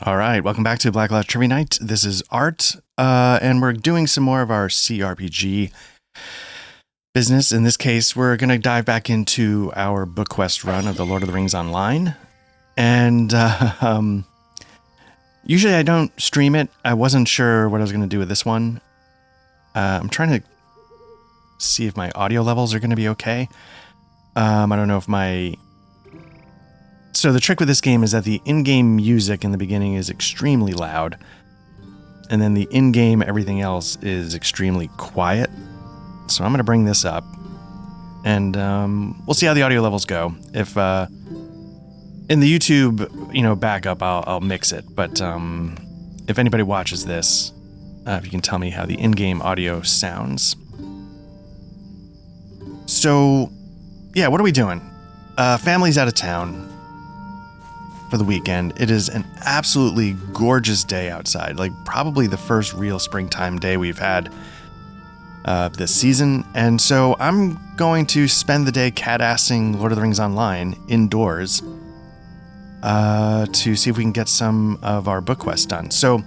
All right, welcome back to Black Cloud Trivia Night. This is Art, and we're doing some more of our CRPG business. In this case, we're going to dive back into our book quest run of the Lord of the Rings Online. And usually I don't stream it. I wasn't sure what I was going to do with this one. I'm trying to see if my audio levels are going to be okay. I don't know if my... So the trick with this game is that the in-game music in the beginning is extremely loud, and then the in-game everything else is extremely quiet. So I'm going to bring this up, and we'll see how the audio levels go. If in the YouTube, backup, I'll mix it. But if anybody watches this, if you can tell me how the in-game audio sounds. So, yeah, what are we doing? Family's out of town for the weekend. It is an absolutely gorgeous day outside, like probably the first real springtime day we've had this season. And so I'm going to spend the day cat-assing Lord of the Rings Online indoors to see if we can get some of our book quests done. So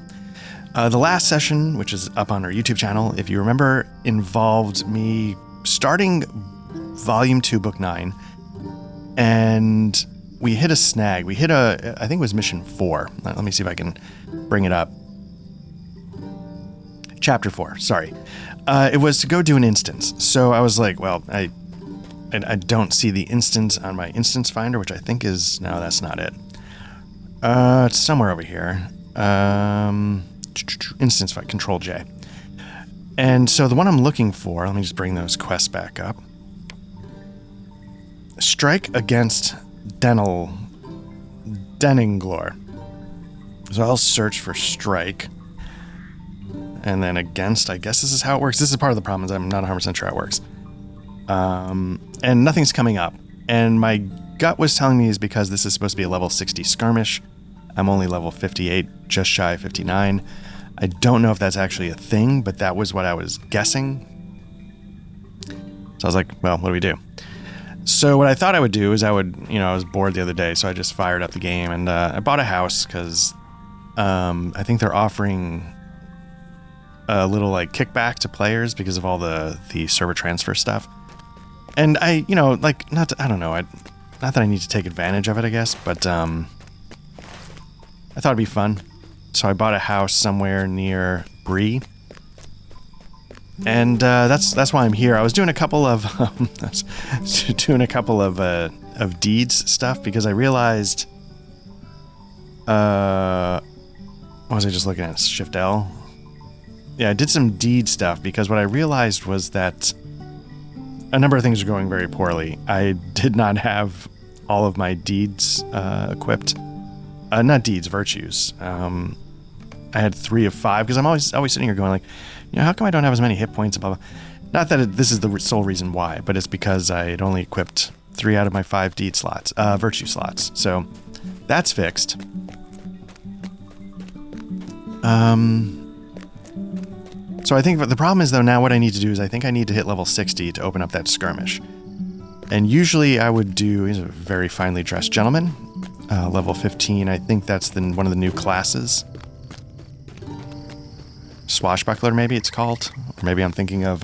the last session, which is up on our YouTube channel, if you remember, involved me starting Volume 2, Book 9, and we hit a snag. We hit I think it was Mission 4. Let me see if I can bring it up. Chapter 4, sorry. It was to go do an instance. So I was like, well, I don't see the instance on my instance finder, which I think is... No, that's not it. It's somewhere over here. Instance finder, Control J. And so the one I'm looking for, let me just bring those quests back up. Strike against Denninglor. So I'll search for strike. And then against, I guess this is how it works. This is part of the problem, is I'm not 100% sure how it works. And nothing's coming up. And my gut was telling me is because this is supposed to be a level 60 skirmish. I'm only level 58, just shy of 59. I don't know if that's actually a thing, but that was what I was guessing. So I was like, well, what do we do? So what I thought I would do is I was bored the other day, so I just fired up the game, and I bought a house because I think they're offering a little kickback to players because of all the server transfer stuff. And I don't know, not that I need to take advantage of it, I guess, but I thought it'd be fun. So I bought a house somewhere near Bree. And that's why I'm here. I was doing a couple of deeds stuff because I realized. What was I just looking at? Shift L. Yeah, I did some deed stuff because what I realized was that a number of things are going very poorly. I did not have all of my deeds equipped. Not deeds, virtues. I had 3 of 5 because I'm always sitting here going how come I don't have as many hit points? Blah, blah. Not that this is the sole reason why, but it's because I had only equipped 3 out of my 5 deed slots, virtue slots. So that's fixed. So I think the problem is, though, now what I need to do is I think I need to hit level 60 to open up that skirmish. And usually I would do... He's a very finely dressed gentleman. Level 15, I think that's one of the new classes. Swashbuckler, maybe it's called. Or maybe I'm thinking of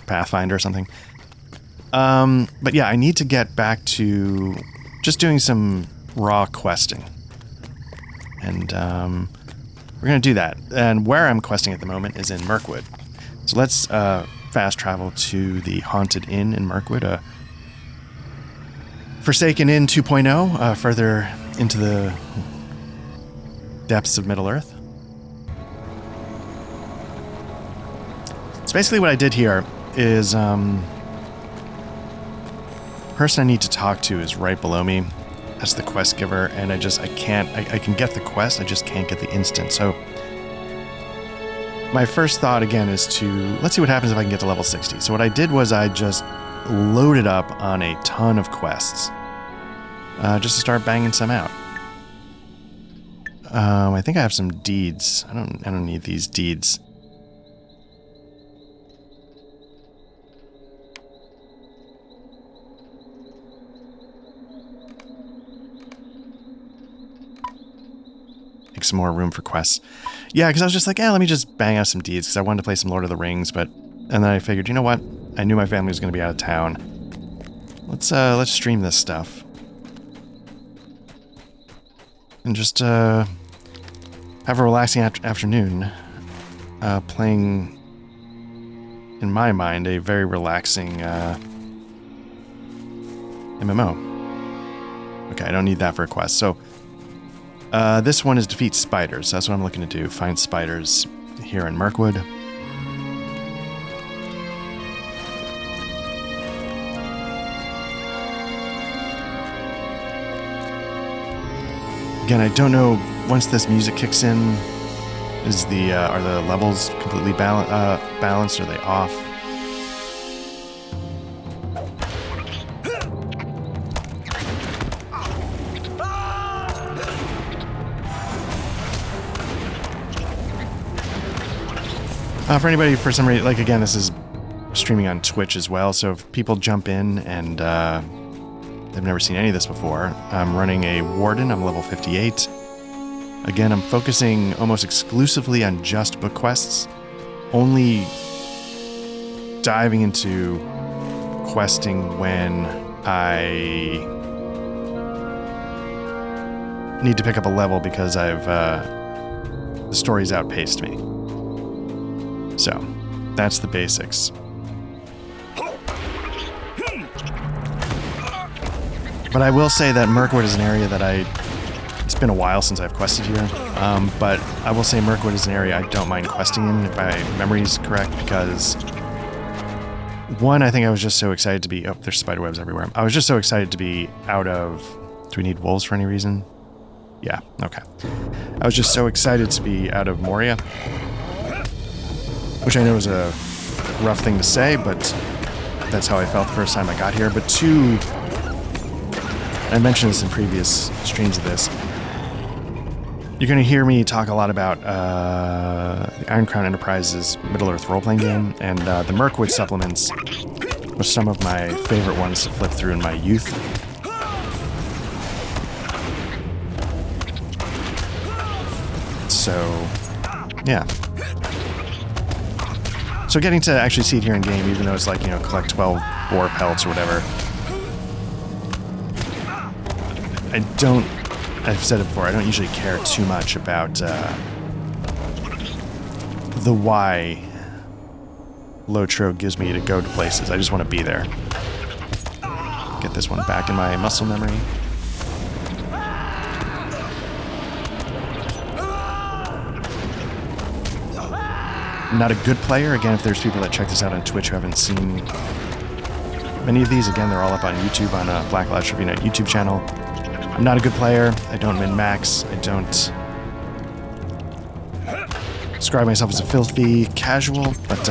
Pathfinder or something. But yeah, I need to get back to just doing some raw questing. And we're going to do that. And where I'm questing at the moment is in Mirkwood. So let's fast travel to the Haunted Inn in Mirkwood. Forsaken Inn 2.0, further into the depths of Middle-earth. So basically what I did here is the person I need to talk to is right below me. That's the quest giver, and I can get the quest, I just can't get the instance. So my first thought again is let's see what happens if I can get to level 60. So what I did was I just loaded up on a ton of quests just to start banging some out. I think I have some deeds. I don't need these deeds. make some more room for quests. Yeah, because I was just like, let me just bang out some deeds because I wanted to play some Lord of the Rings, and then I figured, you know what? I knew my family was going to be out of town. Let's stream this stuff. And just have a relaxing afternoon playing, in my mind, a very relaxing MMO. Okay, I don't need that for a quest. So this one is defeat spiders. That's what I'm looking to do. Find spiders here in Mirkwood. Again, I don't know, once this music kicks in, are the levels completely balanced? Are they off? For anybody, for some reason, like, again, this is streaming on Twitch as well, so if people jump in and they've never seen any of this before, I'm running a Warden. I'm level 58. Again, I'm focusing almost exclusively on just book quests, only diving into questing when I need to pick up a level because the story's outpaced me. So, that's the basics. But I will say that Mirkwood is an area that it's been a while since I've quested here, but I will say Mirkwood is an area I don't mind questing in, if my memory is correct, because one, I think I was just so excited to be, oh, there's spiderwebs everywhere. I was just so excited to be out of, do we need wolves for any reason? Yeah, okay. I was just so excited to be out of Moria, which I know is a rough thing to say, but that's how I felt the first time I got here. But two, I mentioned this in previous streams of this, you're going to hear me talk a lot about the Iron Crown Enterprises Middle-earth role-playing game, and the Mirkwood supplements were some of my favorite ones to flip through in my youth. So, yeah. So getting to actually see it here in game, even though it's like, collect 12 boar pelts or whatever, I've said it before, I don't usually care too much about the why Lotro gives me to go to places. I just want to be there. Get this one back in my muscle memory. I'm not a good player. Again, if there's people that check this out on Twitch who haven't seen many of these, again, they're all up on YouTube, on Black Lodge Trivia Night YouTube channel. I'm not a good player. I don't min-max. I don't describe myself as a filthy casual, but,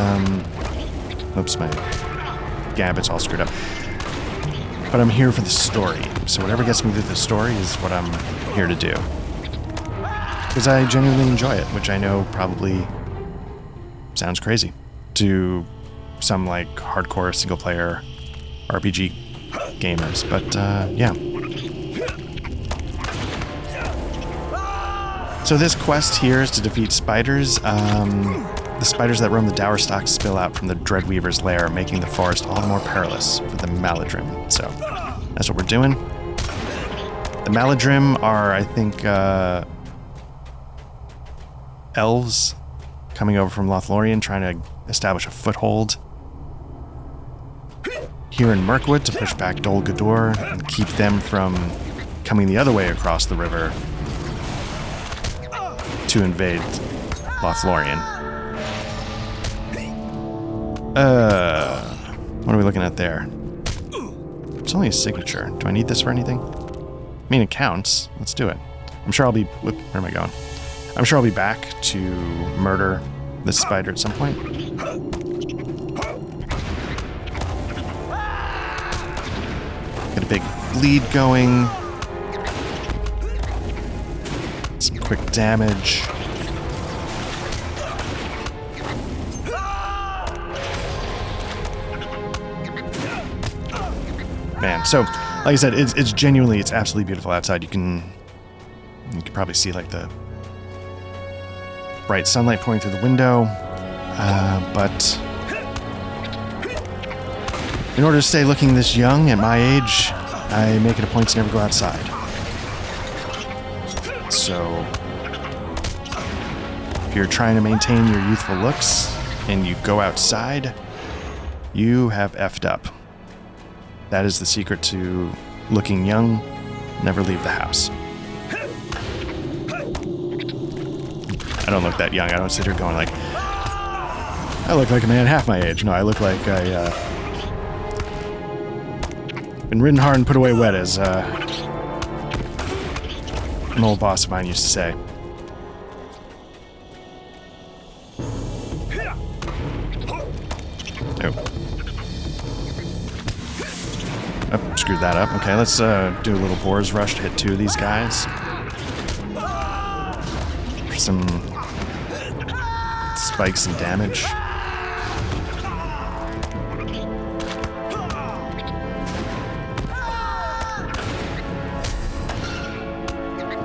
oops, my gambit's all screwed up. But I'm here for the story. So whatever gets me through the story is what I'm here to do. Because I genuinely enjoy it, which I know probably sounds crazy to some, like, hardcore single-player RPG gamers. But, yeah. So this quest here is to defeat spiders. The spiders that roam the dower stalks spill out from the Dreadweaver's lair, making the forest all the more perilous for the Maladrim. So that's what we're doing. The Maladrim are, I think, elves coming over from Lothlorien, trying to establish a foothold here in Mirkwood to push back Dol Guldur and keep them from coming the other way across the river to invade Lothlorien. What are we looking at there? It's only a signature. Do I need this for anything? I mean, it counts. Let's do it. I'm sure I'll be... Where am I going? I'm sure I'll be back to murder this spider at some point. Get a big bleed going. Some quick damage. Man, so, like I said, it's genuinely, it's absolutely beautiful outside. You can probably see, like, the bright sunlight pouring through the window, but in order to stay looking this young at my age, I make it a point to never go outside. So, if you're trying to maintain your youthful looks and you go outside, you have effed up. That is the secret to looking young. Never leave the house. I don't look that young. I don't sit here going like, I look like a man half my age. No, I look like been ridden hard and put away wet, as an old boss of mine used to say. Oh, screwed that up. Okay, let's do a little boar's rush to hit 2 of these guys. For some spikes and damage.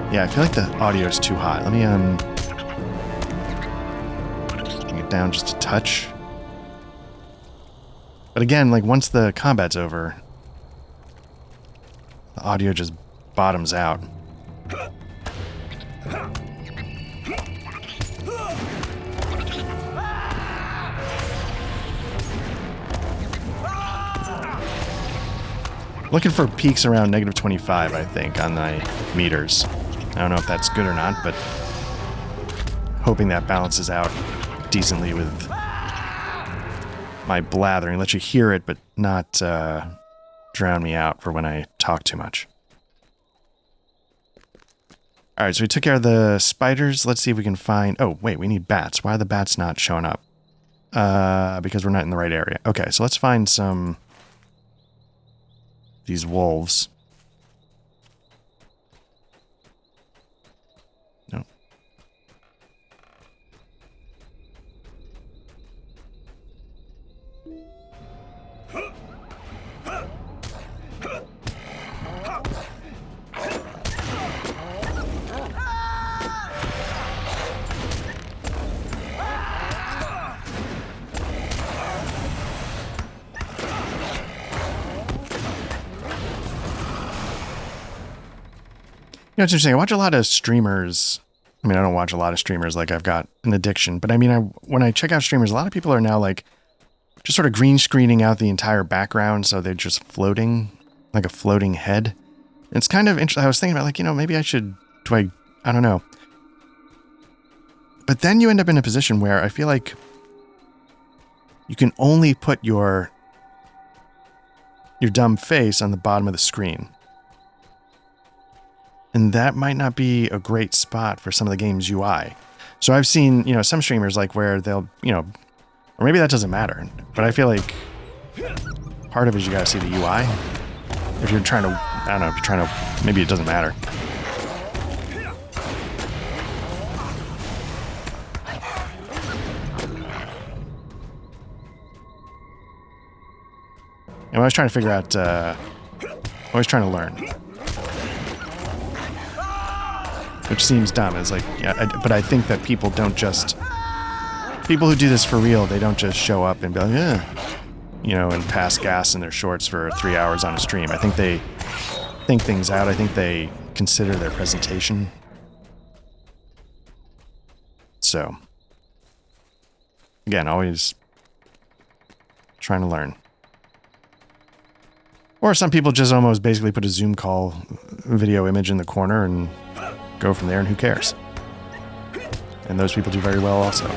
Yeah, I feel like the audio is too hot. Let me bring it down just a touch. But again, like once the combat's over, the audio just bottoms out. Looking for peaks around -25, I think, on my meters. I don't know if that's good or not, but hoping that balances out decently with my blathering. Let you hear it, but not drown me out for when I talk too much. Alright, so we took care of the spiders. Let's see if we can find... Oh, wait, we need bats. Why are the bats not showing up? Because we're not in the right area. Okay, so let's find some... these wolves. No. You know, it's interesting. I watch a lot of streamers. I mean, I don't watch a lot of streamers like I've got an addiction, but I mean, when I check out streamers, a lot of people are now like just sort of green screening out the entire background, so they're just floating, like a floating head. It's kind of interesting. I was thinking about like, you know, maybe I should, I don't know. But then you end up in a position where I feel like you can only put your dumb face on the bottom of the screen. And that might not be a great spot for some of the game's UI. So I've seen, you know, some streamers like where they'll, you know, or maybe that doesn't matter, but I feel like part of it is you gotta see the UI. If you're trying to, I don't know, if you're trying to, maybe it doesn't matter. And I was trying to figure out, always trying to learn. Which seems dumb. It's like, yeah, but I think that people don't just... People who do this for real, they don't just show up and be like, yeah, you know, and pass gas in their shorts for 3 hours on a stream. I think they think things out. I think they consider their presentation. So, again, always trying to learn. Or some people just almost basically put a Zoom call video image in the corner and go from there, and who cares? And those people do very well also.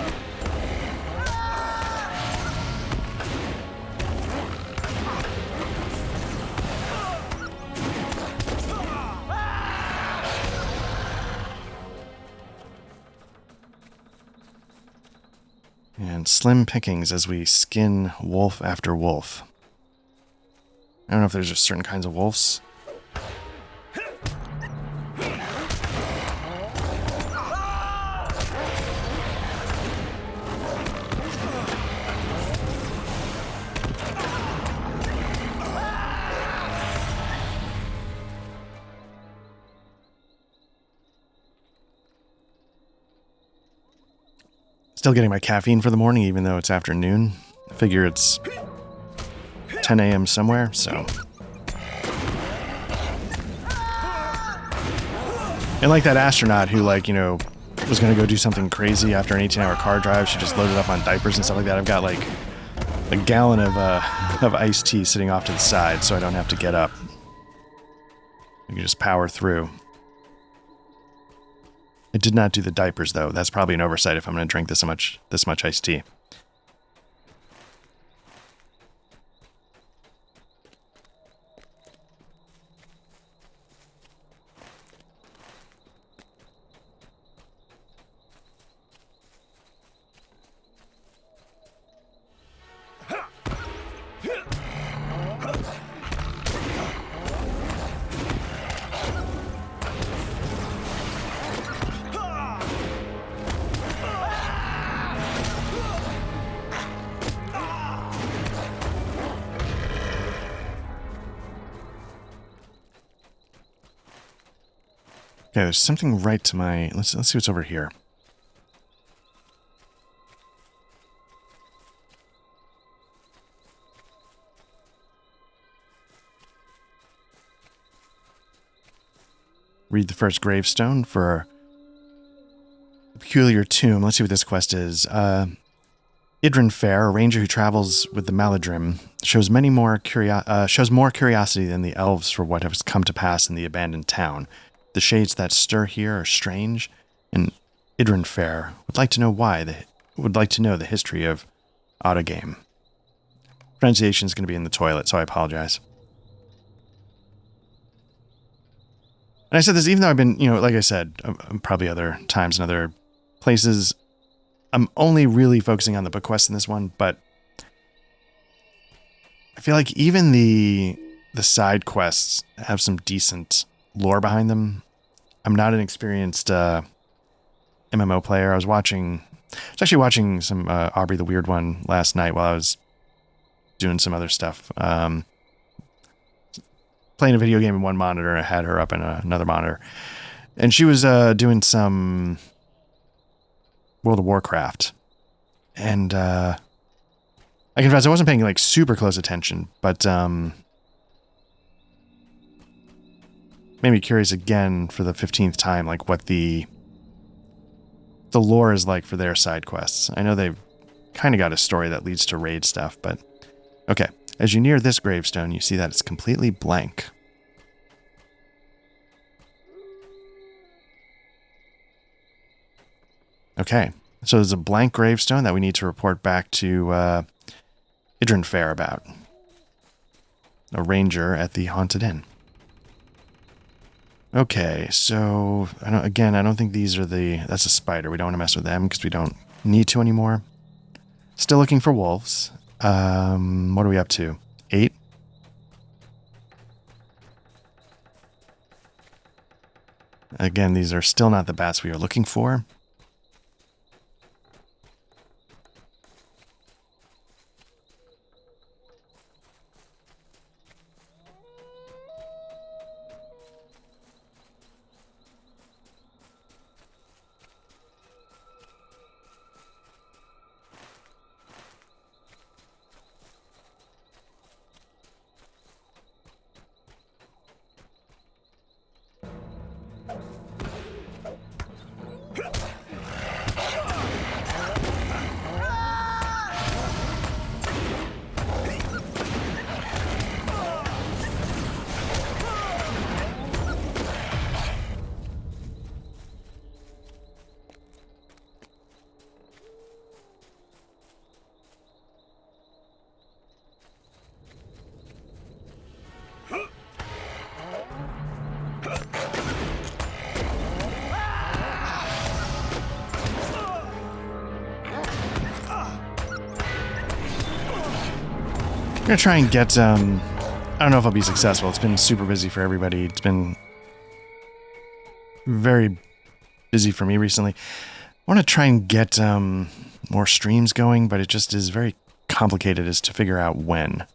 And slim pickings as we skin wolf after wolf. I don't know if there's just certain kinds of wolves. Still getting my caffeine for the morning, even though it's afternoon. I figure it's 10 a.m. somewhere, so. And like that astronaut who, like, you know, was going to go do something crazy after an 18-hour car drive. She just loaded up on diapers and stuff like that. I've got, like, a gallon of iced tea sitting off to the side so I don't have to get up. I can just power through. I did not do the diapers, though. That's probably an oversight if I'm going to drink this much iced tea. Okay, there's something right to my... Let's see what's over here. Read the first gravestone for a peculiar tomb. Let's see what this quest is. Idrin Fair, a ranger who travels with the Maladrim, shows more curiosity than the elves for what has come to pass in the abandoned town. The shades that stir here are strange, and Idrin Fair would like to know the history of Autogame. Pronunciation is going to be in the toilet, so I apologize. And I said this even though I've been, you know, like I said, probably other times in other places, I'm only really focusing on the book quest in this one, but I feel like even the side quests have some decent lore behind them. I'm not an experienced MMO player. I was actually watching some Aubrey the Weird One last night while I was doing some other stuff. Playing a video game in one monitor, and I had her up in another monitor. And she was doing some World of Warcraft. And I confess I wasn't paying like super close attention, but made me curious again for the 15th time, like what the lore is like for their side quests. I know they've kind of got a story that leads to raid stuff, but okay. As you near this gravestone, you see that it's completely blank. Okay, so there's a blank gravestone that we need to report back to Idrin Fair about. A ranger at the Haunted Inn. Okay, so I don't think these are that's a spider. We don't want to mess with them because we don't need to anymore. Still looking for wolves. What are we up to? 8? Again, these are still not the bats we are looking for. I'm going to try and get, I don't know if I'll be successful. It's been super busy for everybody. It's been very busy for me recently. I want to try and get more streams going, but it just is very complicated as to figure out when.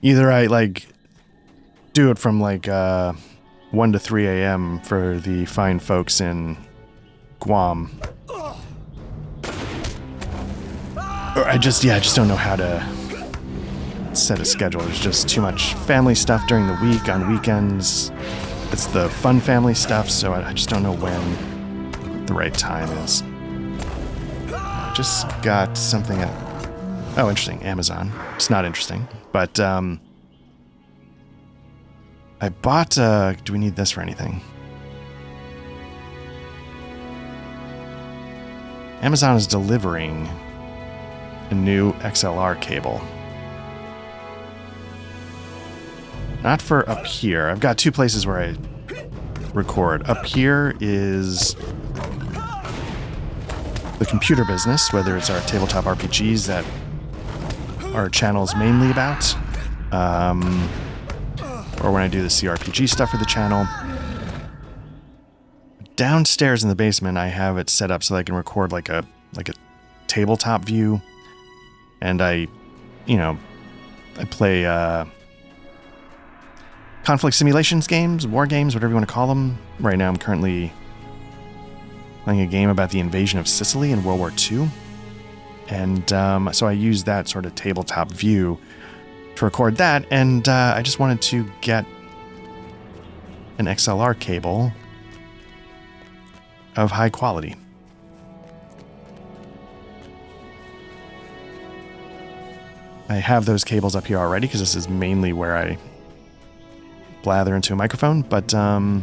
Either I like do it from like 1 to 3 a.m. for the fine folks in Guam, or I just don't know how to set a schedule. There's just too much family stuff during the week. On weekends, it's the fun family stuff, so I just don't know when the right time is. I just got something at... Oh, interesting. Amazon. It's not interesting, but I bought... do we need this for anything? Amazon is delivering a new XLR cable. Not for up here. I've got two places where I record. Up here is the computer business, whether it's our tabletop RPGs that our channel's mainly about, or when I do the CRPG stuff for the channel. Downstairs in the basement, I have it set up so that I can record like a tabletop view, and I play conflict simulations games, war games, whatever you want to call them. Right now I'm currently playing a game about the invasion of Sicily in World War II. And so I use that sort of tabletop view to record that. And I just wanted to get an XLR cable of high quality. I have those cables up here already because this is mainly where I blather into a microphone, but I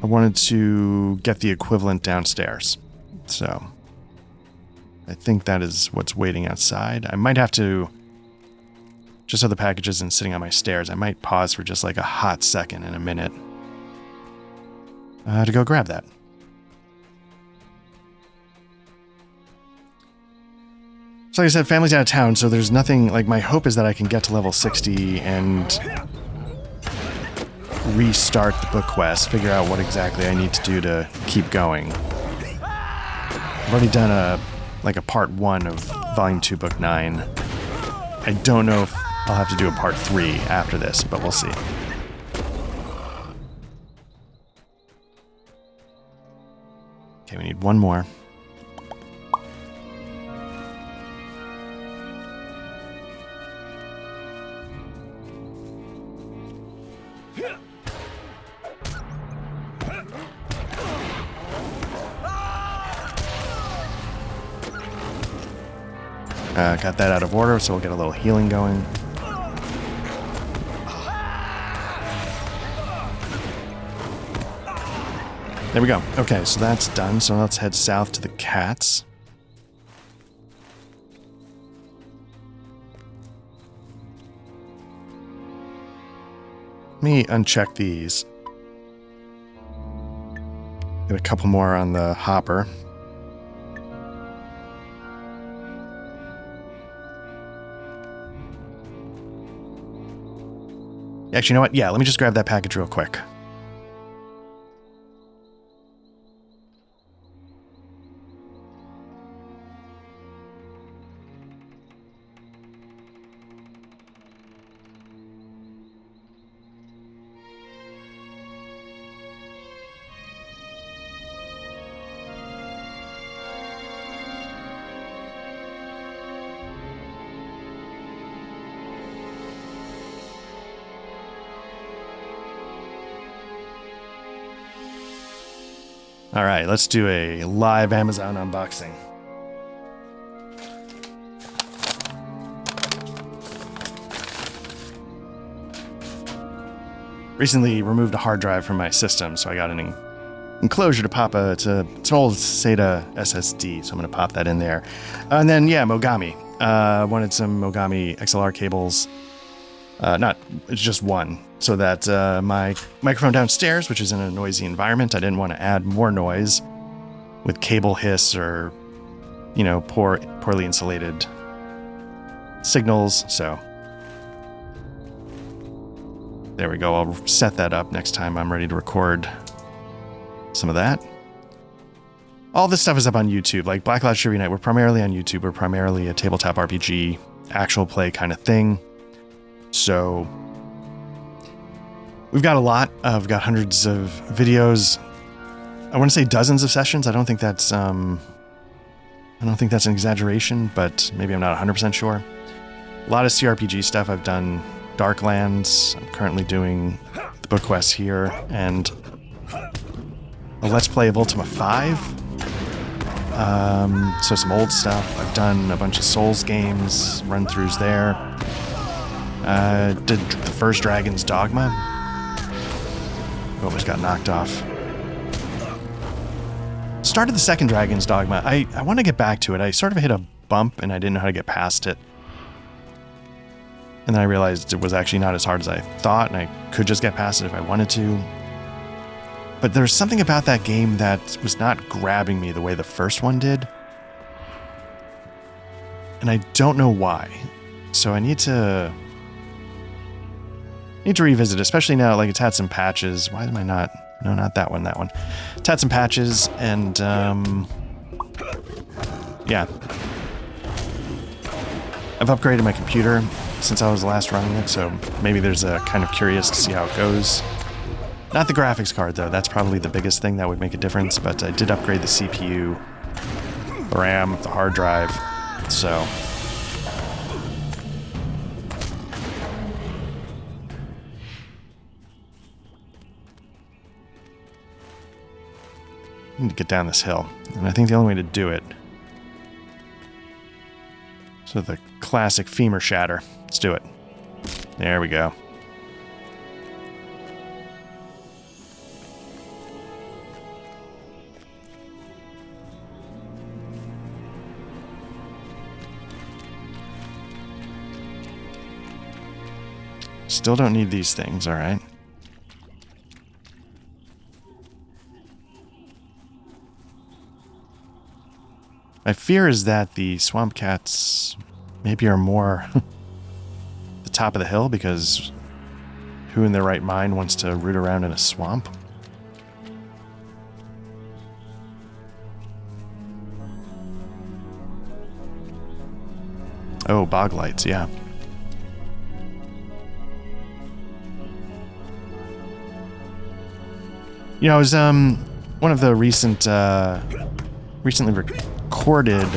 wanted to get the equivalent downstairs. So I think that is what's waiting outside. I might have to, just so the package isn't sitting on my stairs, I might pause for just like a hot second in a minute to go grab that. So like I said, family's out of town, so there's nothing, like my hope is that I can get to level 60 and restart the book quest, figure out what exactly I need to do to keep going. I've already done a part 1 of volume 2, book 9. I don't know if I'll have to do a part 3 after this, but we'll see. Okay, we need one more. Got that out of order, so we'll get a little healing going. There we go. Okay, so that's done. So let's head south to the cats. Let me uncheck these. Get a couple more on the hopper. Actually, you know what? Yeah, let me just grab that package real quick. All right, let's do a live Amazon unboxing. Recently removed a hard drive from my system, so I got an enclosure to pop it's an old SATA SSD, so I'm going to pop that in there. And then, yeah, Mogami. Wanted some Mogami XLR cables. It's just one. So that my microphone downstairs, which is in a noisy environment, I didn't want to add more noise with cable hiss or, poorly insulated signals. So there we go. I'll set that up next time I'm ready to record some of that. all this stuff is up on YouTube. Like Black Lodge Trivia Night, we're primarily on YouTube. We're primarily a tabletop RPG, actual play kind of thing. So we've got a lot. I've got hundreds of videos. I want to say dozens of sessions. I don't think that's an exaggeration, but maybe I'm not 100% sure. A lot of CRPG stuff. I've done Darklands. I'm currently doing the book quests here, and a Let's Play of Ultima 5. So some old stuff. I've done a bunch of Souls games, run-throughs there. Did the first Dragon's Dogma. Almost got knocked off. Started the second Dragon's Dogma. I want to get back to it. I sort of hit a bump and I didn't know how to get past it. And then I realized it was actually not as hard as I thought, and I could just get past it if I wanted to. But there's something about that game that was not grabbing me the way the first one did. And I don't know why. So I need to revisit it, especially now, like it's had some patches. Why am I not? No, not that one, that one. It's had some patches, and yeah. I've upgraded my computer since I was last running it, so maybe there's a kind of curious to see how it goes. Not the graphics card, though. That's probably the biggest thing that would make a difference, but I did upgrade the CPU, the RAM, the hard drive, so... I need to get down this hill, and I think the only way to do it... So the classic femur shatter. Let's do it. There we go. Still don't need these things, all right. My fear is that the swamp cats maybe are more the top of the hill, because who in their right mind wants to root around in a swamp? Oh, bog lights, yeah. You know, I was one of the recently recorded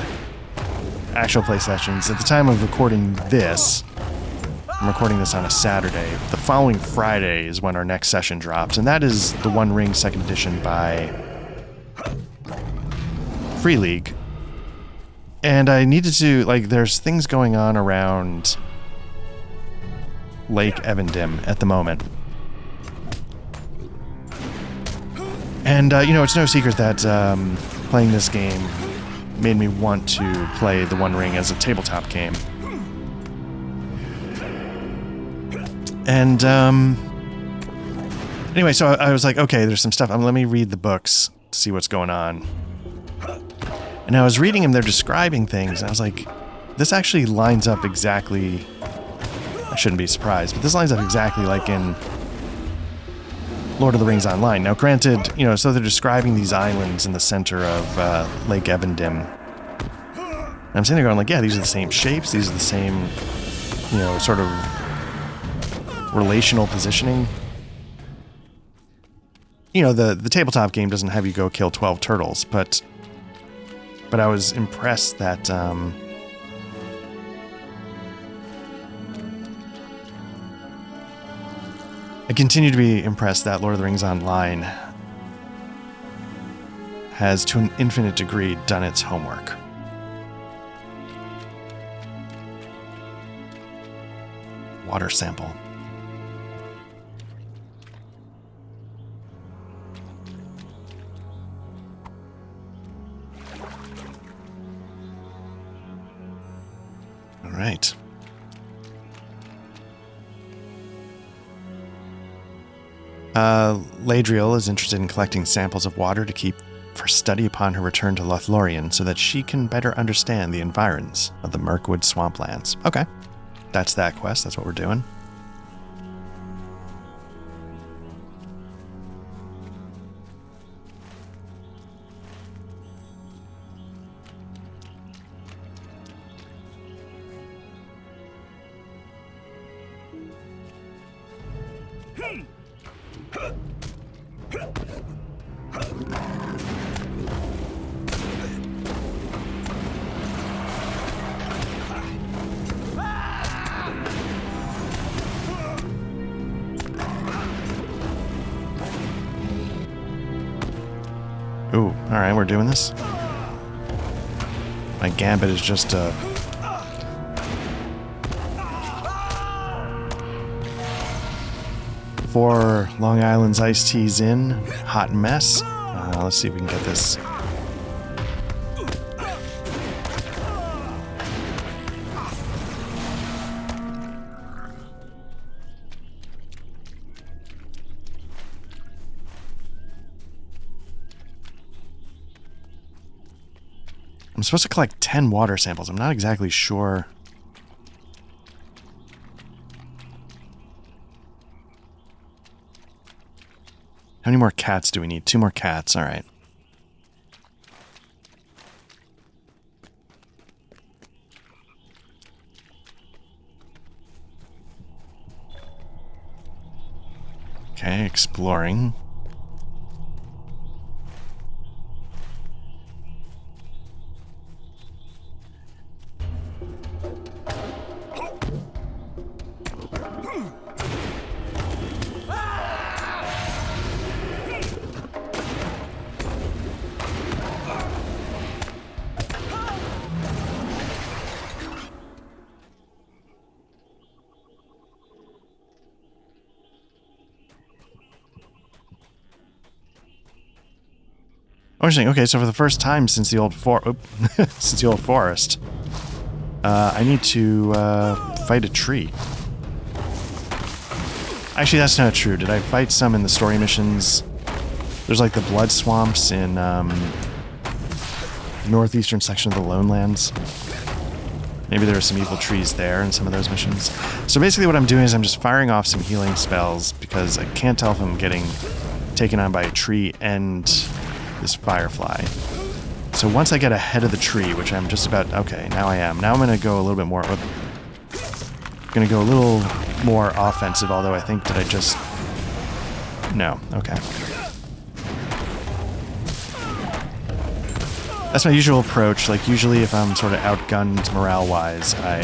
actual play sessions. At the time of recording this, I'm recording this on a Saturday. The following Friday is when our next session drops, and that is the One Ring 2nd Edition by Free League. And I needed to, like, there's things going on around Lake Evendim at the moment. And, you know, it's no secret that playing this game made me want to play the One Ring as a tabletop game. And, anyway, so I was like, okay, there's some stuff. Let me read the books to see what's going on. And I was reading them, they're describing things, and I was like, this actually lines up exactly... I shouldn't be surprised, but this lines up exactly like in Lord of the Rings Online. Now, granted, you know, so they're describing these islands in the center of Lake Evendim. And I'm sitting there going, like, yeah, these are the same shapes, these are the same, you know, sort of relational positioning. You know, the tabletop game doesn't have you go kill 12 turtles, but I was impressed that I continue to be impressed that Lord of the Rings Online has, to an infinite degree, done its homework. Water sample. All right. Ladriel is interested in collecting samples of water to keep for study upon her return to Lothlorien so that she can better understand the environs of the Mirkwood swamplands. Okay. That's that quest. That's what we're doing. Alright, we're doing this. My gambit is just 4 Long Island's iced teas in. Hot mess. Let's see if we can get this. I'm supposed to collect 10 water samples. I'm not exactly sure. How many more cats do we need? 2 more cats. All right. Okay, exploring. Oh, interesting. Okay, so for the first time since the old forest, I need to fight a tree. Actually, that's not true. Did I fight some in the story missions? There's like the blood swamps in northeastern section of the Lonelands. Maybe there are some evil trees there in some of those missions. So basically what I'm doing is I'm just firing off some healing spells because I can't tell if I'm getting taken on by a tree and this firefly. So once I get ahead of the tree, which I'm just about... Okay, now I am. Now I'm going to go a little bit more... going to go a little more offensive, although I think that I just... No. Okay. That's my usual approach. Like, usually if I'm sort of outgunned morale-wise, I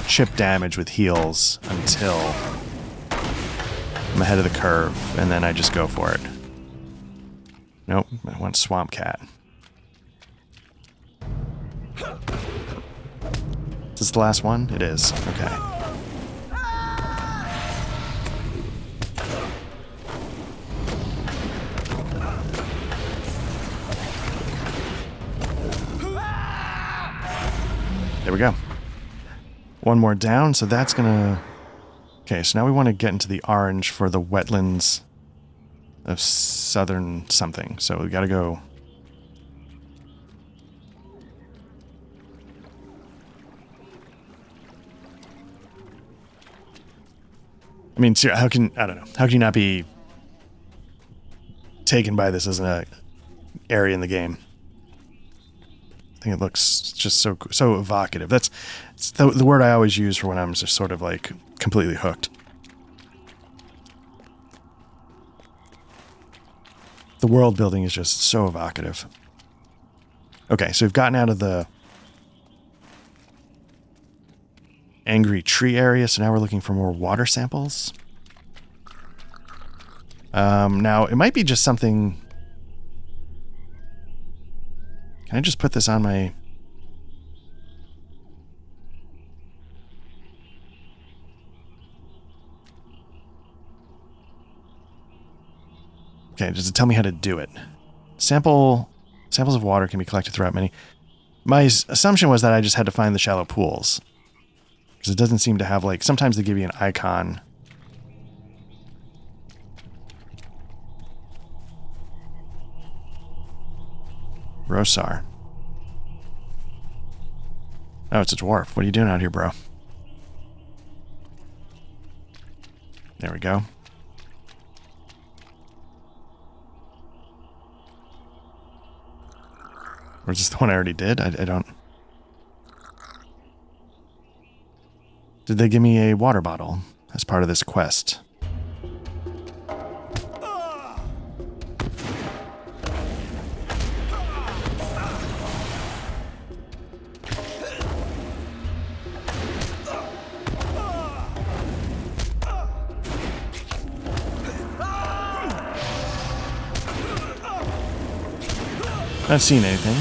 chip damage with heals until I'm ahead of the curve, and then I just go for it. Nope, I want Swamp Cat. Is this the last one? It is. Okay. There we go. One more down, so that's gonna... Okay, so now we want to get into the orange for the wetlands of southern something. So we gotta go... I mean, how can... I don't know. How can you not be taken by this as an area in the game? I think it looks just so evocative. That's the word I always use for when I'm just sort of like completely hooked. The world building is just so evocative. Okay, so we've gotten out of the angry tree area, so now we're looking for more water samples. Now, it might be just something... Can I just put this on my... Okay, does it tell me how to do it? Samples of water can be collected throughout many... My assumption was that I just had to find the shallow pools. Because it doesn't seem to have, like... Sometimes they give you an icon. Rosar. Oh, it's a dwarf. What are you doing out here, bro? There we go. Or is this the one I already did? I don't... Did they give me a water bottle as part of this quest? Not seeing anything.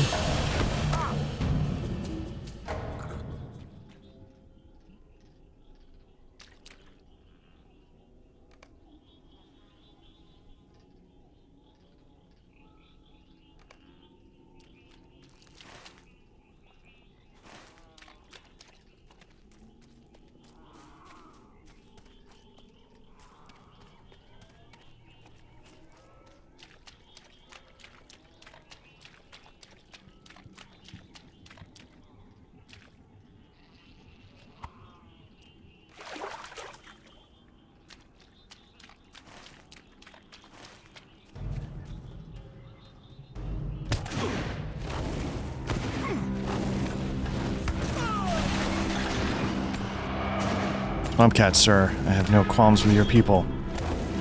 Swamp sir, I have no qualms with your people,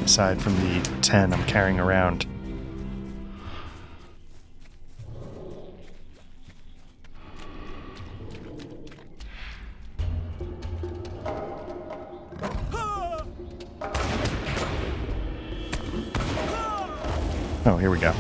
aside from the 10 I'm carrying around. Oh, here we go.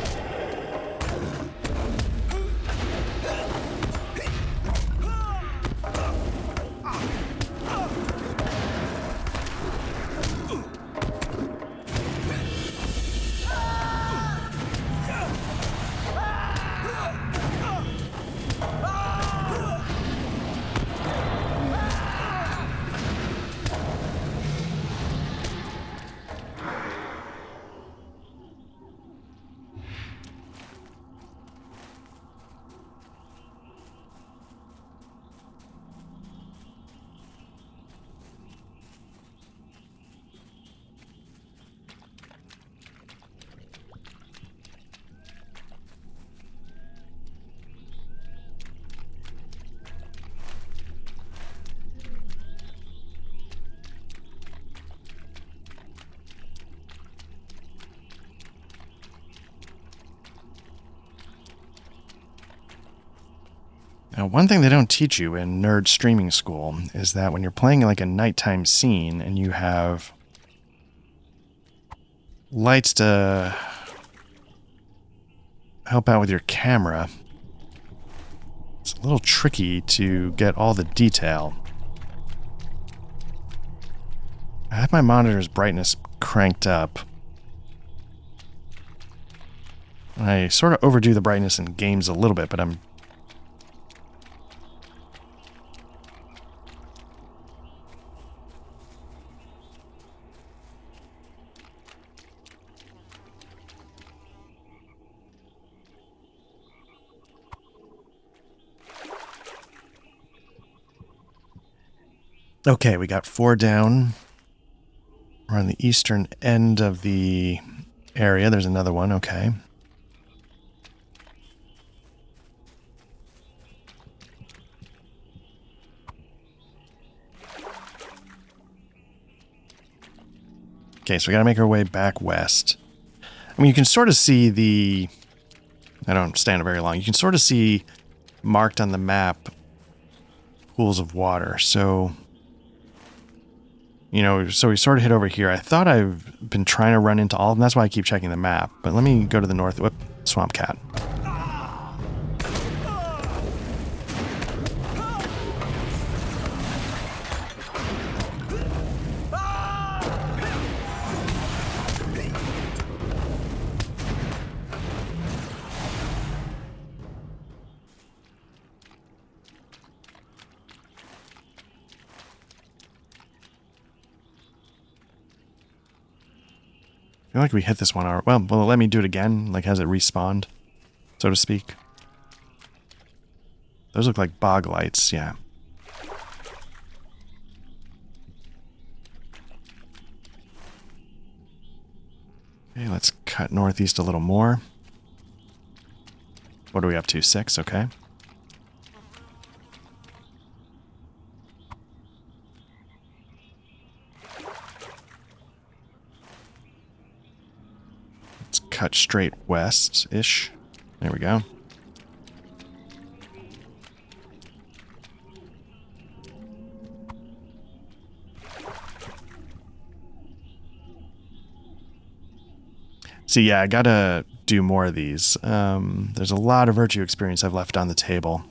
Now, one thing they don't teach you in nerd streaming school is that when you're playing like a nighttime scene and you have lights to help out with your camera, it's a little tricky to get all the detail. I have my monitor's brightness cranked up. I sort of overdo the brightness in games a little bit, but I'm okay, we got 4 down. We're on the eastern end of the area. There's another one. Okay. Okay, so we gotta make our way back west. I mean, you can sort of see the... I don't stand very long. You can sort of see marked on the map pools of water. So... You know, so we sort of hit over here. I thought I've been trying to run into all of them. That's why I keep checking the map. But let me go to the north. Whoop, swamp cat. I feel like we hit this one. Well, will it let me do it again? Like, has it respawned, so to speak? Those look like bog lights, yeah. Okay, let's cut northeast a little more. What are we up to? 6, okay. Cut straight west-ish. There we go. See, yeah, I gotta do more of these. There's a lot of virtue experience I've left on the table.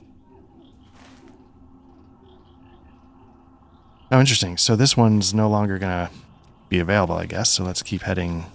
Oh, interesting. So this one's no longer going to be available, I guess. So let's keep heading.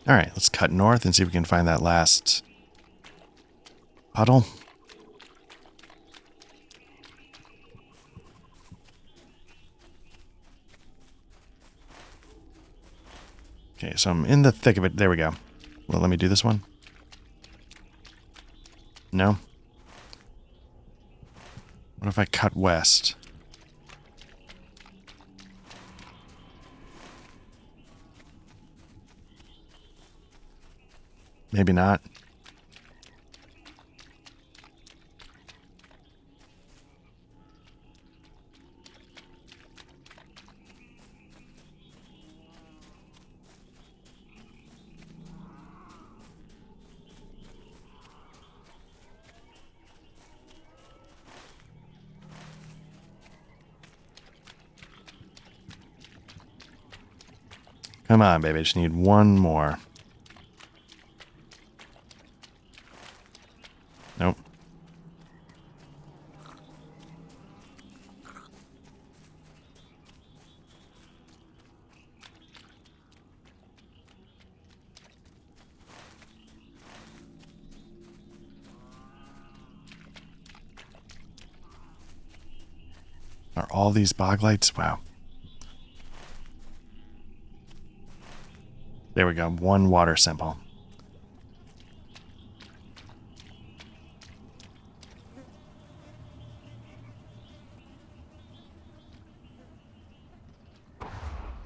All right, let's cut north and see if we can find that last puddle. Okay, so I'm in the thick of it. There we go. Well, let me do this one. No? What if I cut west? Maybe not. Come on, baby. I just need one more. Nope. Are all these bog lights? Wow. There we go. One water sample.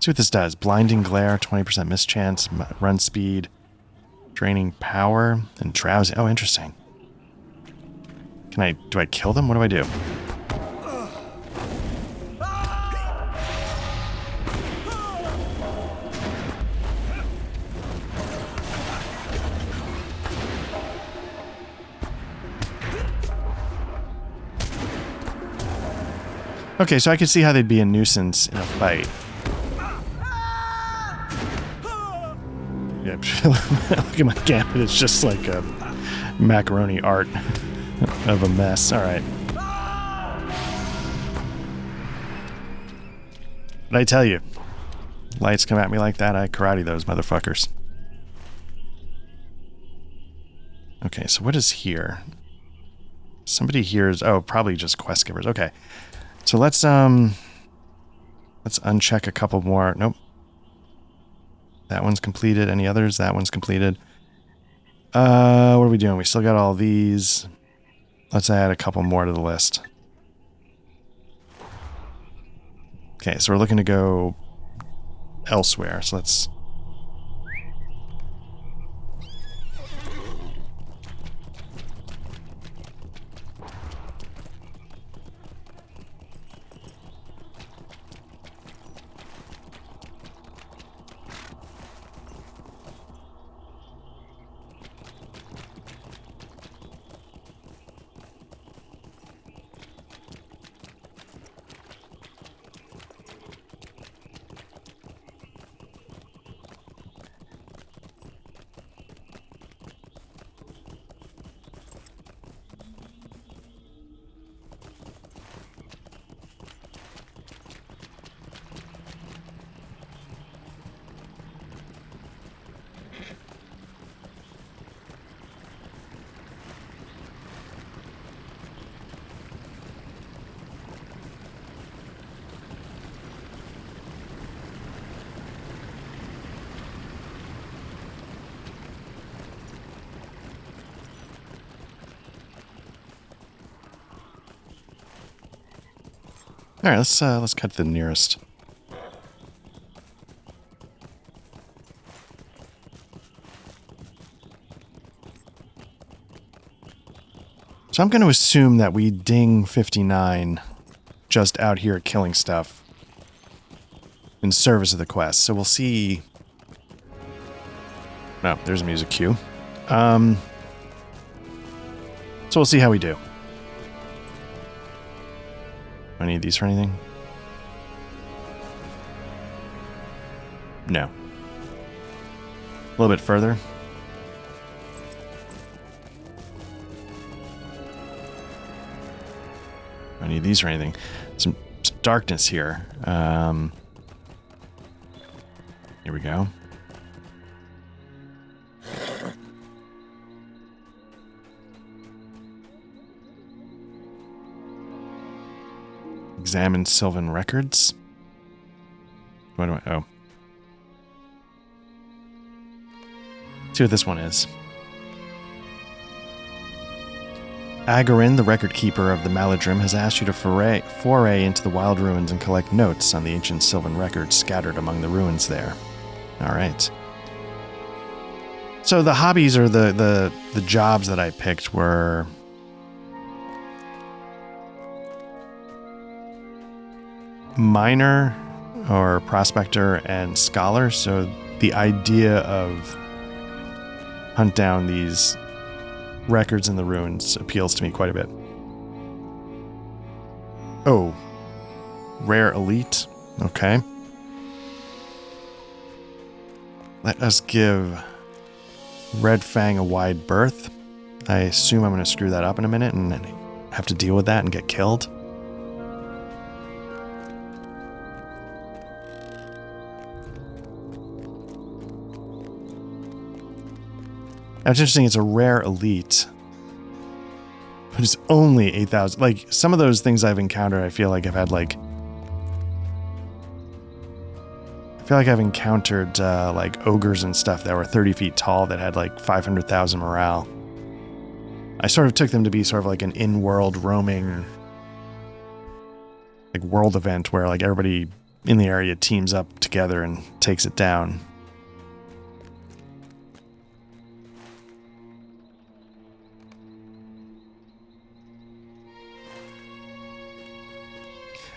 See what this does. Blinding glare, 20% mischance, run speed, draining power, and drowsy. Oh, interesting. Do I kill them? What do I do? Okay, so I can see how they'd be a nuisance in a fight. Yeah, look at my gambit. It's just like a macaroni art of a mess. All right. But I tell you, lights come at me like that, I karate those motherfuckers. Okay, so what is here? Somebody here is... Oh, probably just quest givers. Okay. So let's uncheck a couple more. Nope. That one's completed. Any others? That one's completed. What are we doing? We still got all these. Let's add a couple more to the list. Okay, so we're looking to go elsewhere. So let's... All right, let's cut to the nearest. So I'm going to assume that we ding 59 just out here killing stuff in service of the quest. So we'll see. Oh, there's a music cue. So we'll see how we do. Do I need these for anything? No. A little bit further. I need these for anything. Some darkness here. Here we go. Examine Sylvan records. What do I... Oh. See what this one is. Agarin, the record keeper of the Maladrim, has asked you to foray into the wild ruins and collect notes on the ancient Sylvan records scattered among the ruins there. All right. So the hobbies or the jobs that I picked were miner or prospector and scholar. So the idea of hunt down these records in the ruins appeals to me quite a bit. Oh, rare elite. Okay. Let us give Red Fang a wide berth. I assume I'm going to screw that up in a minute and have to deal with that and get killed. That's interesting. It's a rare elite, but it's only 8,000. Like, some of those things I've encountered, I feel like I've had, like... I feel like I've encountered, like, ogres and stuff that were 30 feet tall that had, like, 500,000 morale. I sort of took them to be sort of like an in-world roaming, like, world event where, like, everybody in the area teams up together and takes it down.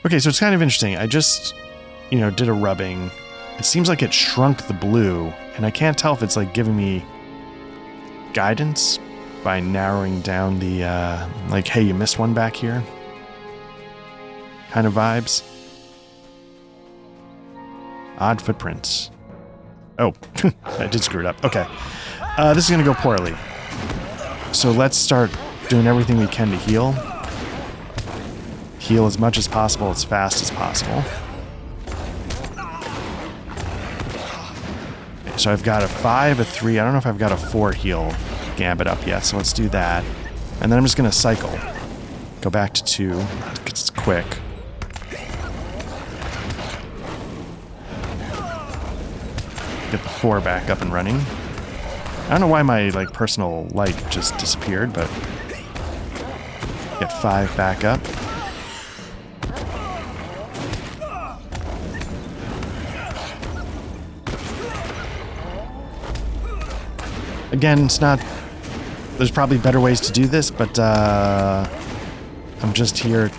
Okay, so it's kind of interesting. I just, did a rubbing. It seems like it shrunk the blue, and I can't tell if it's, like, giving me guidance by narrowing down the, like, hey, you missed one back here kind of vibes. Odd footprints. Oh, I did screw it up. Okay. This is going to go poorly. So let's start doing everything we can to heal. Heal as much as possible, as fast as possible. Okay, so I've got a 5, a 3. I don't know if I've got a 4 heal gambit up yet, so let's do that. And then I'm just going to cycle. Go back to 2. It's quick. Get the 4 back up and running. I don't know why my, like, personal light just disappeared, but... Get 5 back up. Again, it's not... There's probably better ways to do this, but I'm just here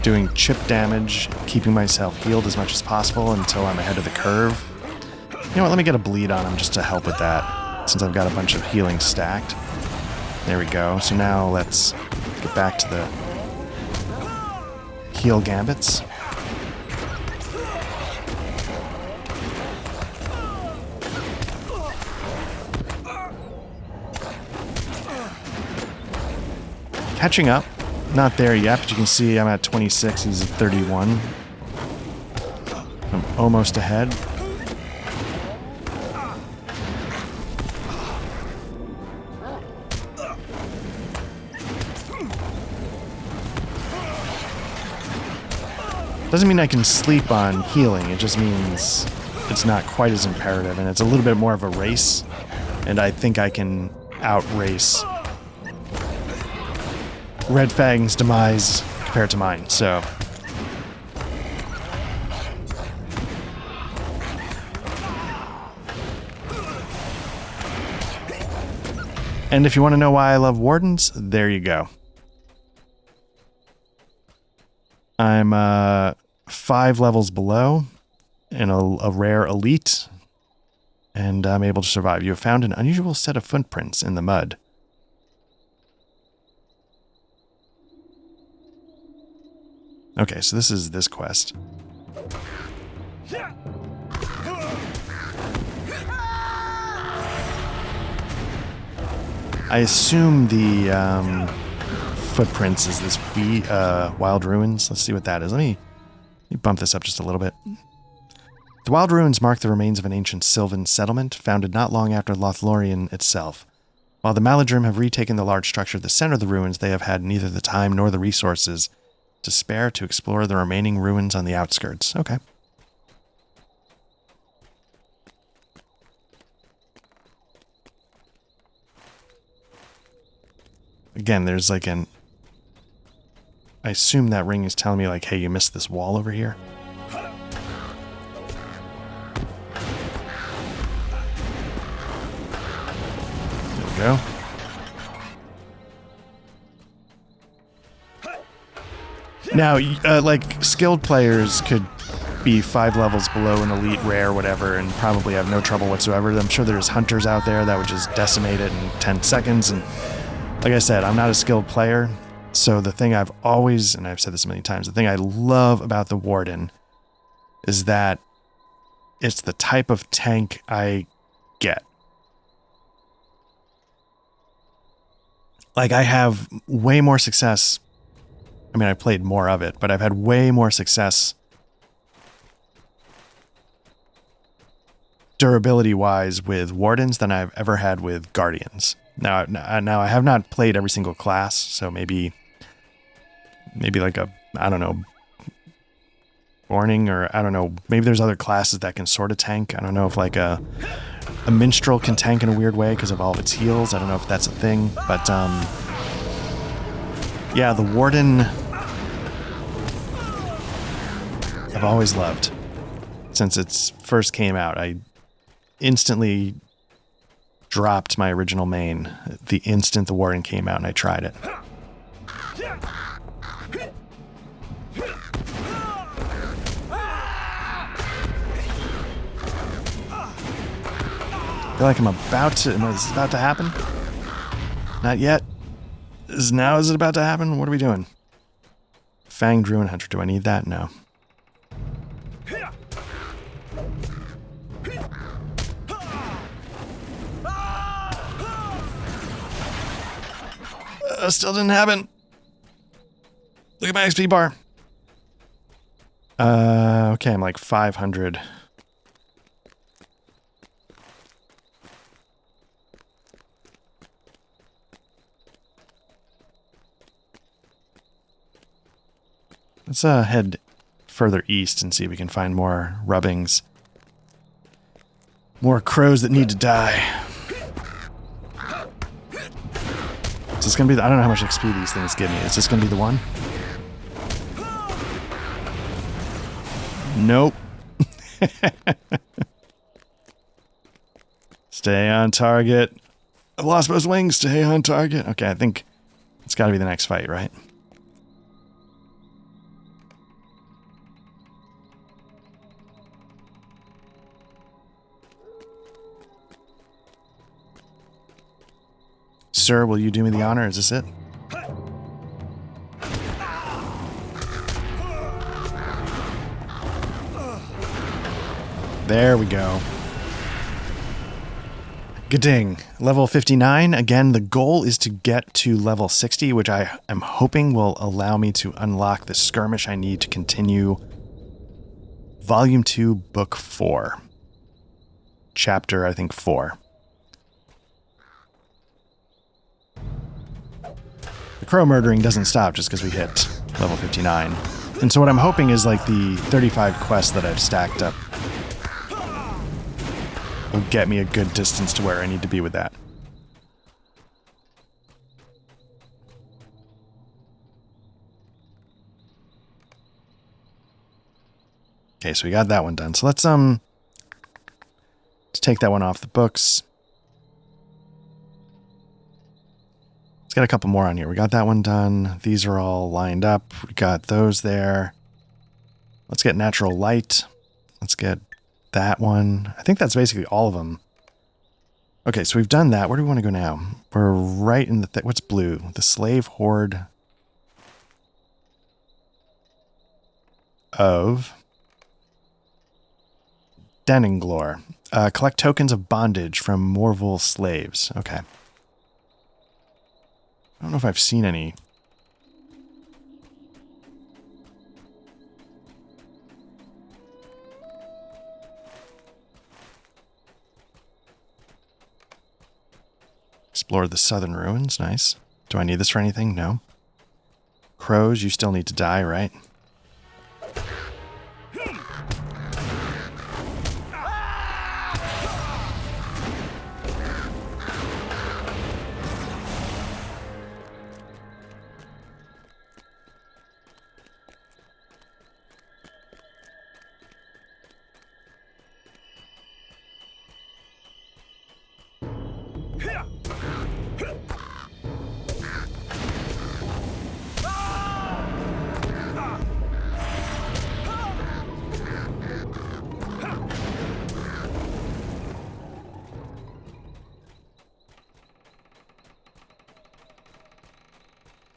doing chip damage, keeping myself healed as much as possible until I'm ahead of the curve. You know what, let me get a bleed on him just to help with that, since I've got a bunch of healing stacked. There we go. So now let's get back to the heal gambits. Catching up. Not there yet, but you can see I'm at 26. He's at 31. I'm almost ahead. Doesn't mean I can sleep on healing. It just means it's not quite as imperative, and it's a little bit more of a race. And I think I can outrace Red Fang's demise compared to mine, so... And if you want to know why I love wardens, there you go. I'm 5 levels below in a rare elite, and I'm able to survive. You have found an unusual set of footprints in the mud. Okay, so this is this quest. I assume the footprints is this wild ruins. Let's see what that is. Let me bump this up just a little bit. The wild ruins mark the remains of an ancient Sylvan settlement founded not long after Lothlorien itself. While the Maladrim have retaken the large structure at the center of the ruins, they have had neither the time nor the resources to spare to explore the remaining ruins on the outskirts. Okay. Again, there's like an... I assume that ring is telling me like, hey, you missed this wall over here. There we go. Now, like, skilled players could be 5 levels below an elite rare, whatever, and probably have no trouble whatsoever. I'm sure there's hunters out there that would just decimate it in 10 seconds. And like I said, I'm not a skilled player. So the thing I've always, and I've said this a million times, the thing I love about the Warden is that it's the type of tank I get. Like, I have way more success. I mean, I played more of it, but I've had way more success durability-wise with Wardens than I've ever had with Guardians. Now I have not played every single class, so maybe like a, I don't know, Warning, or I don't know, maybe there's other classes that can sort of tank. I don't know if like a Minstrel can tank in a weird way because of all of its heals. I don't know if that's a thing, but yeah, the Warden I've always loved. Since it first came out, I instantly dropped my original main the instant the Warden came out and I tried it. I feel like is this about to happen? Not yet. Is it about to happen? What are we doing? Fanged Ruin Hunter. Do I need that? No. Still didn't happen. Look at my XP bar. Okay, I'm like 500. Let's head further east and see if we can find more rubbings. More crows that need to die. Is this gonna be I don't know how much XP these things give me. Is this gonna be the one? Nope. Stay on target. I've lost both wings. Stay on target. Okay, I think it's gotta be the next fight, right? Sir, will you do me the honor? Is this it? There we go. Ga-ding. Level 59. Again, the goal is to get to level 60, which I am hoping will allow me to unlock the skirmish I need to continue Volume 2, Book 4. Chapter, I think, 4. The crow murdering doesn't stop just because we hit level 59. And so what I'm hoping is like the 35 quests that I've stacked up will get me a good distance to where I need to be with that. Okay, so we got that one done. So let's take that one off the books. Let's get a couple more on here. We got that one done. These are all lined up. We got those there. Let's get natural light. Let's get that one. I think that's basically all of them. Okay, so we've done that. Where do we want to go now? We're right in the... what's blue? The slave horde of Denninglore. Collect tokens of bondage from Morval slaves. Okay. I don't know if I've seen any. Explore the southern ruins. Nice. Do I need this for anything? No. Crows, you still need to die, right?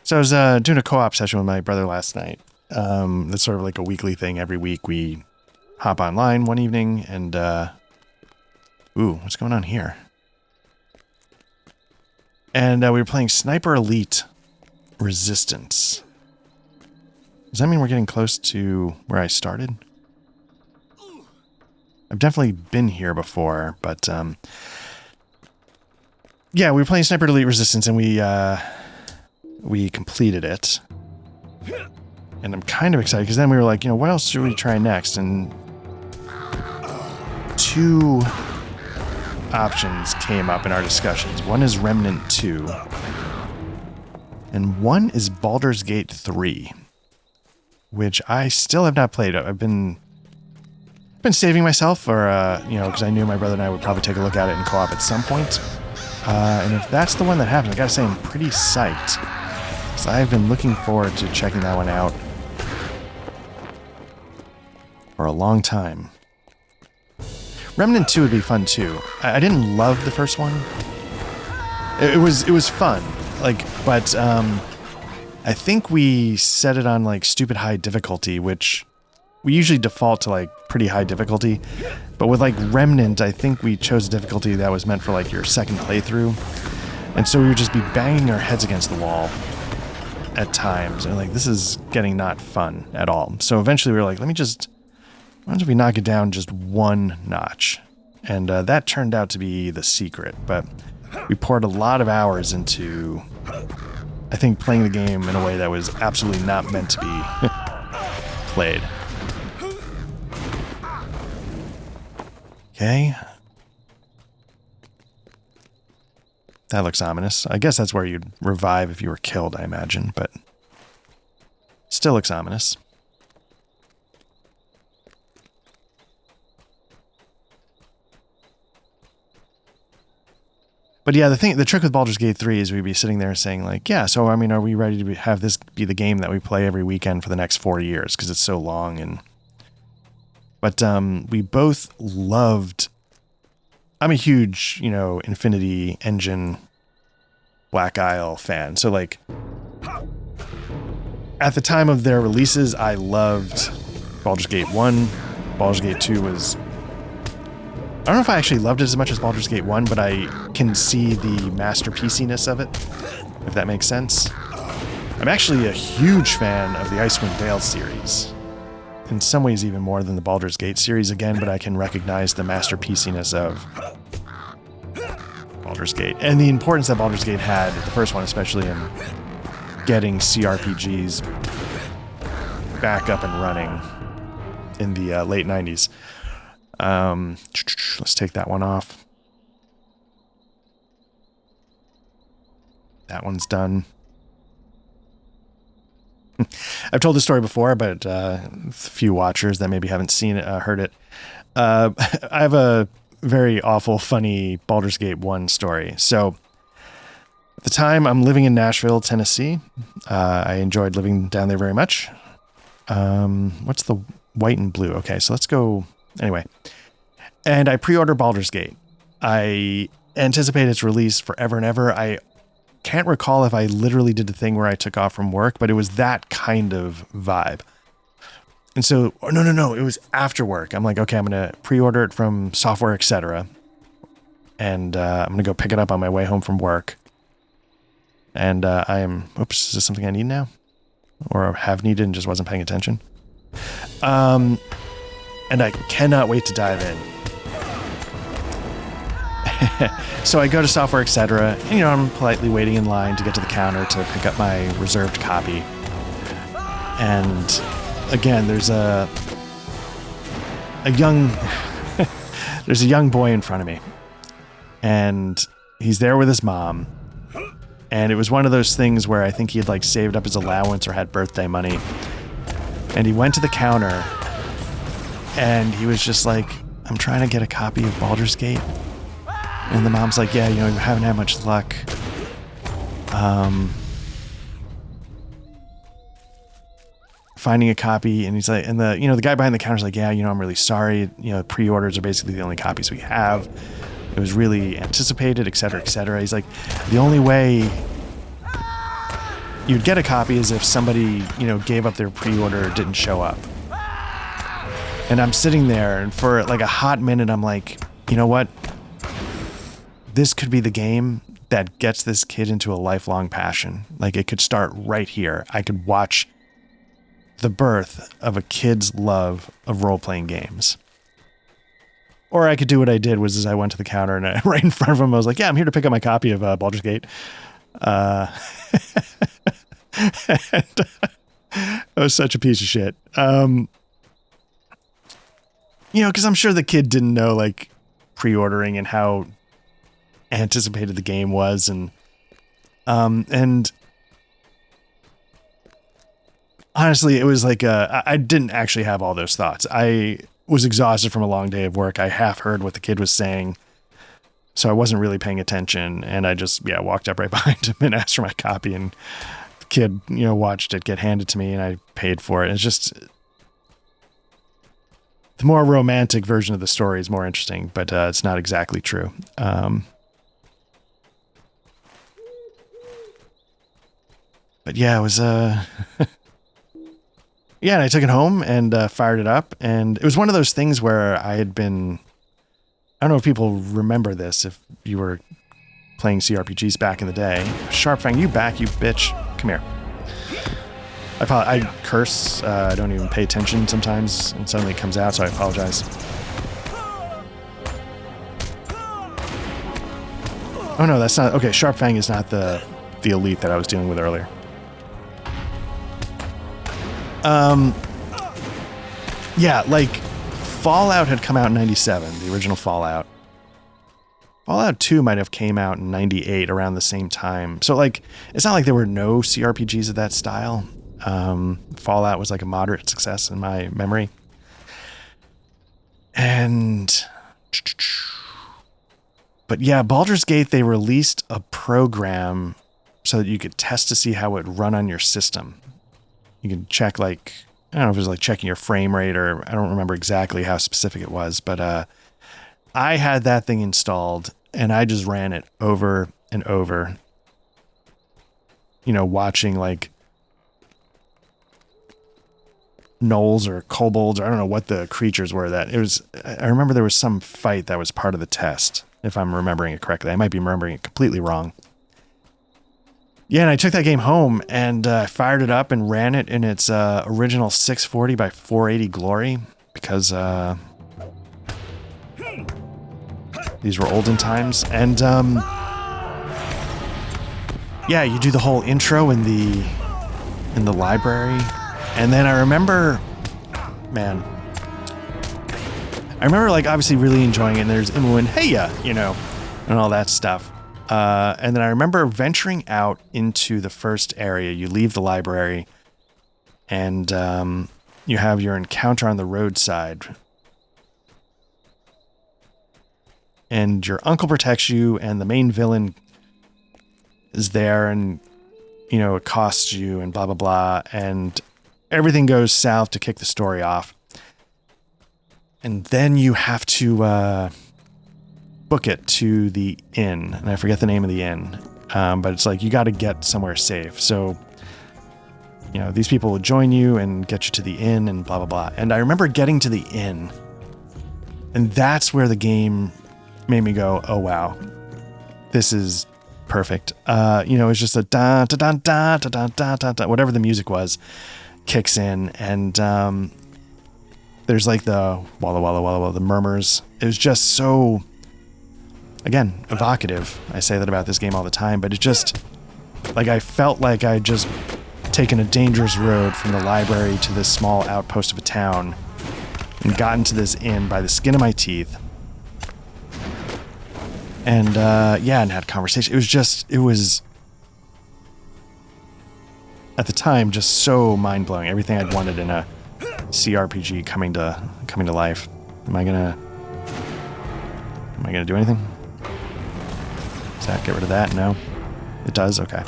So I was doing a co-op session with my brother last night. That's sort of like a weekly thing. Every week we hop online one evening and... ooh, what's going on here? And we were playing Sniper Elite Resistance. Does that mean we're getting close to where I started? I've definitely been here before, but... yeah, we were playing Sniper Elite Resistance and we completed it. And I'm kind of excited because then we were like, you know, what else should we try next? And two options came up in our discussions. One is Remnant 2. And one is Baldur's Gate 3. Which I still have not played. I've been saving myself for, you know, because I knew my brother and I would probably take a look at it in co-op at some point. And if that's the one that happens, I gotta say I'm pretty psyched. So I've been looking forward to checking that one out for a long time. Remnant 2 would be fun too. I didn't love the first one. It was fun, like, but I think we set it on like stupid high difficulty, which we usually default to like pretty high difficulty. But with like Remnant, I think we chose a difficulty that was meant for like your second playthrough, and so we would just be banging our heads against the wall at times, and like, this is getting not fun at all. So eventually we were like, why don't we knock it down just one notch? And that turned out to be the secret, but we poured a lot of hours into, I think, playing the game in a way that was absolutely not meant to be played. Okay. That looks ominous. I guess that's where you'd revive if you were killed, I imagine, but still looks ominous. But yeah, the trick with Baldur's Gate 3 is we'd be sitting there saying like, yeah, so I mean, are we ready to have this be the game that we play every weekend for the next 4 years? Because it's so long. But we both loved... I'm a huge, you know, Infinity Engine Black Isle fan. So like, at the time of their releases, I loved Baldur's Gate 1. Baldur's Gate 2 was... I don't know if I actually loved it as much as Baldur's Gate 1, but I can see the masterpieciness of it, if that makes sense. I'm actually a huge fan of the Icewind Dale series. In some ways even more than the Baldur's Gate series again, but I can recognize the masterpieciness of Baldur's Gate. And the importance that Baldur's Gate had, the first one especially, in getting CRPGs back up and running in the late 90s. Let's take that one off. That one's done. I've told this story before, but a few watchers that maybe haven't seen it, heard it. I have a very awful, funny Baldur's Gate 1 story. So at the time, I'm living in Nashville, Tennessee. I enjoyed living down there very much. What's the white and blue? Okay, so let's go. Anyway. And I pre-ordered Baldur's Gate. I anticipate its release forever and ever. I can't recall if I literally did the thing where I took off from work, but it was that kind of vibe. And so, no, it was after work. I'm like, okay, I'm going to pre-order it from Software, etc. And I'm going to go pick it up on my way home from work. And oops, is this something I need now? Or have needed and just wasn't paying attention? And I cannot wait to dive in. So I go to Software, etc. And, I'm politely waiting in line to get to the counter to pick up my reserved copy. And again, there's a young there's a young boy in front of me, and he's there with his mom. And it was one of those things where I think he had saved up his allowance or had birthday money. And he went to the counter, and he was just like, "I'm trying to get a copy of Baldur's Gate." And the mom's like, "Yeah, you haven't had much luck. Finding a copy." And he's like, and the guy behind the counter's like, "Yeah, I'm really sorry. Pre-orders are basically the only copies we have. It was really anticipated, et cetera, et cetera." He's like, "The only way you'd get a copy is if somebody, gave up their pre-order or didn't show up." And I'm sitting there, and for a hot minute, I'm like, you know what? This could be the game that gets this kid into a lifelong passion. It could start right here. I could watch the birth of a kid's love of role-playing games. Or I could do what I did, was I went to the counter and right in front of him, I was like, "Yeah, I'm here to pick up my copy of Baldur's Gate." And, I was such a piece of shit. Because I'm sure the kid didn't know, pre-ordering and how anticipated the game was. And honestly, it was I didn't actually have all those thoughts. I was exhausted from a long day of work. I half heard what the kid was saying, so I wasn't really paying attention. And I just, walked up right behind him and asked for my copy. And the kid, watched it get handed to me, and I paid for it. It's just, the more romantic version of the story is more interesting, but it's not exactly true. But yeah, it was, yeah, and I took it home and fired it up, and it was one of those things where I had been, I don't know if people remember this, if you were playing CRPGs back in the day. Sharpfang, you back, you bitch. Come here. I curse, I don't even pay attention sometimes, and suddenly it comes out, so I apologize. Oh no, that's not, okay, Sharpfang is not the elite that I was dealing with earlier. Yeah, Fallout had come out in 97, the original Fallout. Fallout 2 might have came out in 98, around the same time. So, it's not like there were no CRPGs of that style. Fallout was a moderate success in my memory. But yeah, Baldur's Gate, they released a program so that you could test to see how it would run on your system. You can check, I don't know if it was checking your frame rate, or I don't remember exactly how specific it was, but I had that thing installed and I just ran it over and over, watching gnolls or kobolds, or I don't know what the creatures were that it was. I remember there was some fight that was part of the test, if I'm remembering it correctly. I might be remembering it completely wrong. Yeah, and I took that game home and fired it up and ran it in its original 640 by 480 glory, because these were olden times. And yeah, you do the whole intro in the library, and then I remember, man, obviously really enjoying it. And there's Imoen Heya, and all that stuff. And then I remember venturing out into the first area. You leave the library, And you have your encounter on the roadside. And your uncle protects you, and the main villain is there, and, you know, it costs you, and blah, blah, blah. And everything goes south to kick the story off. And then you have to book it to the inn. And I forget the name of the inn. But it's like, you got to get somewhere safe. So, you know, these people will join you and get you to the inn and blah, blah, blah. And I remember getting to the inn. And that's where the game made me go, oh, wow, this is perfect. You know, it's just a da da da da da da da da, whatever the music was, kicks in, and there's like the walla walla walla walla, the murmurs. It was just so, again, evocative. I say that about this game all the time, but it just, like, I felt like I'd just taken a dangerous road from the library to this small outpost of a town and gotten to this inn by the skin of my teeth. And, yeah, and had conversation. It was, at the time, just so mind-blowing. Everything I'd wanted in a CRPG coming to life. Am I gonna do anything? Does that get rid of that? No? It does? Okay.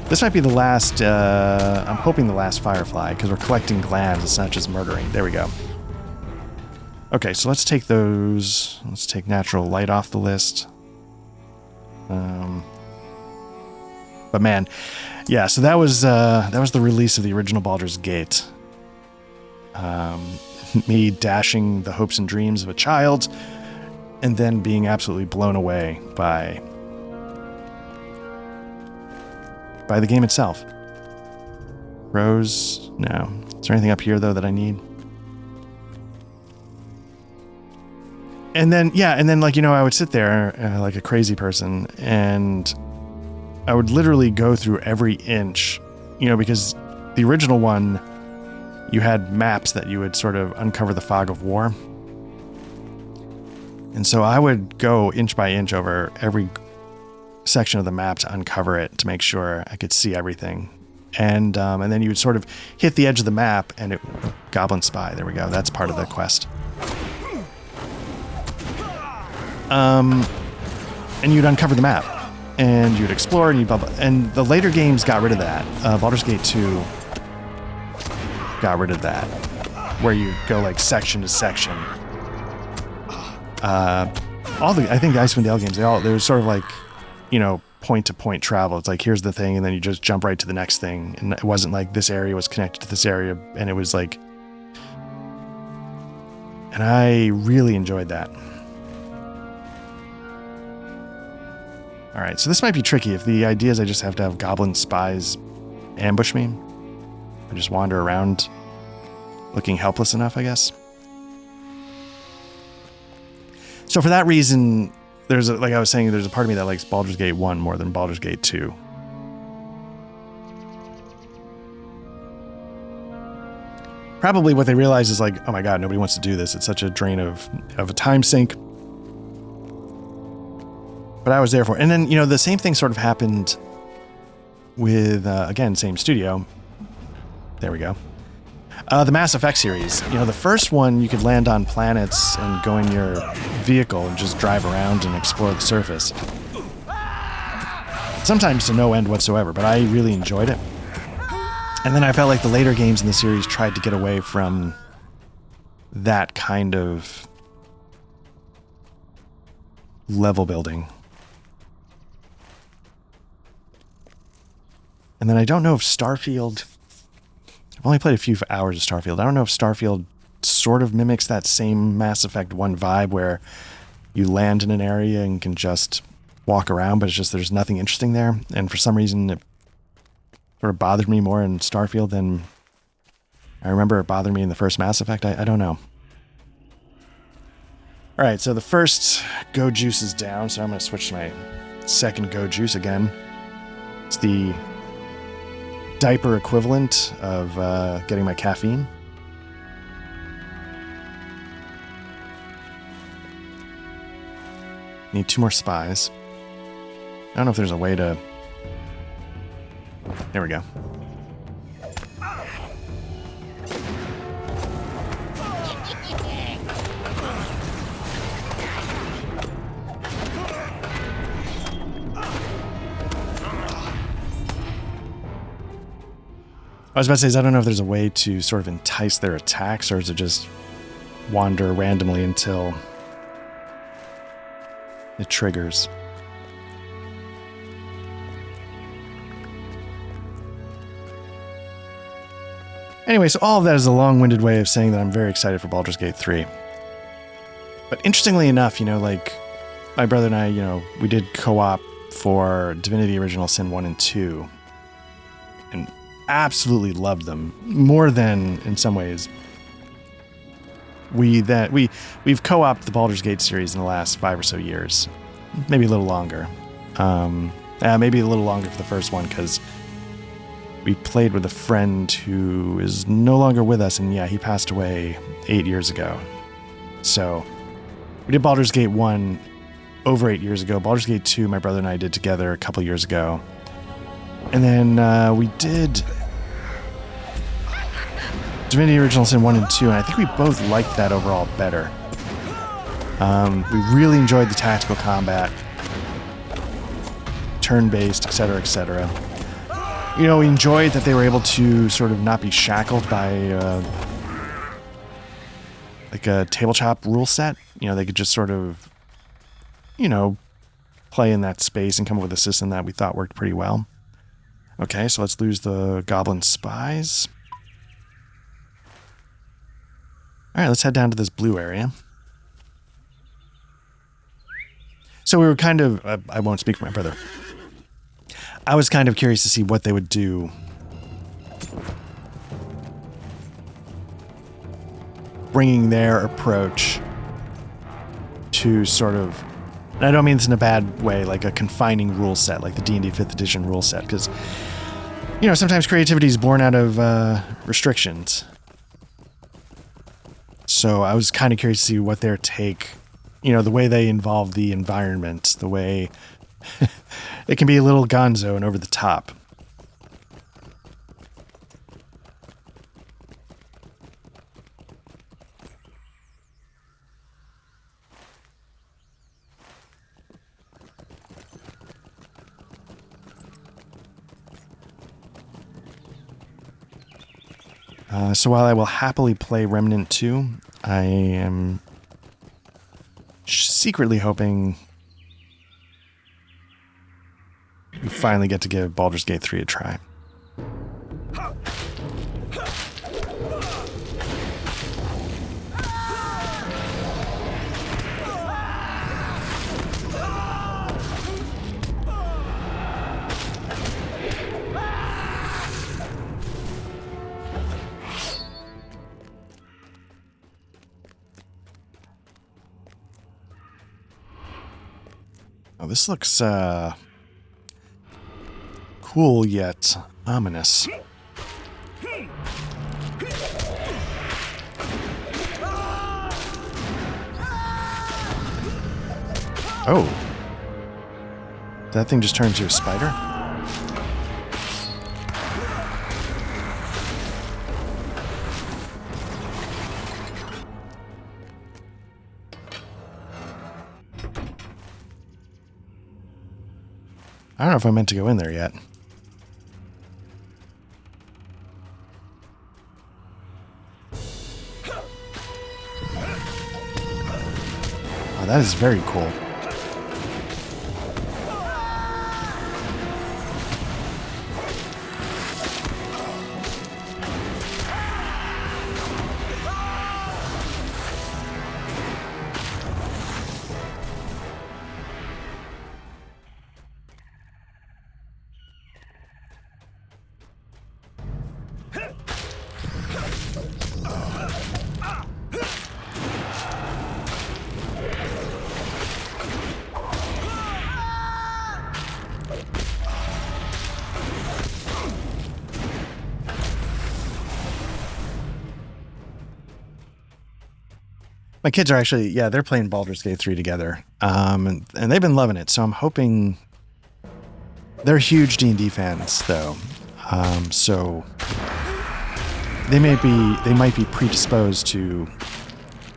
This might be the last, I'm hoping the last Firefly, because we're collecting glands, it's not just murdering. There we go. Okay, so let's take those. Let's take natural light off the list. But man, yeah. So that was the release of the original Baldur's Gate. Me dashing the hopes and dreams of a child, and then being absolutely blown away by the game itself. Rose, no. Is there anything up here though that I need? And then, yeah, like, you know, I would sit there like a crazy person, and I would literally go through every inch, you know, because the original one, you had maps that you would sort of uncover the fog of war. And so I would go inch by inch over every section of the map to uncover it, to make sure I could see everything. And then you would sort of hit the edge of the map, and Goblin Spy, there we go, that's part of the quest. And you'd uncover the map, and you'd explore, and you'd blah, blah. And the later games got rid of that. Baldur's Gate 2 got rid of that, where you go like section to section. I think the Icewind Dale games, they were sort of like, you know, point to point travel. It's like, here's the thing, and then you just jump right to the next thing. And it wasn't like this area was connected to this area, and it was like, and I really enjoyed that. All right, so this might be tricky. If the idea is I just have to have goblin spies ambush me, I just wander around looking helpless enough, I guess. So for that reason, like I was saying, there's a part of me that likes Baldur's Gate 1 more than Baldur's Gate 2. Probably what they realize is like, oh my god, nobody wants to do this. It's such a drain of a time sink. But I was there for it. And then, you know, the same thing sort of happened with, again, same studio. There we go. The Mass Effect series. You know, the first one, you could land on planets and go in your vehicle and just drive around and explore the surface. Sometimes to no end whatsoever, but I really enjoyed it. And then I felt like the later games in the series tried to get away from that kind of level building. And then I don't know if Starfield... I've only played a few hours of Starfield. I don't know if Starfield sort of mimics that same Mass Effect 1 vibe where you land in an area and can just walk around, but it's just there's nothing interesting there. And for some reason, it sort of bothered me more in Starfield than I remember it bothered me in the first Mass Effect. I don't know. All right, so the first Go Juice is down, so I'm going to switch to my second Go Juice again. It's the diaper equivalent of getting my caffeine. Need 2 more spies. I don't know if there's a way to... There we go. I was about to say is I don't know if there's a way to sort of entice their attacks, or is it just wander randomly until it triggers. Anyway, so all of that is a long-winded way of saying that I'm very excited for Baldur's Gate 3. But interestingly enough, like, my brother and I, we did co-op for Divinity Original Sin 1 and 2. And absolutely loved them. More than, in some ways, we've co-opted the Baldur's Gate series in the last 5 or so years. Maybe a little longer. Maybe a little longer for the first one, because we played with a friend who is no longer with us, and he passed away 8 years ago. So, we did Baldur's Gate 1 over 8 years ago. Baldur's Gate 2, my brother and I did together a couple years ago. And then we did Divinity Original Sin 1 and 2, and I think we both liked that overall better. We really enjoyed the tactical combat, turn-based, etc., etc. We enjoyed that they were able to sort of not be shackled by like a tabletop rule set. They could just sort of, play in that space and come up with a system that we thought worked pretty well. Okay, so let's lose the goblin spies. Alright, let's head down to this blue area. So we were kind of, I won't speak for my brother. I was kind of curious to see what they would do bringing their approach to sort of, and I don't mean this in a bad way, like a confining rule set, like the D&D 5th edition rule set, because, sometimes creativity is born out of restrictions. So I was kind of curious to see what their take, the way they involve the environment, the way it can be a little gonzo and over the top. So while I will happily play Remnant 2, I am secretly hoping we finally get to give Baldur's Gate 3 a try. Oh, this looks cool yet ominous. Oh. Did that thing just turn into a spider? I don't know if I meant to go in there yet. Oh, that is very cool. My kids are actually, they're playing Baldur's Gate 3 together, and they've been loving it. So I'm hoping they're huge D&D fans, though. So they might be predisposed to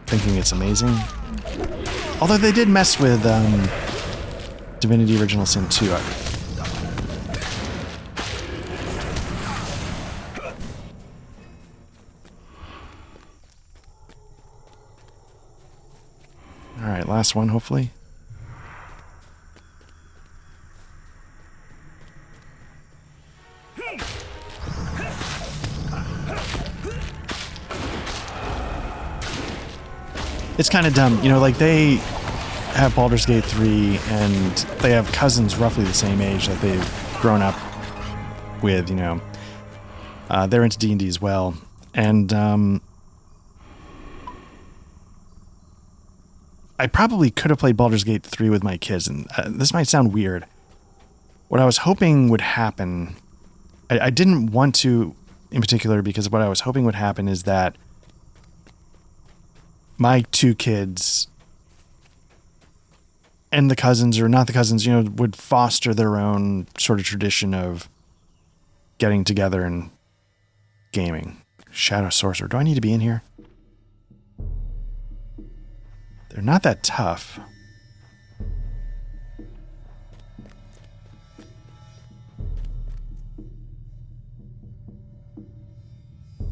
thinking it's amazing. Although they did mess with Divinity Original Sin 2. right, last one, hopefully. It's kind of dumb, you know, like they have Baldur's Gate 3 and they have cousins roughly the same age that they've grown up with, you know. They're into D&D as well. And I probably could have played Baldur's Gate 3 with my kids, and this might sound weird. What I was hoping would happen, I didn't want to in particular, because what I was hoping would happen is that my two kids and the cousins, or not the cousins, you know, would foster their own sort of tradition of getting together and gaming. Shadow Sorcerer. Do I need to be in here? They're not that tough.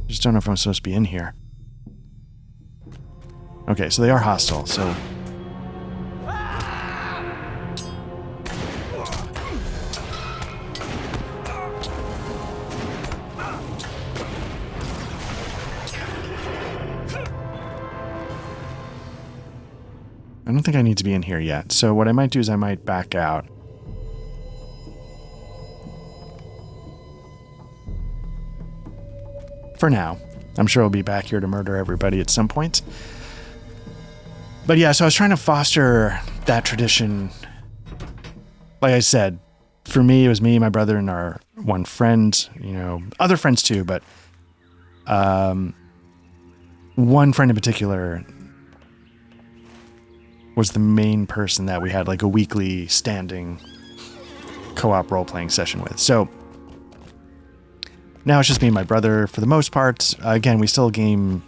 Just don't know if I'm supposed to be in here. Okay, so they are hostile, so... I don't think I need to be in here yet. So what I might do is I might back out. For now. I'm sure I'll be back here to murder everybody at some point. But yeah, so I was trying to foster that tradition. Like I said, for me, it was me, my brother, and our one friend. You know, other friends too, but one friend in particular was the main person that we had like a weekly standing co-op role-playing session with. So now it's just me and my brother for the most part. Again, we still game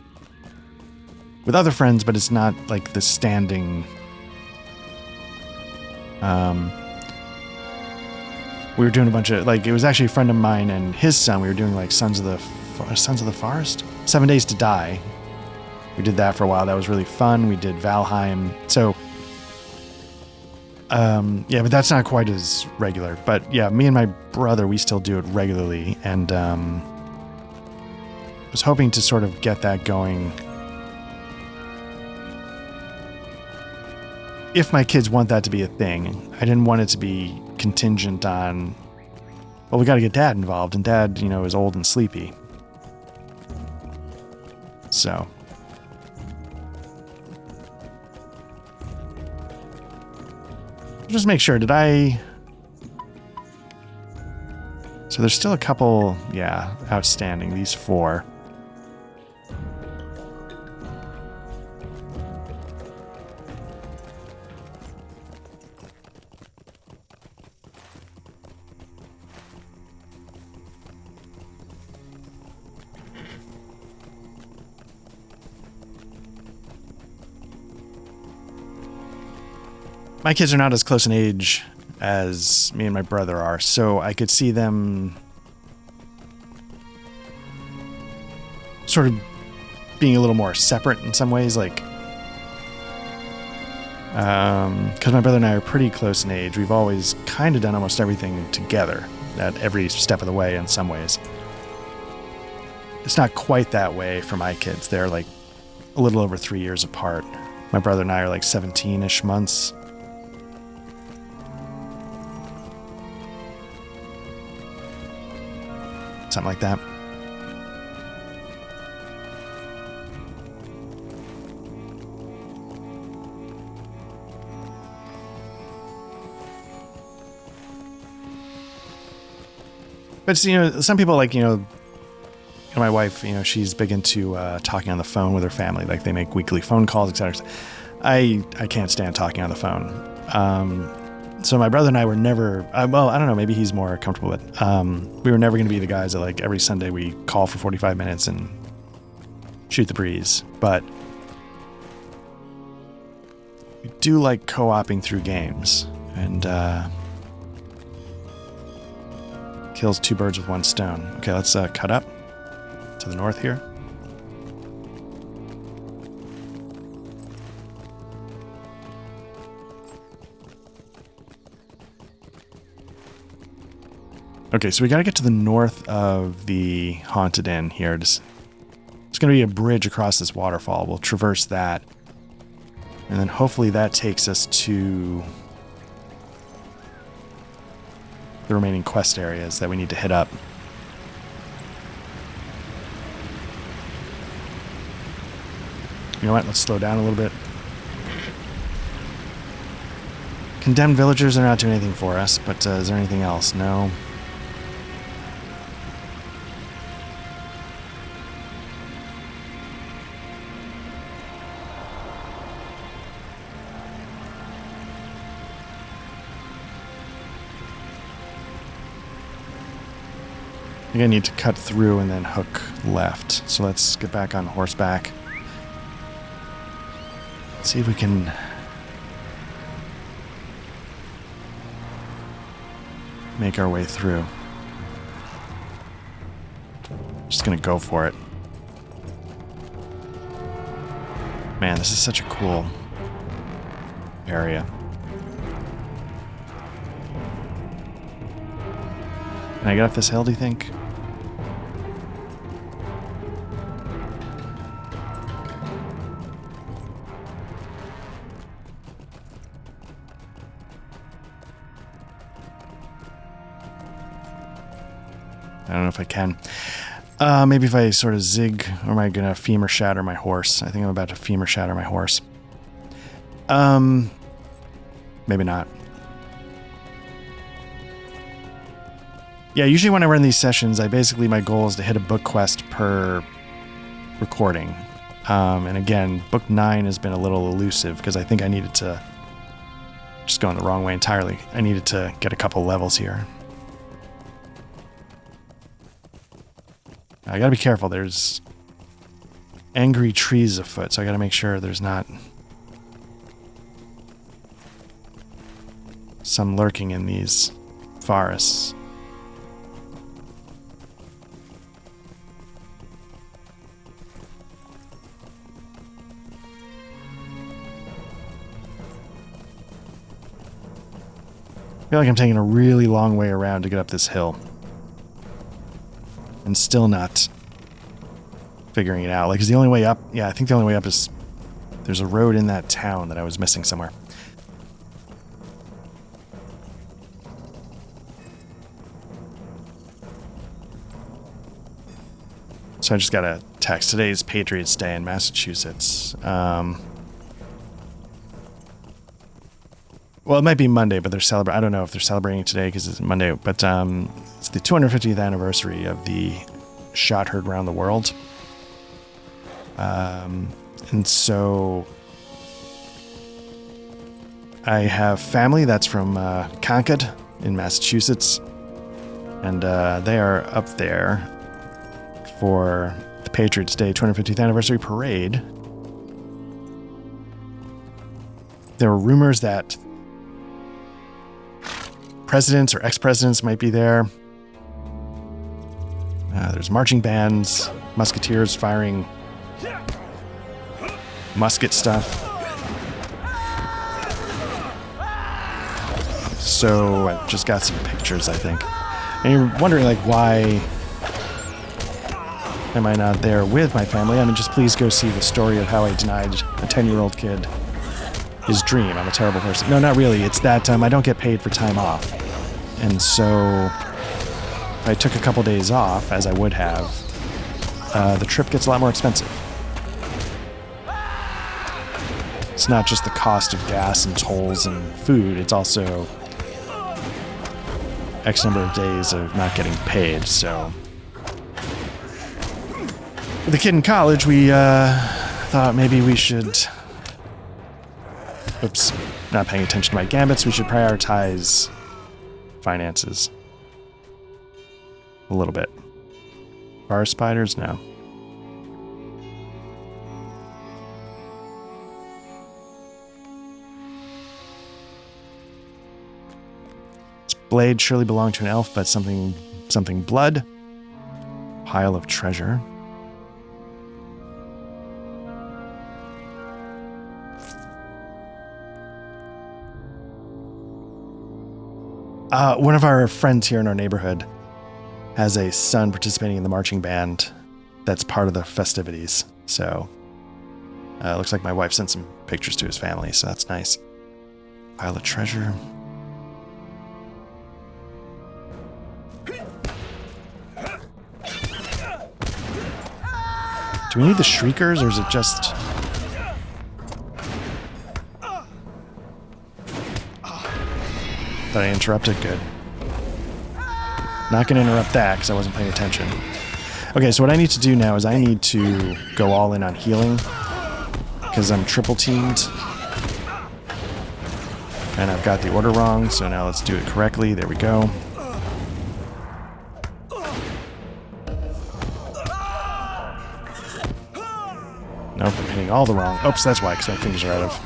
with other friends, but it's not like the standing... we were doing a bunch of... Like, it was actually a friend of mine and his son. We were doing like Sons of the Forest? 7 Days to Die. We did that for a while. That was really fun. We did Valheim. So, yeah, but that's not quite as regular. But yeah, me and my brother, we still do it regularly. And I was hoping to sort of get that going. If my kids want that to be a thing, I didn't want it to be contingent on, well, we got to get Dad involved. And Dad, you know, is old and sleepy. So... just make sure, did I... So there's still a couple, yeah, outstanding, these 4. My kids are not as close in age as me and my brother are, so I could see them sort of being a little more separate in some ways, like, because my brother and I are pretty close in age. We've always kind of done almost everything together at every step of the way in some ways. It's not quite that way for my kids. They're like a little over 3 years apart. My brother and I are like 17-ish months. Something like that. But, you know, some people, like, you know, my wife, you know, she's big into talking on the phone with her family. Like, they make weekly phone calls, etc. I can't stand talking on the phone. So my brother and I were never, well, I don't know, maybe he's more comfortable with it. We were never going to be the guys that, like, every Sunday we call for 45 minutes and shoot the breeze. But we do like co-oping through games. And kills 2 birds with 1 stone. Okay, let's cut up to the north here. Okay, so we got to get to the north of the Haunted Inn here. There's going to be a bridge across this waterfall. We'll traverse that. And then hopefully that takes us to the remaining quest areas that we need to hit up. You know what? Let's slow down a little bit. Condemned villagers are not doing anything for us, but is there anything else? No. I think I need to cut through and then hook left. So let's get back on horseback. See if we can make our way through. Just gonna go for it. Man, this is such a cool area. Can I get up this hill, do you think? I don't know if I can. Maybe if I sort of zig, or am I going to femur shatter my horse? I think I'm about to femur shatter my horse. Maybe not. Yeah, usually when I run these sessions, my goal is to hit a book quest per recording. And again, book 9 has been a little elusive because I think I needed to, just going the wrong way entirely. I needed to get a couple levels here. I gotta be careful. There's angry trees afoot, so I gotta make sure there's not some lurking in these forests. I feel like I'm taking a really long way around to get up this hill. And still not figuring it out. Like, is the only way up? Yeah, I think the only way up is there's a road in that town that I was missing somewhere. So I just got a text. Today's Patriots Day in Massachusetts. Well, it might be Monday, but they're celebrating. I don't know if they're celebrating today because it's Monday, but it's the 250th anniversary of the shot heard around the world. And so I have family that's from Concord in Massachusetts, and they are up there for the Patriots Day 250th anniversary parade. There were rumors that presidents or ex-presidents might be there. There's marching bands, musketeers firing musket stuff. So I just got some pictures, I think. And you're wondering, like, why am I not there with my family? I mean, just please go see the story of how I denied a 10-year-old kid his dream. I'm a terrible person. No, not really. It's that I don't get paid for time off. And so if I took a couple days off, as I would have, the trip gets a lot more expensive. It's not just the cost of gas and tolls and food. It's also X number of days of not getting paid. So with the kid in college, we thought maybe we should... Oops, not paying attention to my gambits. We should prioritize finances a little bit. Bar spiders? No. This blade surely belonged to an elf, but something blood. Pile of treasure. One of our friends here in our neighborhood has a son participating in the marching band that's part of the festivities. So looks like my wife sent some pictures to his family, so that's nice. Pile of treasure. Do we need the shriekers, or is it just... Thought I interrupted? Good. Not going to interrupt that because I wasn't paying attention. Okay, so what I need to do now is I need to go all in on healing because I'm triple teamed. And I've got the order wrong, so now let's do it correctly. There we go. Nope, I'm hitting all the wrong... Oops, that's why, because my fingers are out of...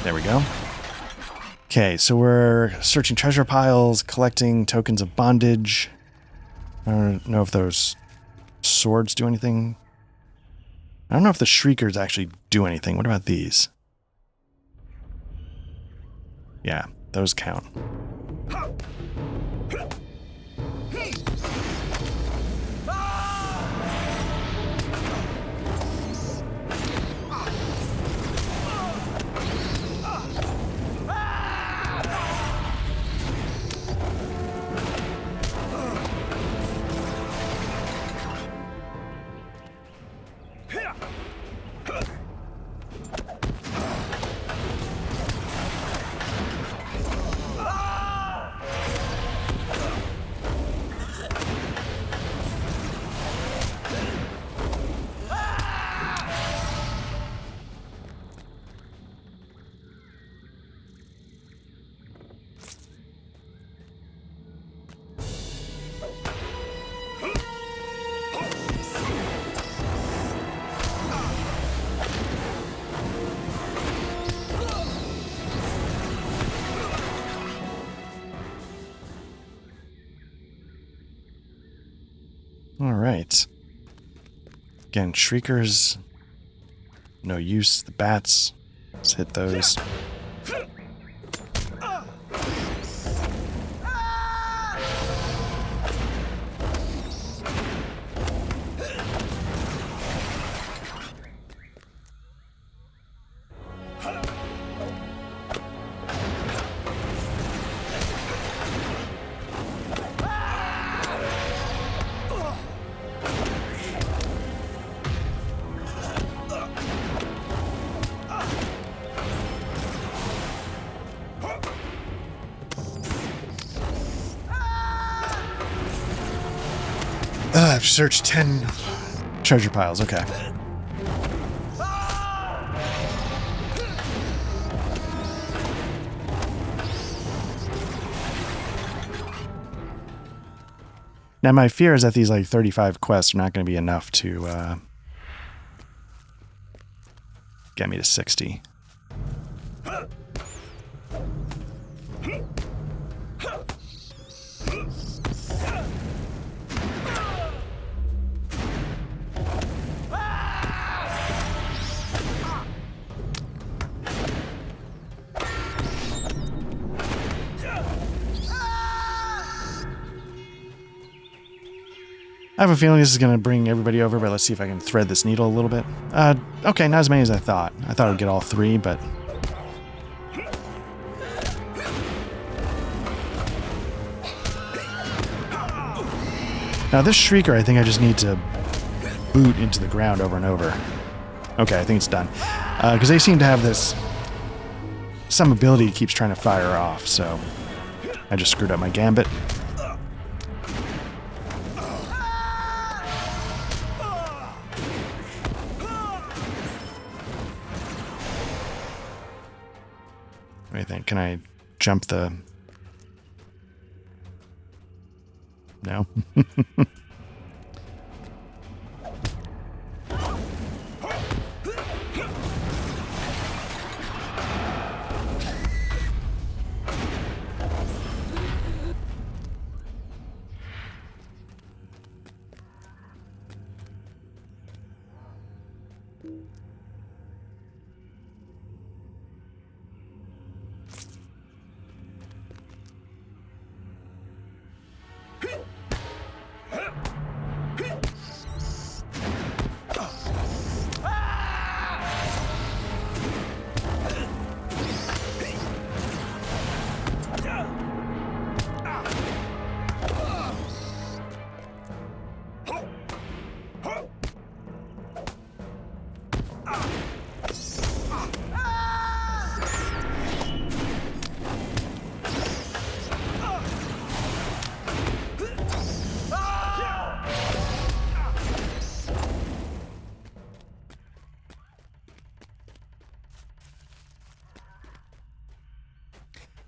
There we go. Okay, so we're searching treasure piles, collecting tokens of bondage. I don't know if those swords do anything. I don't know if the shriekers actually do anything. What about these? Yeah, those count. All right. Again, shriekers, no use. The bats, let's hit those. I've searched 10 treasure piles. Okay. Now my fear is that these like 35 quests are not going to be enough to get me to 60. I have a feeling this is going to bring everybody over, but let's see if I can thread this needle a little bit. Okay, not as many as I thought. I thought I would get all 3, but... Now this Shrieker, I think I just need to boot into the ground over and over. Okay, I think it's done. Because they seem to have this... some ability that keeps trying to fire off, so... I just screwed up my gambit. What do you think? Can I jump the... No?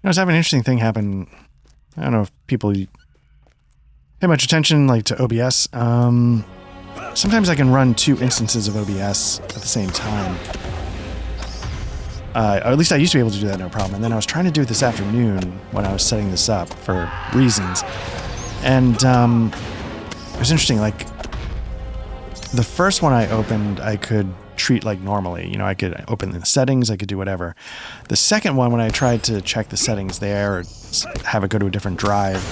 I was having an interesting thing happen. I don't know if people pay much attention, like, to OBS. Sometimes I can run 2 instances of OBS at the same time. Or at least I used to be able to do that no problem. And then I was trying to do it this afternoon when I was setting this up for reasons. And it was interesting, like, the first one I opened, I could treat like normally. You know, I could open the settings, I could do whatever. The second one, when I tried to check the settings there or have it go to a different drive,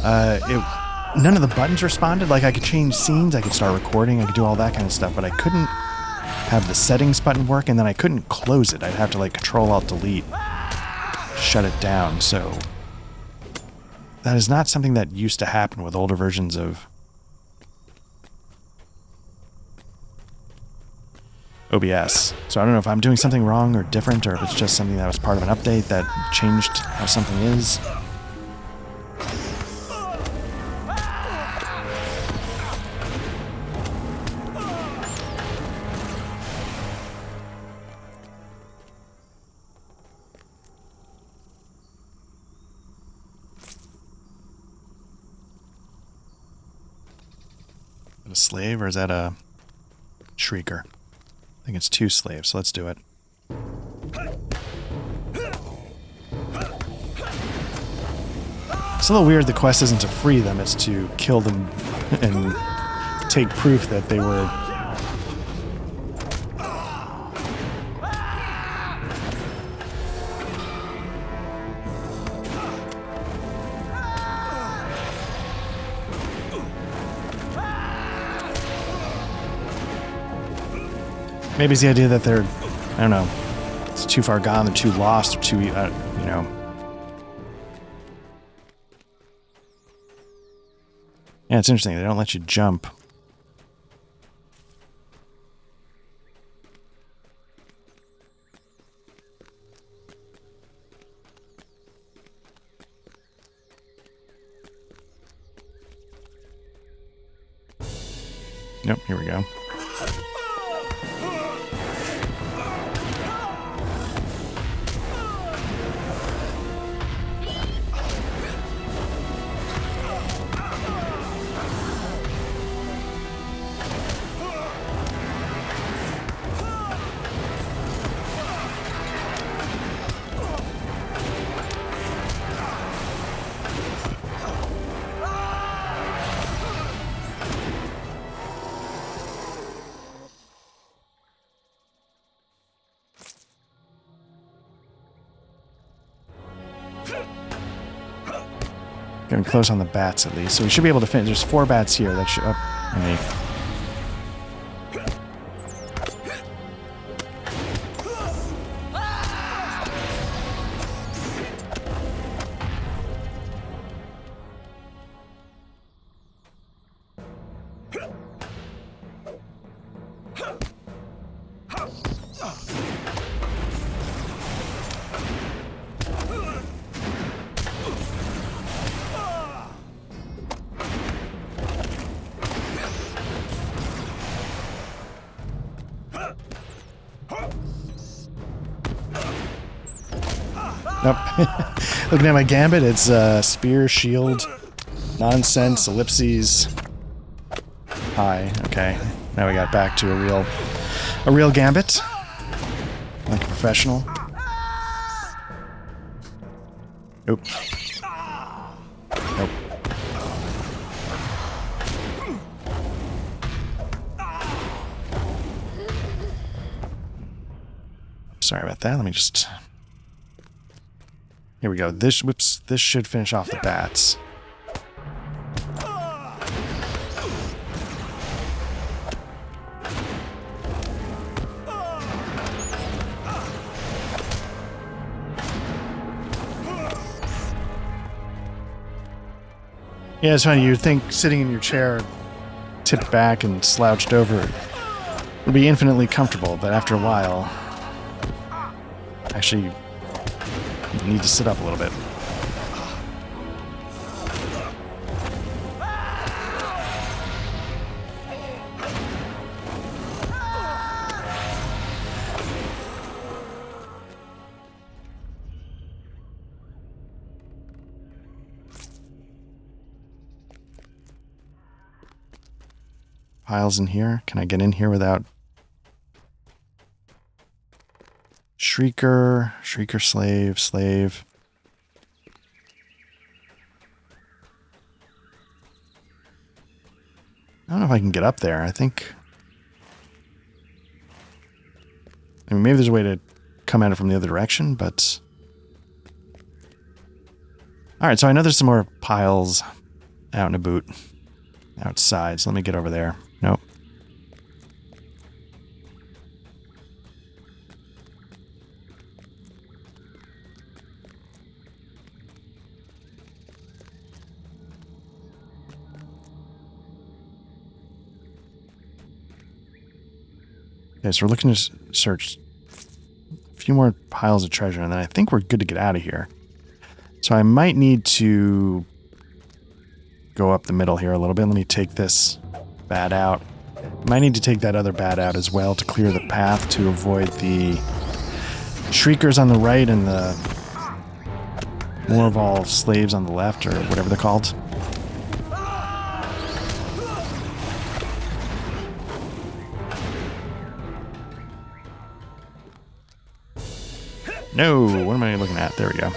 none of the buttons responded. Like, I could change scenes, I could start recording, I could do all that kind of stuff, but I couldn't have the settings button work, and then I couldn't close it. I'd have to, like, Control-Alt-Delete, shut it down. So that is not something that used to happen with older versions of OBS. So I don't know if I'm doing something wrong or different, or if it's just something that was part of an update that changed how something is. Is that a slave or is that a shrieker? I think it's 2 slaves, so let's do it. It's a little weird the quest isn't to free them, it's to kill them and take proof that they were... Maybe it's the idea that they're, I don't know, it's too far gone, they're too lost, they're too, you know. Yeah, it's interesting, they don't let you jump. Nope, here we go. Getting close on the bats, at least. So we should be able to finish. There's 4 bats here. That should... Nope. Looking at my gambit, it's spear, shield, nonsense, ellipses, high. Okay, now we got back to a real gambit, like a professional. Nope. Nope. Sorry about that. Let me just... Here we go. This should finish off the bats. Yeah, it's funny. You'd think sitting in your chair, tipped back and slouched over, would be infinitely comfortable, but after a while, actually, you need to sit up a little bit. piles in here? Can I get in here without... Shrieker, slave. I don't know if I can get up there. I think... I mean, maybe there's a way to come at it from the other direction, but... Alright, so I know there's some more piles out in a boot. Outside, so let me get over there. Nope. Okay, so we're looking to search a few more piles of treasure, and then I think we're good to get out of here. So I might need to go up the middle here a little bit. Let me take this bat out. Might need to take that other bat out as well to clear the path to avoid the shriekers on the right and the Morval slaves on the left, or whatever they're called. No, what am I looking at? There we go.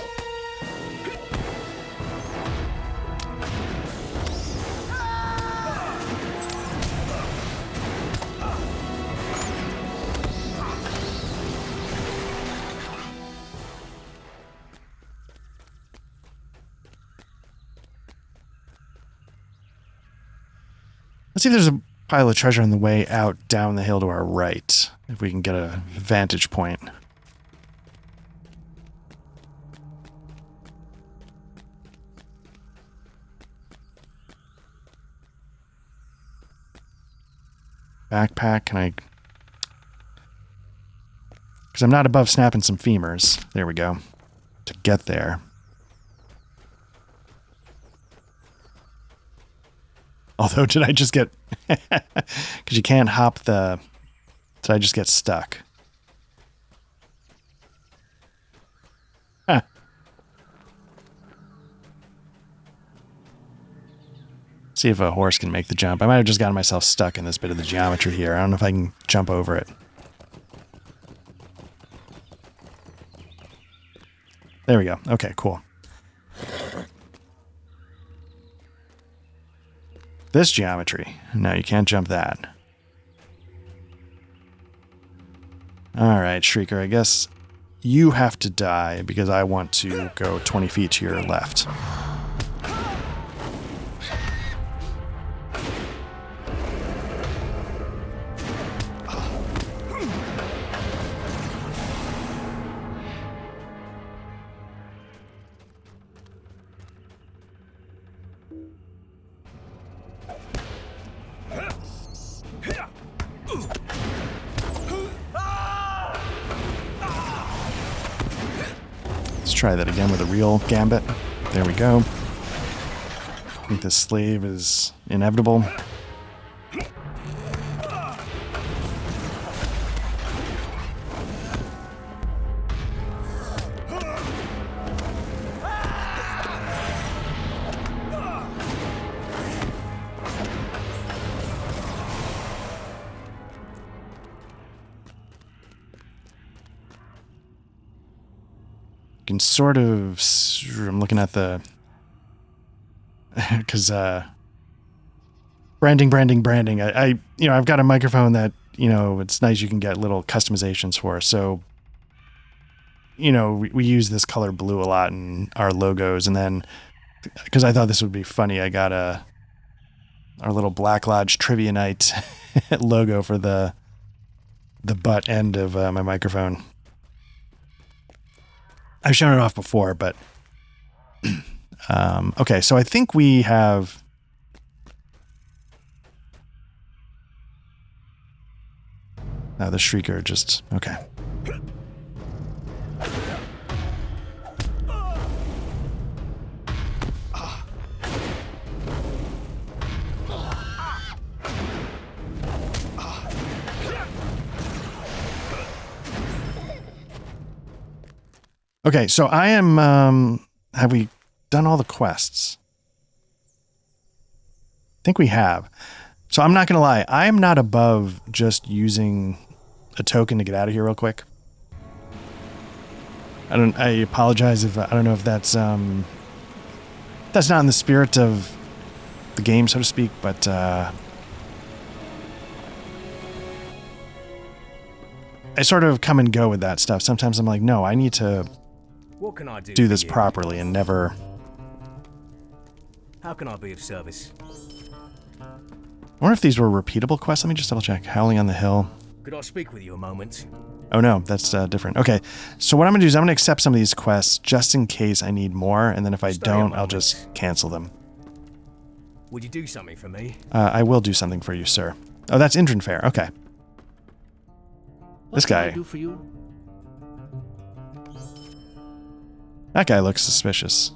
Let's see if there's a pile of treasure on the way out down the hill to our right, if we can get a vantage point. Backpack, can I... Because I'm not above snapping some femurs. There we go. To get there. Although, did I just get... Because you can't hop the... Did I just get stuck? Huh. See if a horse can make the jump. I might have just gotten myself stuck in this bit of the geometry here. I don't know if I can jump over it. There we go. Okay, cool. This geometry. No, you can't jump that. Alright, Shrieker, I guess you have to die because I want to go 20 feet to your left. Try that again with a real gambit. There we go. I think this slave is inevitable. Can sort of... I'm looking at the... Because, branding. I've got a microphone that, it's nice you can get little customizations for. So, we use this color blue a lot in our logos. And then, because I thought this would be funny, I got our little Black Lodge Trivia Night logo for the butt end of my microphone. I've shown it off before, but... okay, so I think we have... Now the Shrieker just... Okay. Okay, so I am, have we done all the quests? I think we have. So I'm not going to lie. I am not above just using a token to get out of here real quick. I apologize if I don't know if that's not in the spirit of the game, so to speak, but I sort of come and go with that stuff. Sometimes I'm like, no, I need to What can I do this properly and never. How can I be of service? I wonder if these were repeatable quests. Let me just double check. Howling on the Hill. Could I speak with you a moment? Oh no, that's different. Okay, so what I'm gonna do is I'm gonna accept some of these quests just in case I need more, and then if I don't, I'll just cancel them. Would you do something for me? I will do something for you, sir. Oh, that's Indran Fair. Okay. This guy. What can I do for you? That guy looks suspicious.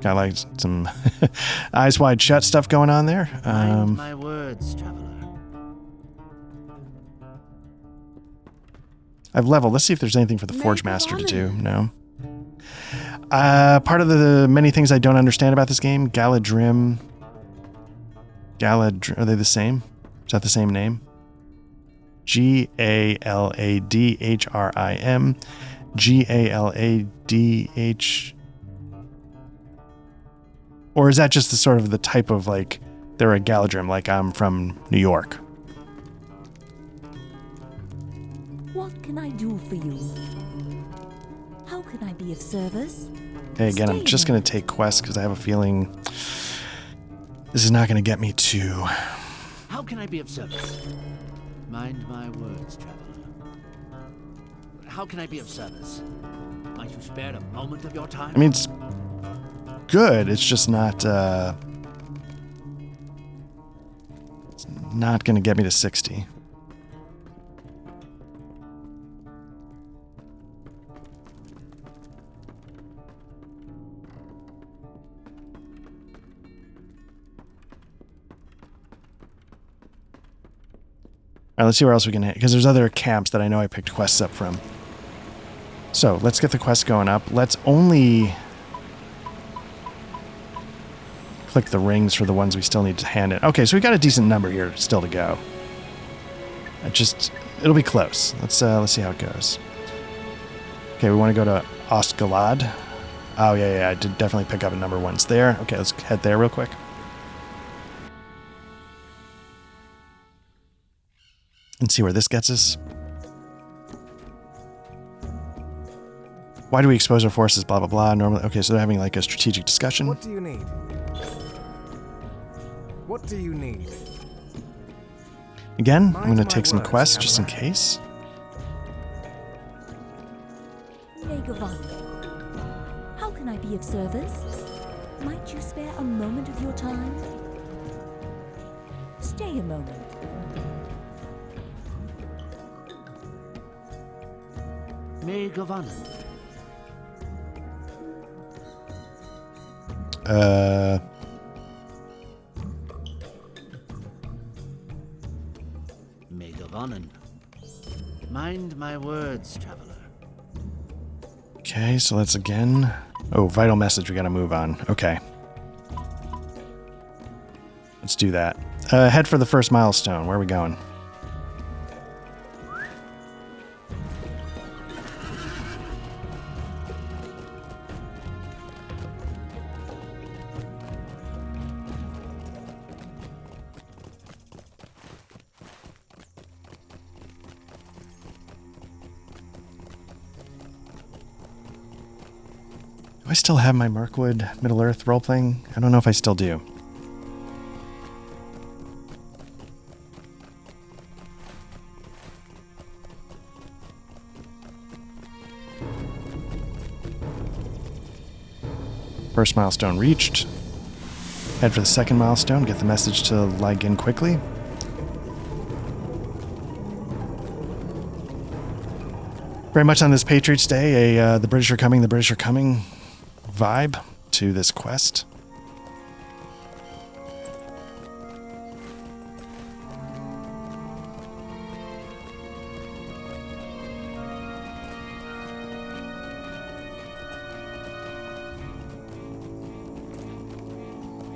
Got like some eyes wide shut stuff going on there. Mind my words, traveler. I've leveled. Let's see if there's anything for the Forge Master to do. No. Part of the many things I don't understand about this game, Galadrim. Are they the same? Is that the same name? Galadhrim. Galadh. Or is that just the sort of the type of like, they're a Galadrim, like I'm from New York? What can I do for you? How can I be of service? Okay, again, I'm just going to take quests because I have a feeling this is not going to get me to... How can I be of service? Mind my words, traveler. How can I be of service? Might you spare a moment of your time? I mean, it's good. It's just not... it's not going to get me to 60. All right, let's see where else we can hit, because there's other camps that I know I picked quests up from. So, let's get the quest going up. Let's only click the rings for the ones we still need to hand it. Okay, so we got a decent number here still to go. It'll be close. Let's see how it goes. Okay, we want to go to Ostgalad. Oh, yeah, I did definitely pick up a number once there. Okay, let's head there real quick. And see where this gets us. Why do we expose our forces? Blah, blah, blah. Normally, okay, so they're having like a strategic discussion. What do you need? What do you need? Again, I'm going to take some quests just in case. Megavan, how can I be of service? Might you spare a moment of your time? Stay a moment. Megavanan. Megavanan. Mind my words, traveler. Okay, so let's again... Oh, vital message, we gotta move on. Okay. Let's do that. Head for the first milestone. Where are we going? Do I still have my Mirkwood Middle-earth role-playing? I don't know if I still do. First milestone reached. Head for the second milestone. Get the message to lag in quickly. Very much on this Patriots Day, the British are coming vibe to this quest.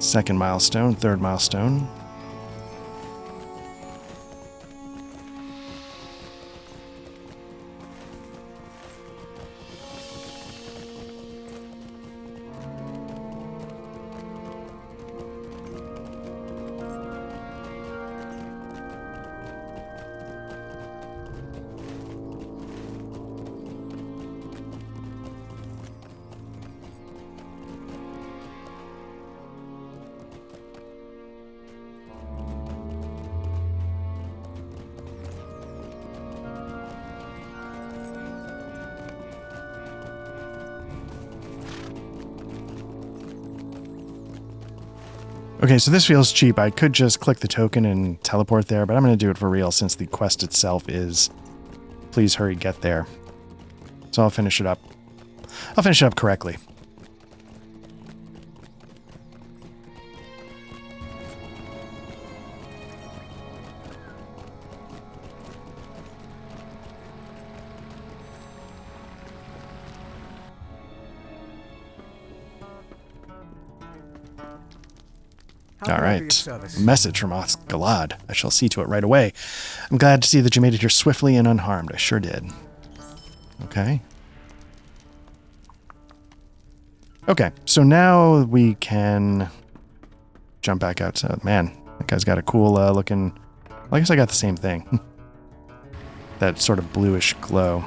Second milestone, third milestone. Okay, so this feels cheap. I could just click the token and teleport there, but I'm going to do it for real since the quest itself is please hurry, get there. So I'll finish it up. I'll finish it up correctly. How All can I be of right. service? A message from Osgalad. I shall see to it right away. I'm glad to see that you made it here swiftly and unharmed. I sure did. Okay. Okay, so now we can jump back out. So, man, that guy's got a cool looking... I guess I got the same thing. That sort of bluish glow.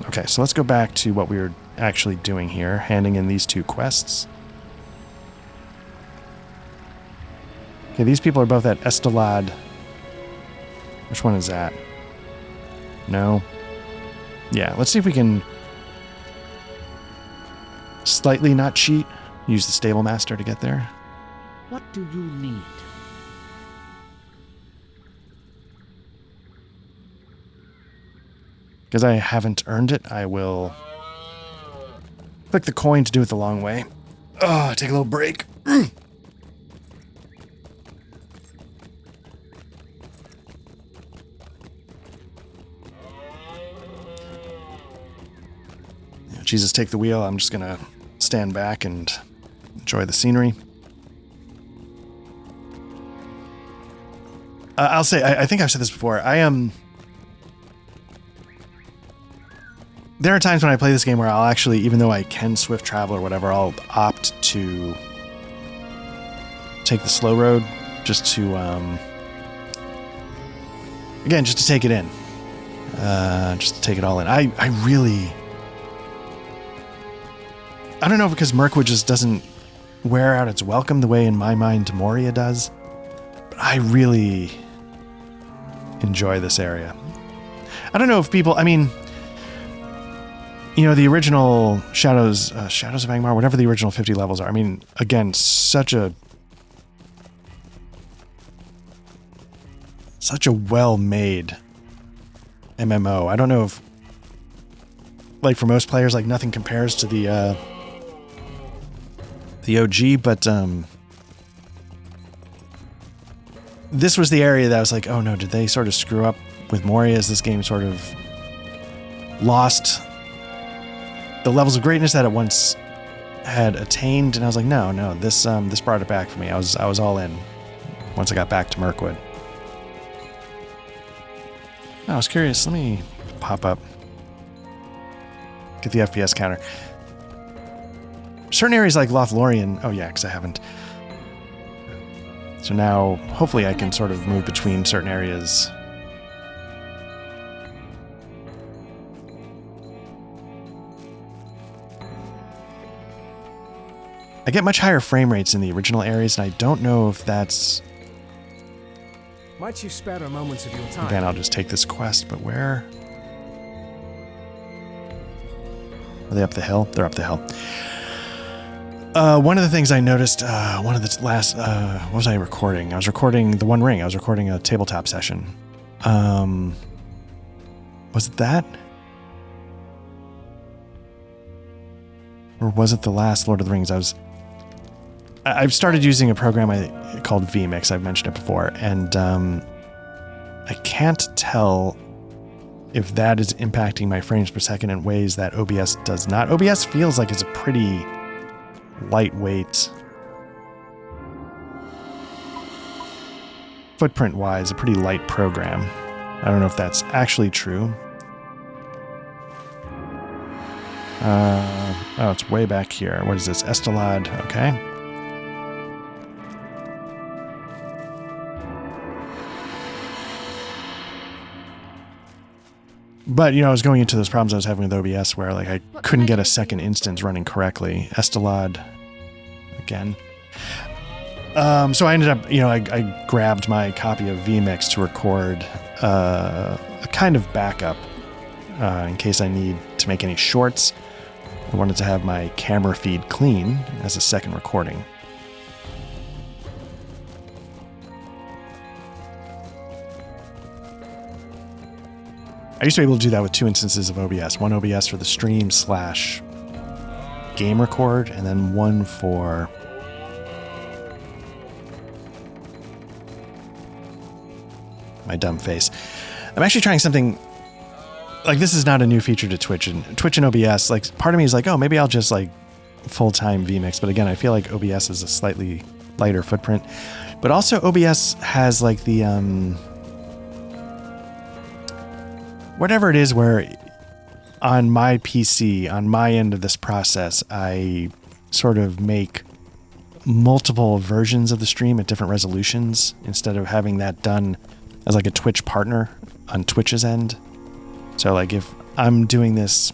Okay, so let's go back to what we were actually doing here, handing in these two quests. Okay, these people are both at Estelad. Which one is that? No. Yeah, let's see if we can slightly not cheat. Use the Stable Master to get there. What do you need? Because I haven't earned it, I will click the coin to do it the long way. Oh, take a little break. Jesus, take the wheel. I'm just going to stand back and enjoy the scenery. I'll say, I think I've said this before. There are times when I play this game where I'll actually, even though I can swift travel or whatever, I'll opt to take the slow road just to, again, just to take it in. Just to take it all in. I don't know, because Mirkwood just doesn't wear out its welcome the way, in my mind, Moria does. But I really enjoy this area. I don't know if people... I mean, you know, the original Shadows of Angmar, whatever the original 50 levels are. I mean, again, such a well-made MMO. I don't know if, like, for most players, like, nothing compares to the OG, but this was the area that I was like, oh no, did they sort of screw up with Moria? As this game sort of lost the levels of greatness that it once had attained? And I was like, no, this brought it back for me. I was all in once I got back to Mirkwood. I was curious. Let me pop up, get the FPS counter. Certain areas like Lothlorien... Oh yeah, because I haven't. So now, hopefully I can sort of move between certain areas. I get much higher frame rates in the original areas, and I don't know if that's... Might you spare a moment of your time? Again, I'll just take this quest, but where... Are they up the hill? They're up the hill. One of the things I noticed, one of the last, what was I recording? I was recording The One Ring. I was recording a tabletop session. Was it that? Or was it the last Lord of the Rings? I've started using a program called vMix. I've mentioned it before. And I can't tell if that is impacting my frames per second in ways that OBS does not. OBS feels like it's a pretty lightweight footprint-wise, a pretty light program. I don't know if that's actually true. Oh, it's way back here. What is this? Estelad. Okay. But, you know, I was going into those problems I was having with OBS where, like, I couldn't get a second instance running correctly. Estelad. Again. So I ended up, you know, I grabbed my copy of vMix to record a kind of backup in case I need to make any shorts. I wanted to have my camera feed clean as a second recording. I used to be able to do that with 2 instances of OBS. One OBS for the stream / game record, and then one for my dumb face. I'm actually trying something. Like, this is not a new feature to Twitch and OBS. Like, part of me is like, oh, maybe I'll just like full-time vMix. But again, I feel like OBS is a slightly lighter footprint. But also OBS has like the whatever it is where on my PC, on my end of this process, I sort of make multiple versions of the stream at different resolutions instead of having that done as like a Twitch partner on Twitch's end. So like if I'm doing this,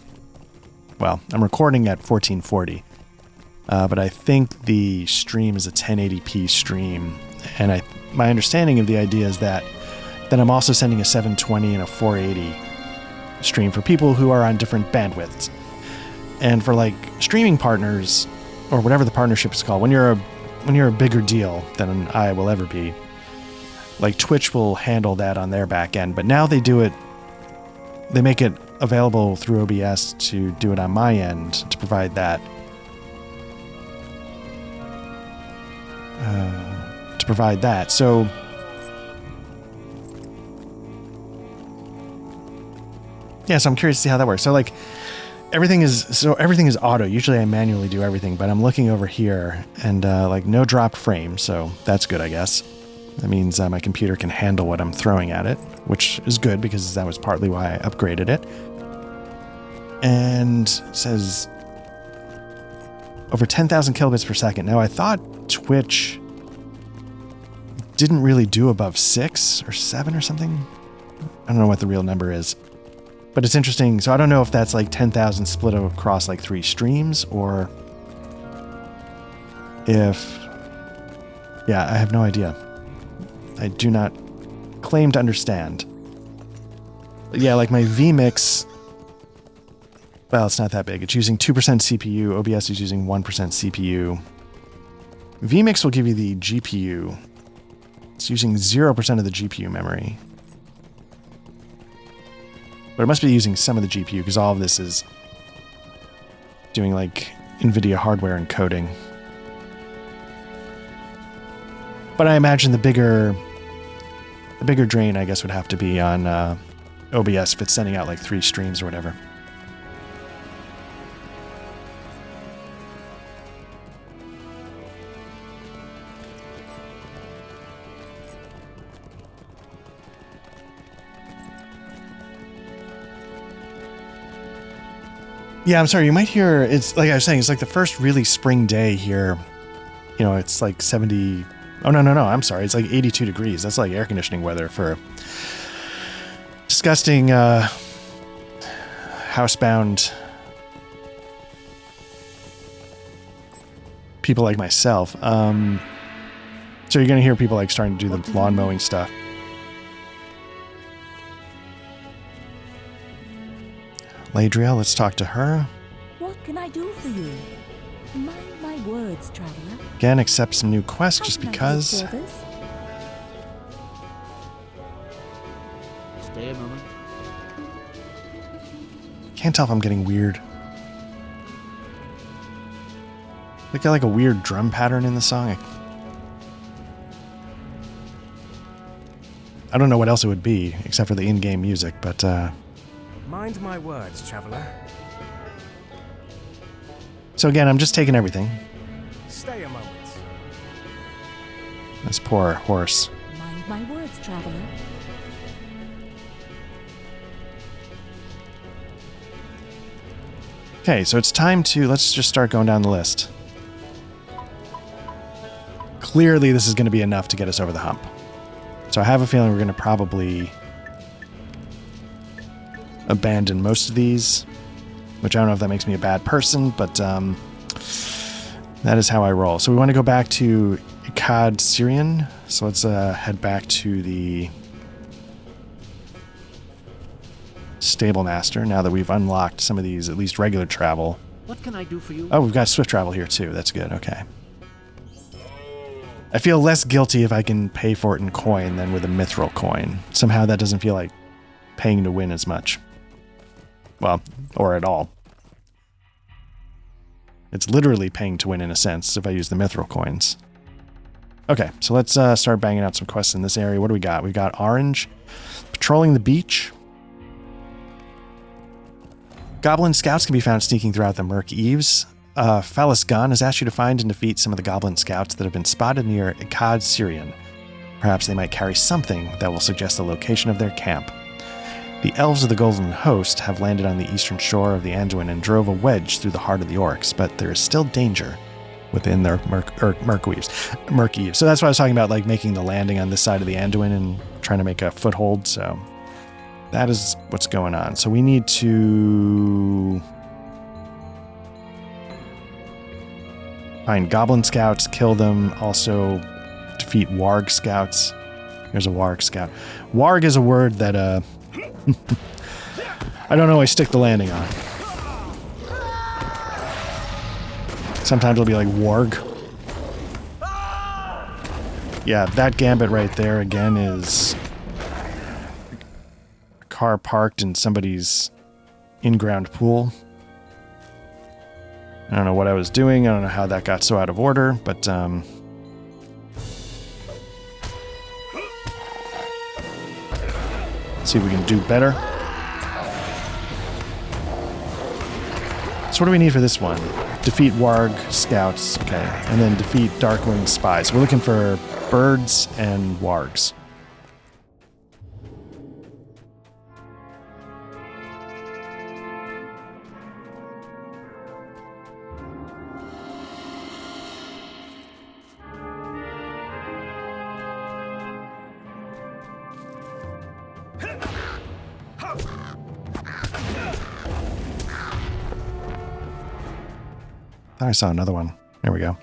well, I'm recording at 1440, but I think the stream is a 1080p stream. And my understanding of the idea is that then I'm also sending a 720 and a 480 stream for people who are on different bandwidths. And for like streaming partners, or whatever the partnership is called, when you're a bigger deal than I will ever be, like Twitch will handle that on their back end. But now they make it available through OBS to do it on my end to provide that. So yeah, so I'm curious to see how that works. So like everything is auto. Usually I manually do everything, but I'm looking over here and like no dropped frame, so that's good, I guess. That means my computer can handle what I'm throwing at it, which is good because that was partly why I upgraded it. And it says over 10,000 kilobits per second. Now I thought Twitch didn't really do above 6 or 7 or something. I don't know what the real number is. But it's interesting. So I don't know if that's like 10,000 split across like 3 streams or if... Yeah, I have no idea. I do not claim to understand. But yeah, like my vMix... Well, it's not that big. It's using 2% CPU. OBS is using 1% CPU. vMix will give you the GPU. It's using 0% of the GPU memory. But it must be using some of the GPU because all of this is doing like NVIDIA hardware encoding. But I imagine the bigger drain, I guess, would have to be on OBS if it's sending out like 3 streams or whatever. Yeah, I'm sorry. You might hear, it's like I was saying, it's like the first really spring day here. You know, it's like 70. Oh, no. I'm sorry. It's like 82 degrees. That's like air conditioning weather for disgusting housebound people like myself. So you're going to hear people like starting to do the lawn mowing stuff. Ladriel, let's talk to her. What can I do for you? Mind my words, traveler. Again, accept some new quests just because. Stay a moment. Can't tell if I'm getting weird. They got like a weird drum pattern in the song. I don't know what else it would be except for the in-game music, but Mind my words, traveler. so again, I'm just taking everything. Stay a moment. This poor horse. Mind my words, traveler. Okay, so it's time to... Let's just start going down the list. Clearly, this is going to be enough to get us over the hump. So I have a feeling we're going to probably abandon most of these, which I don't know if that makes me a bad person, but that is how I roll. So we want to go back to Ikkad Syrian. So let's head back to the Stable Master now that we've unlocked some of these, at least regular travel. What can I do for you? Oh, we've got swift travel here too. That's good. Okay. I feel less guilty if I can pay for it in coin than with a mithril coin. Somehow that doesn't feel like paying to win as much. Well, or at all. It's literally paying to win in a sense if I use the mithril coins. Okay, so let's start banging out some quests in this area. What do we got? We've got Orange, patrolling the beach. Goblin scouts can be found sneaking throughout the Murk Eaves. Phallus Gon has asked you to find and defeat some of the goblin scouts that have been spotted near Ikkad Syrian. Perhaps they might carry something that will suggest the location of their camp. The elves of the Golden Host have landed on the eastern shore of the Anduin and drove a wedge through the heart of the orcs, but there is still danger within their Murk Eaves. So that's why I was talking about, like, making the landing on this side of the Anduin and trying to make a foothold. So that is what's going on. So we need to find goblin scouts, kill them, also defeat warg scouts. Here's a warg scout. Warg is a word that I don't always stick the landing on. Sometimes it'll be like warg. Yeah, that gambit right there again is a car parked in somebody's in-ground pool. I don't know what I was doing. I don't know how that got so out of order, but see if we can do better. So what do we need for this one? Defeat warg scouts, okay, and then defeat Darkwing spies. We're looking for birds and wargs. I saw another one. There we go.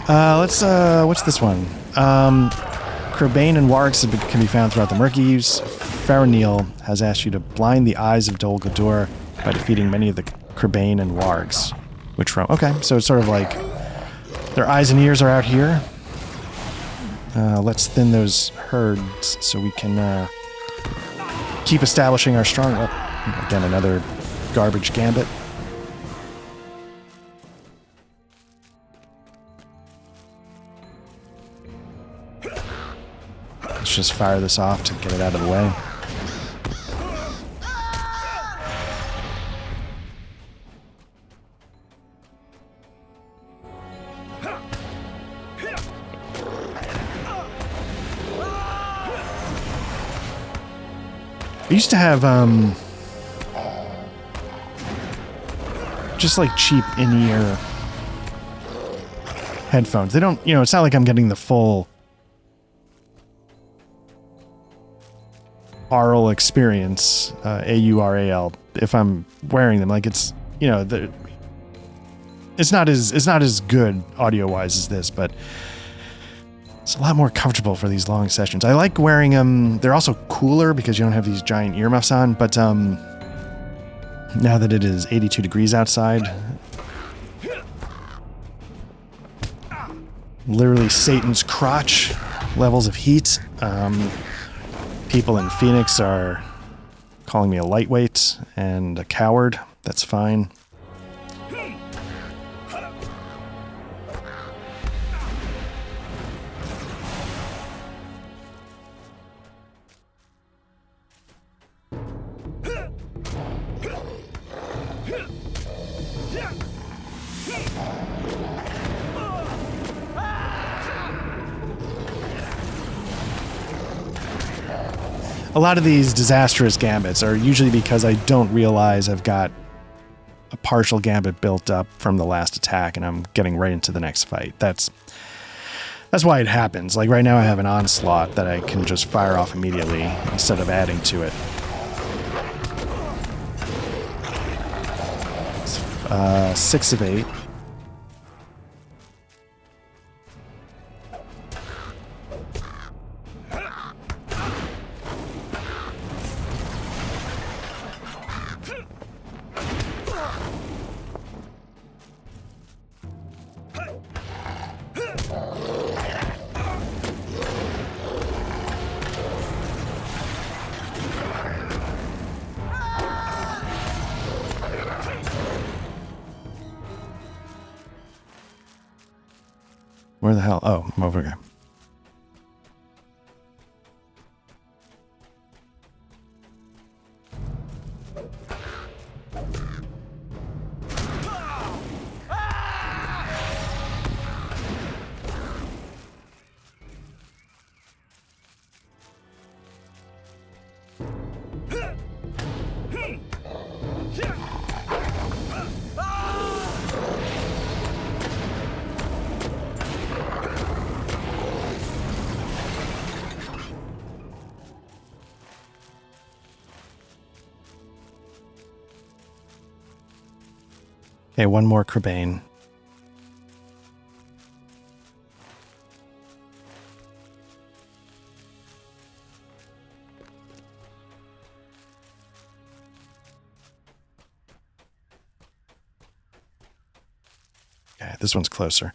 What's this one? Crabane and wargs can be found throughout the Murk Eaves. Faranil has asked you to blind the eyes of Dol Guldur by defeating many of the Crabane and wargs. Which roam? Okay, so it's sort of like their eyes and ears are out here. Let's thin those herds so we can keep establishing our strong... Oh, again, another garbage gambit. Let's just fire this off to get it out of the way. I used to have, just like cheap in-ear headphones. They don't, it's not like I'm getting the full aural experience, A-U-R-A-L, if I'm wearing them. Like it's not as good audio-wise as this, but it's a lot more comfortable for these long sessions. I like wearing them. They're also cooler because you don't have these giant earmuffs on, but now that it is 82 degrees outside, literally Satan's crotch levels of heat. People in Phoenix are calling me a lightweight and a coward. That's fine. a lot of these disastrous gambits are usually because I don't realize I've got a partial gambit built up from the last attack and I'm getting right into the next fight. That's why it happens. Like right now I have an onslaught that I can just fire off immediately instead of adding to it. 6 of 8. Where the hell? Oh, I'm over here. Okay, one more Crabane. Okay, this one's closer.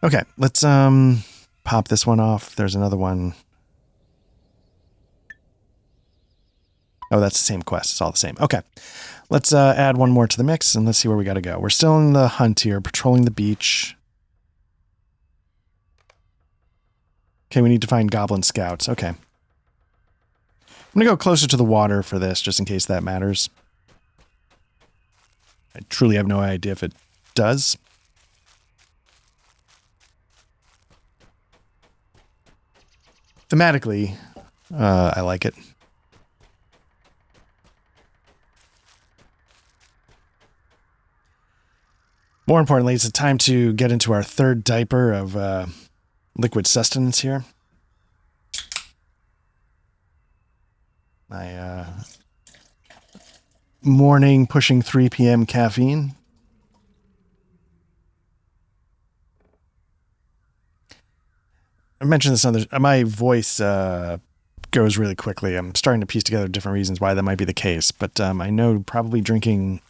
Okay, let's pop this one off. There's another one. Oh, that's the same quest. It's all the same. Okay, let's add one more to the mix and let's see where we got to go. We're still in the hunt here, patrolling the beach. Okay, we need to find goblin scouts. Okay. I'm going to go closer to the water for this, just in case that matters. I truly have no idea if it does. Thematically, I like it. More importantly, it's a time to get into our third diaper of liquid sustenance here. My morning pushing 3 p.m. caffeine. I mentioned this on my voice goes really quickly. I'm starting to piece together different reasons why that might be the case, but I know probably drinking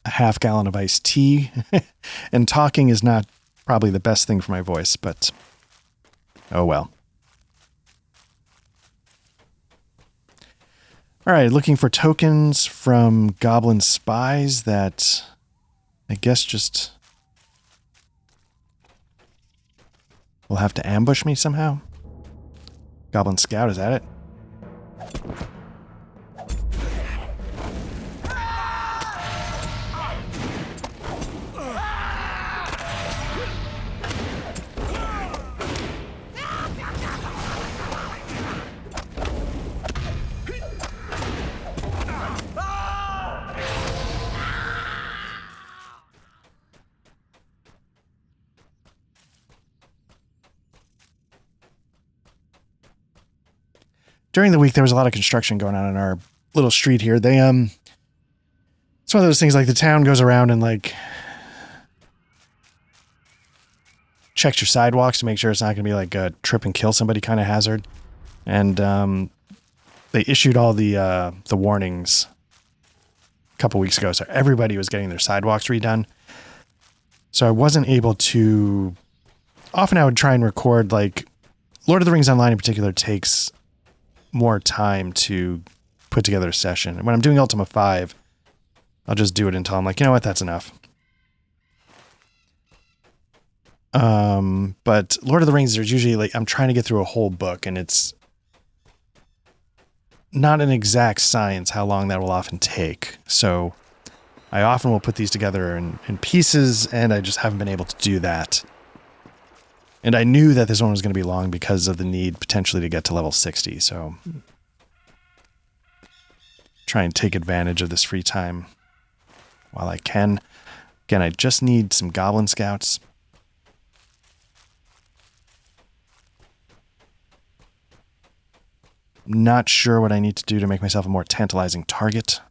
a half gallon of iced tea and talking is not probably the best thing for my voice, but oh well. All right, looking for tokens from goblin spies that I guess just will have to ambush me somehow. Goblin scout, is that it? During the week, there was a lot of construction going on in our little street here. They, it's one of those things like the town goes around and like checks your sidewalks to make sure it's not going to be like a trip and kill somebody kind of hazard. And they issued all the warnings a couple weeks ago, so everybody was getting their sidewalks redone. So I wasn't able to. Often I would try and record, like Lord of the Rings Online in particular takes more time to put together a session. And when I'm doing Ultima 5, I'll just do it until I'm like, you know what, that's enough. But Lord of the Rings, there's usually like, I'm trying to get through a whole book, and it's not an exact science how long that will often take. So I often will put these together in pieces, and I just haven't been able to do that. And I knew that this one was going to be long because of the need potentially to get to level 60, so try and take advantage of this free time while I can. Again, I just need some goblin scouts. Not sure what I need to do to make myself a more tantalizing target.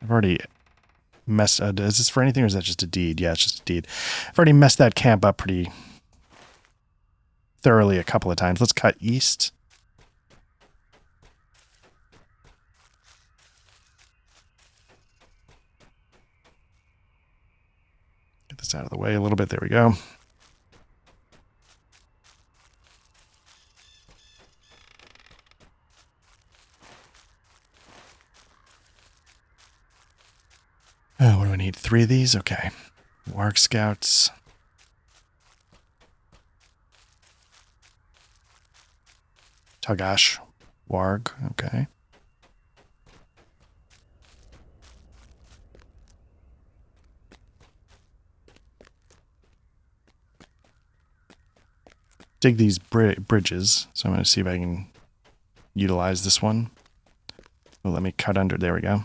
I've already messed... is this for anything, or is that just a deed? Yeah, it's just a deed. I've already messed that camp up pretty thoroughly a couple of times. Let's cut east. Get this out of the way a little bit. There we go. Oh, what do I need? 3 of these? Okay. Warg scouts. Tagash. Warg. Okay. Dig these bridges. So I'm going to see if I can utilize this one. Oh, let me cut under. There we go.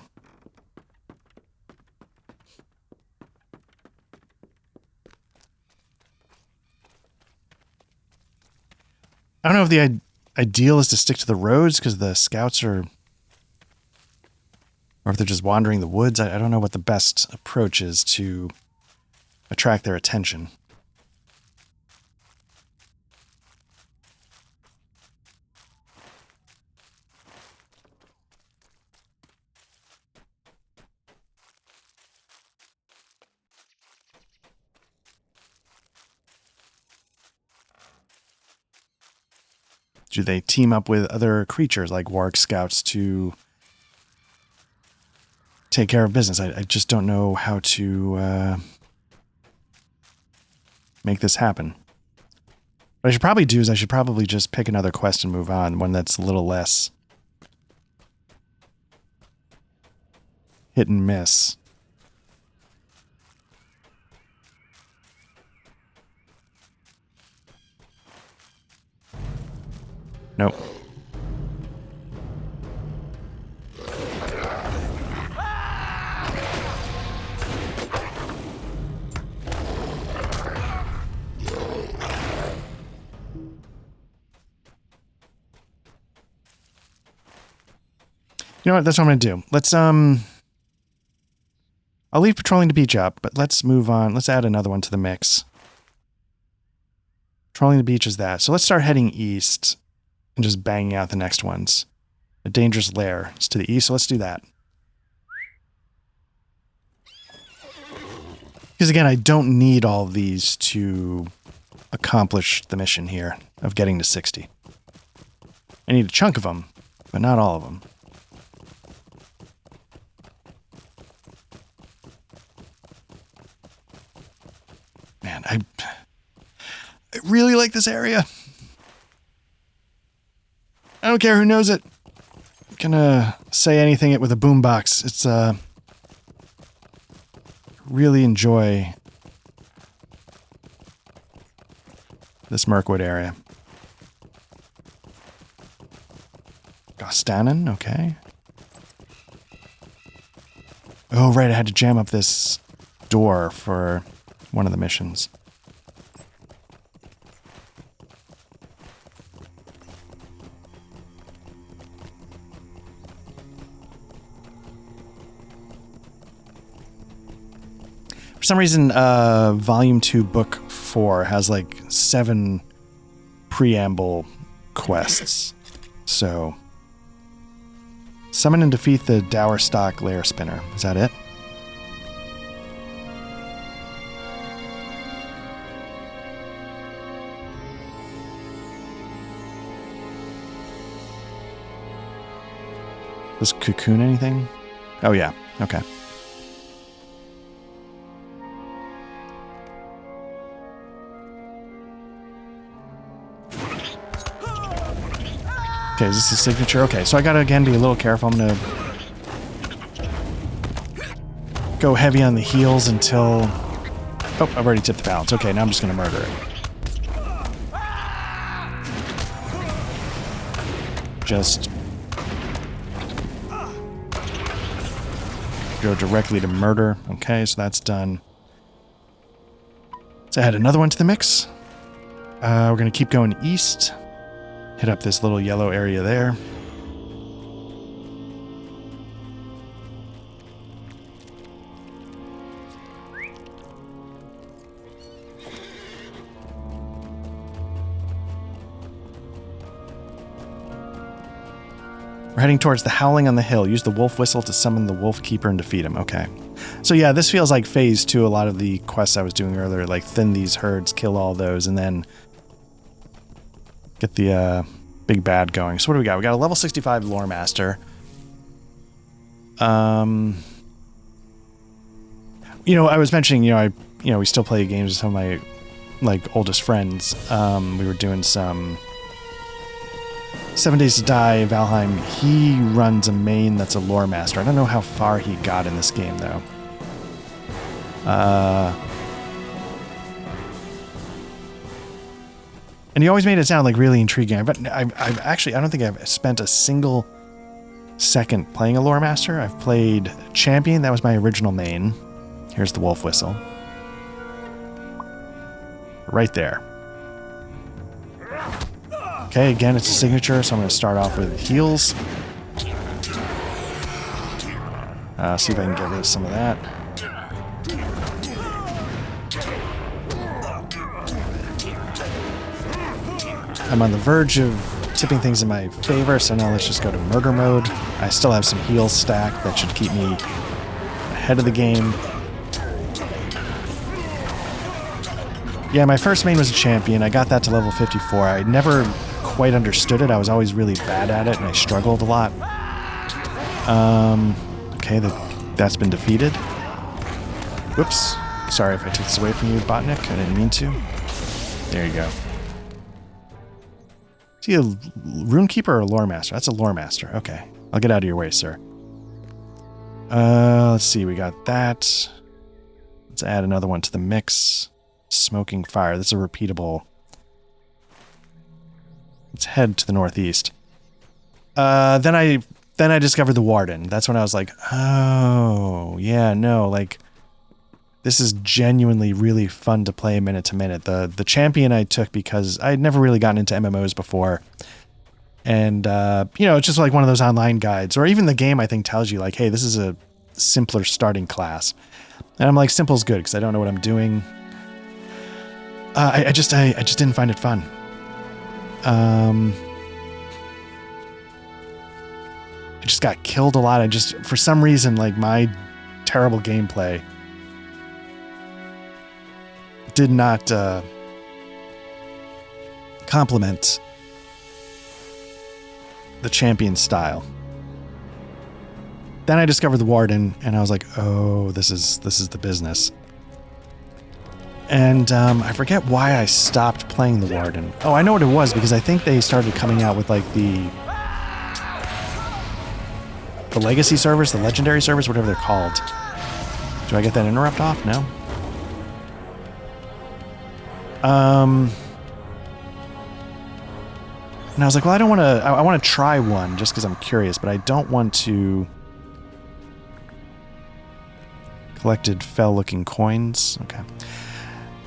I don't know if the ideal is to stick to the roads because the scouts are... Or if they're just wandering the woods. I don't know what the best approach is to attract their attention. Do they team up with other creatures like warg scouts to take care of business? I just don't know how to make this happen. What I should probably do is I should probably just pick another quest and move on, one that's a little less hit and miss. Nope. You know what? That's what I'm going to do. Let's, I'll leave patrolling the beach up, but let's move on. Let's add another one to the mix. Patrolling the beach is that. So let's start heading east and just banging out the next ones. A dangerous lair is to the east, so let's do that. Because again, I don't need all of these to accomplish the mission here of getting to 60. I need a chunk of them, but not all of them. Man, I really like this area. I don't care who knows it. I'm gonna say anything it with a boombox. It's, really enjoy this Mirkwood area. Gostanen, okay. Oh, right, I had to jam up this door for one of the missions. For some reason, Volume 2, Book 4 has like 7 preamble quests. So, summon and defeat the Dowerstock Lair Spinner. Is that it? Does Cocoon anything? Oh, yeah. Okay. Okay, is this a signature? Okay, so I gotta, again, be a little careful. I'm gonna go heavy on the heels until... Oh, I've already tipped the balance. Okay, now I'm just gonna murder it. Just... go directly to murder. Okay, so that's done. Let's add another one to the mix. We're gonna keep going east. Hit up this little yellow area there. We're heading towards the Howling on the Hill. Use the wolf whistle to summon the wolf keeper and defeat him. Okay. So yeah, this feels like phase 2, a lot of the quests I was doing earlier, like thin these herds, kill all those, and then get the big bad going. So what do we got? We got a level 65 lore master. You know, I was mentioning, we still play games with some of my oldest friends. We were doing some 7 Days to Die, Valheim. He runs a main that's a lore master. I don't know how far he got in this game though. And he always made it sound like really intriguing. But I've actually, I don't think I've spent a single second playing a lore master. I've played champion. That was my original main. Here's the wolf whistle. Right there. Okay, again, it's a signature, so I'm going to start off with heals. See if I can get rid of some of that. I'm on the verge of tipping things in my favor, so now let's just go to murder mode. I still have some heals stacked that should keep me ahead of the game. Yeah, my first main was a champion. I got that to level 54. I never quite understood it. I was always really bad at it, and I struggled a lot. Okay, that's been defeated. Whoops. Sorry if I took this away from you, Botnik. I didn't mean to. There you go. Is he a rune keeper or a lore master? That's a lore master. Okay. I'll get out of your way, sir. Let's see. We got that. Let's add another one to the mix. Smoking fire. This is a repeatable. Let's head to the northeast. Then I discovered the Warden. That's when I was like, oh, yeah, no, like, this is genuinely really fun to play minute to minute. The champion I took because I had never really gotten into MMOs before. And, it's just like one of those online guides. Or even the game, I think, tells you, like, hey, this is a simpler starting class. And I'm like, simple's good because I don't know what I'm doing. I just didn't find it fun. I just got killed a lot. For some reason, like, my terrible gameplay did not complement the champion style. Then I discovered the Warden, and I was like, oh, this is the business. And I forget why I stopped playing the Warden. Oh, I know what it was, because I think they started coming out with like the legacy servers, the legendary servers, whatever they're called. Do I get that interrupt off? No. And I was like, well, I don't want to. I want to try one just because I'm curious, but I don't want to. Collected fell-looking coins. Okay.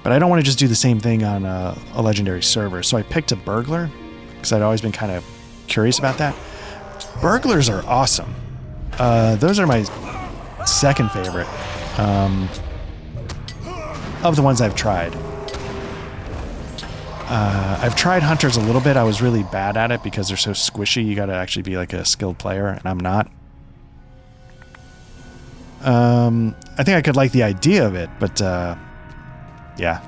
But I don't want to just do the same thing on a legendary server. So I picked a burglar because I'd always been kind of curious about that. Burglars are awesome. Those are my second favorite of the ones I've tried. I've tried hunters a little bit. I was really bad at it because they're so squishy. You got to actually be like a skilled player, and I'm not. I think I could like the idea of it, but yeah.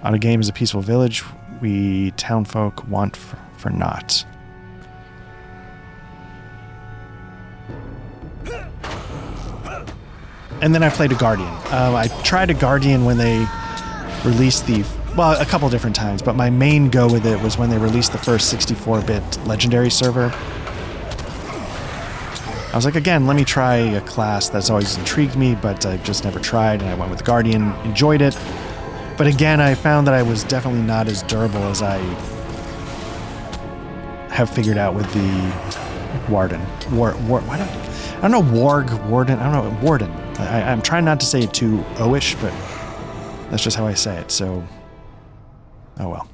On a game is a peaceful village, we townfolk want for naught. And then I played a Guardian. I tried a Guardian when they released well, a couple different times, but my main go with it was when they released the first 64-bit Legendary server. I was like, again, let me try a class that's always intrigued me, but I've just never tried, and I went with Guardian, enjoyed it. But again, I found that I was definitely not as durable as I have figured out with the Warden. I don't know, Warden. I don't know, Warden. I'm trying not to say it too O-ish, but that's just how I say it, so... Oh well.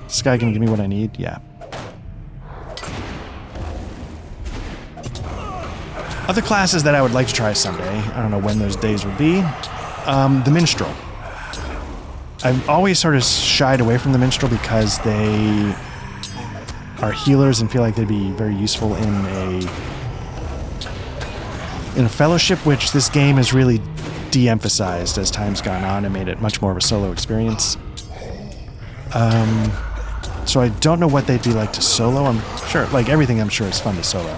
Is this guy gonna give me what I need? Yeah. Other classes that I would like to try someday, I don't know when those days would be, the Minstrel. I've always sort of shied away from the Minstrel because they are healers and feel like they'd be very useful in a fellowship, which this game has really de-emphasized as time's gone on and made it much more of a solo experience. So I don't know what they'd be like to solo. I'm sure, like everything I'm sure is fun to solo.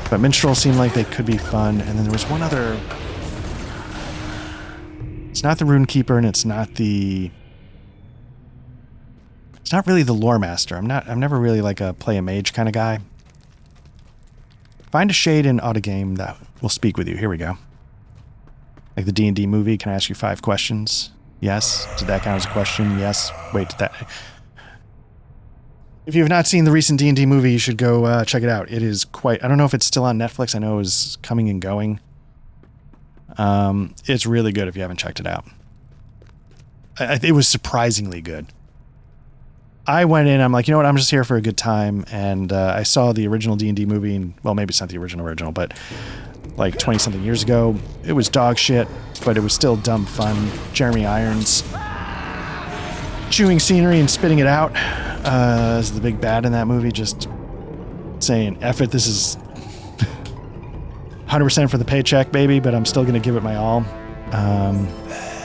But Minstrel seemed like they could be fun, and then there was one other... It's not the Rune Keeper, and it's not really the Lore Master. I'm never really like a play a mage kind of guy. Find a shade in Autogame that will speak with you. Here we go. Like the D&D movie, can I ask you 5 questions? Yes. Did that count as a question? Yes. Wait, did that... If you have not seen the recent D&D movie, you should go check it out. It is quite... I don't know if it's still on Netflix. I know it was coming and going. It's really good if you haven't checked it out. It was surprisingly good. I went in, I'm like, you know what, I'm just here for a good time, and I saw the original D&D movie, and, well, maybe it's not the original, but like 20-something years ago. It was dog shit, but it was still dumb fun. Jeremy Irons chewing scenery and spitting it out as the big bad in that movie, just saying, F it, this is 100% for the paycheck, baby, but I'm still going to give it my all.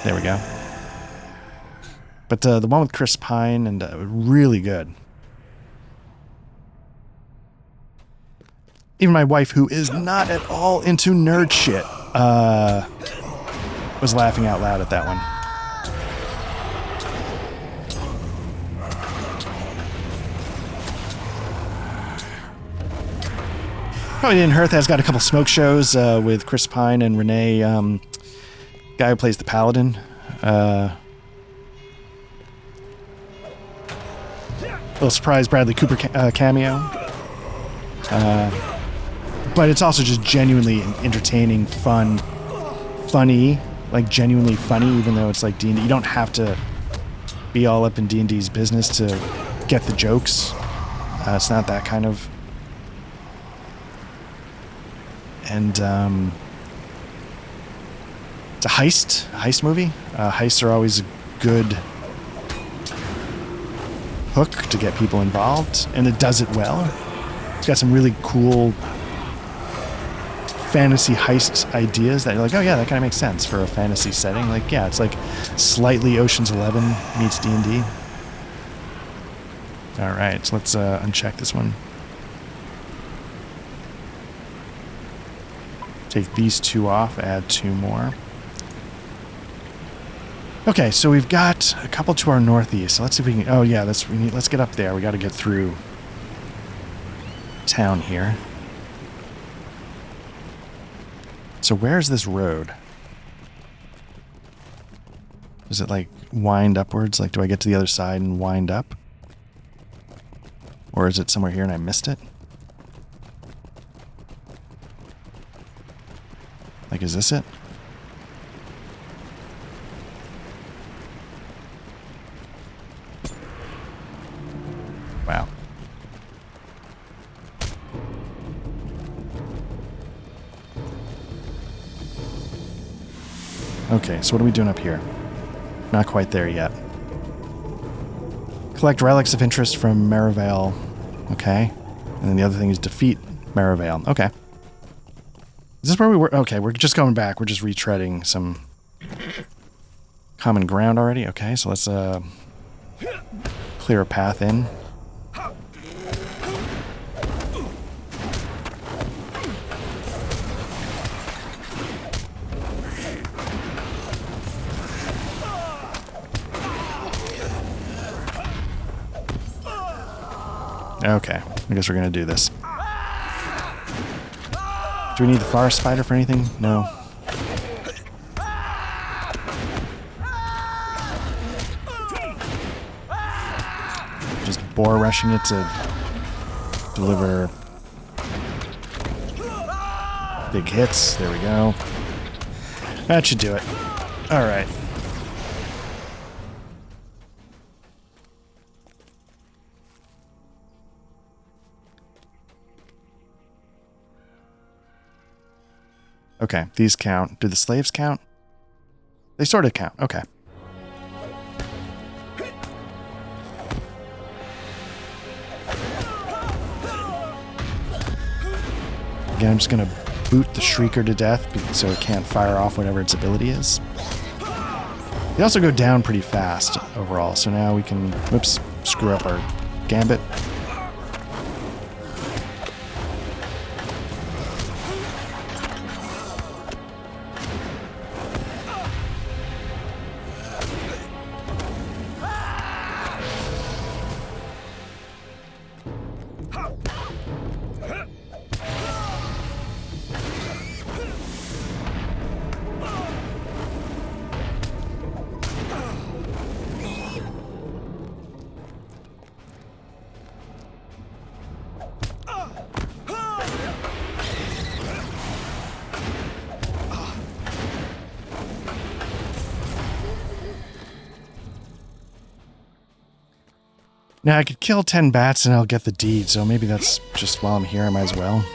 There we go. But the one with Chris Pine, and really good. Even my wife, who is not at all into nerd shit, was laughing out loud at that one. Probably didn't hurt that it's got a couple smoke shows with Chris Pine and Renee, guy who plays the Paladin. Little surprise Bradley Cooper cameo. But it's also just genuinely entertaining, funny, like genuinely funny, even though it's like D&D. You don't have to be all up in D&D's business to get the jokes. It's not that kind of... And it's a heist movie. Heists are always a good hook to get people involved, and it does it well. It's got some really cool fantasy heist ideas that you're like, oh yeah, that kind of makes sense for a fantasy setting. Like, yeah, it's like slightly Ocean's 11 meets D&D. All right, so let's uncheck this one. Take these 2 off, add 2 more. Okay, so we've got a couple to our northeast. So let's see if we can... Oh yeah, let's get up there. We got to get through town here. So where's this road? Does it like wind upwards? Like, do I get to the other side and wind up? Or is it somewhere here and I missed it? Like, is this it? Wow. Okay, so what are we doing up here? Not quite there yet. Collect relics of interest from Merivale. Okay. And then the other thing is defeat Merivale. Okay. Is this where we were? Okay, we're just going back. We're just retreading some Common ground already. Okay, so let's clear a path in. Okay, I guess we're gonna do this. Do we need the forest spider for anything? No. Just boar rushing it to deliver big hits. There we go. That should do it. All right. Okay, these count. Do the slaves count? They sort of count. Okay. Again, I'm just going to boot the Shrieker to death so it can't fire off whatever its ability is. They also go down pretty fast overall, so now we can, whoops, screw up our gambit. Now I could kill 10 bats and I'll get the deed, so maybe that's just while I'm here, I might as well.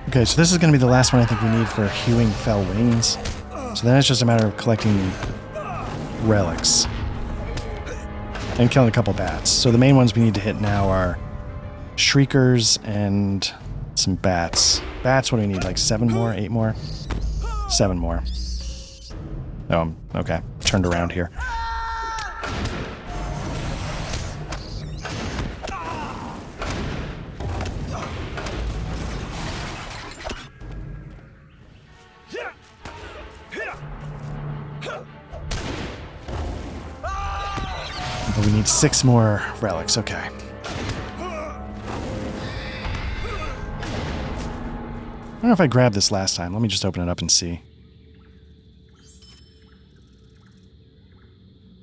Okay, so this is going to be the last one I think we need for hewing fell wings. So then it's just a matter of collecting relics and killing a couple bats. So the main ones we need to hit now are shriekers and some bats. Bats, what do we need? Like 7 more? 8 more? 7 more. Oh, okay. Turned around here. But we need 6 more relics. Okay. I don't know if I grabbed this last time. Let me just open it up and see.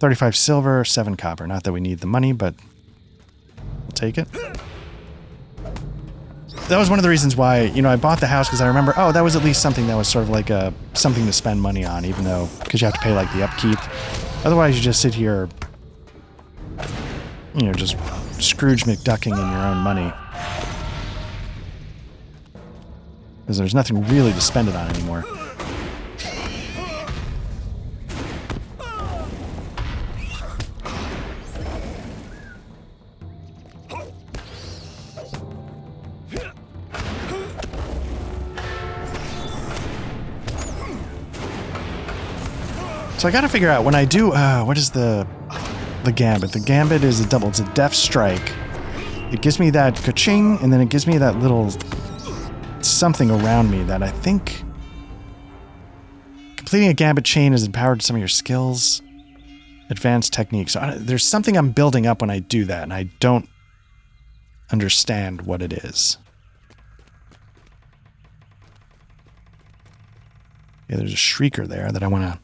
35 silver, 7 copper. Not that we need the money, but we'll take it. that was one of the reasons why, you know, I bought the house because I remember, oh, that was at least something that was sort of like something to spend money on, even though, because you have to pay like the upkeep. Otherwise, you just sit here, you know, just Scrooge McDucking in your own money. Because there's nothing really to spend it on anymore. So I gotta figure out, when I do, what is the gambit? The gambit is a double, it's a death strike. It gives me that ka-ching, and then it gives me that little something around me that I think... Completing a gambit chain is empowered to some of your skills. Advanced techniques. So there's something I'm building up when I do that, and I don't understand what it is. Yeah, there's a shrieker there that I want to...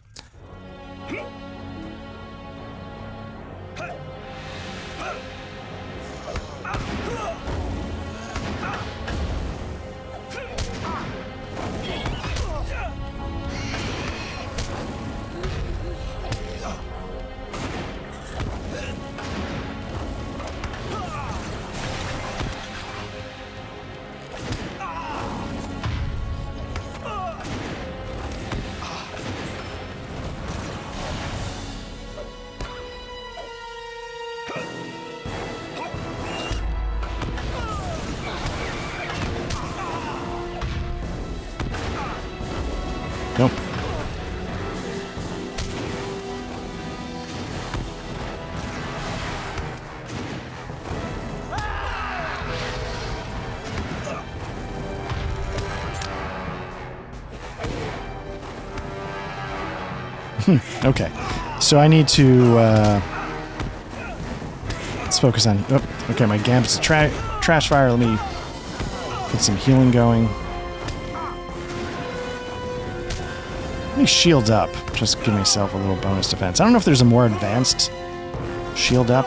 Nope. Okay. So I need to, let's focus on, oh, okay, my gambit's a trash fire. Let me get some healing going. Let me shield up. Just give myself a little bonus defense. I don't know if there's a more advanced shield up.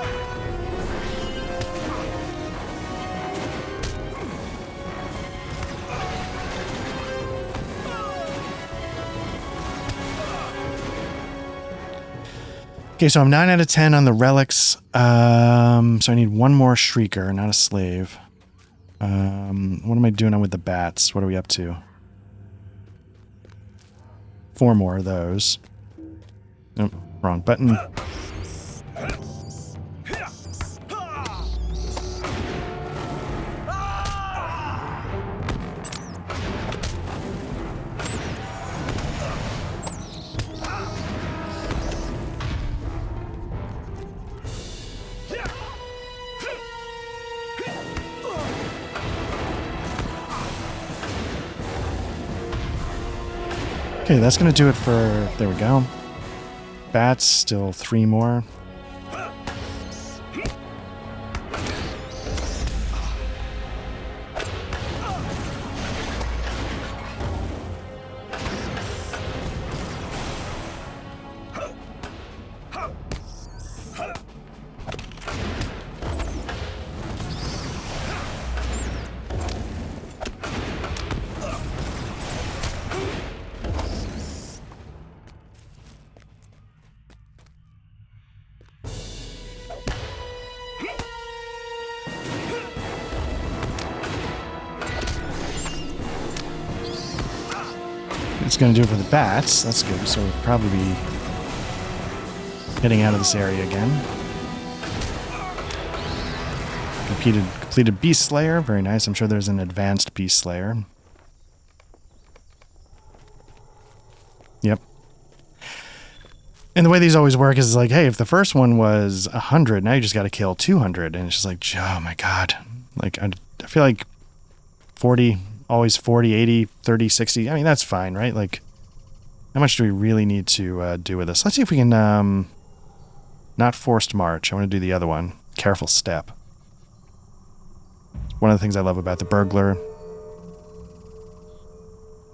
Okay, so I'm 9 out of 10 on the relics. So I need one more shrieker, not a slave. What am I doing on with the bats? What are we up to? 4 more of those. Nope, wrong button. Okay, that's going to do it for... There we go. Bats, still 3 more. It's going to do it for the bats. That's good. So we'll probably be heading out of this area again. Completed Beast Slayer. Very nice. I'm sure there's an advanced Beast Slayer. Yep. And the way these always work is like, hey, if the first one was 100, now you just got to kill 200. And it's just like, oh my God. Like, I feel like 40... Always 40, 80, 30, 60. I mean, that's fine, right? Like, how much do we really need to do with this? Let's see if we can, not Forced March. I want to do the other one. Careful Step. One of the things I love about the Burglar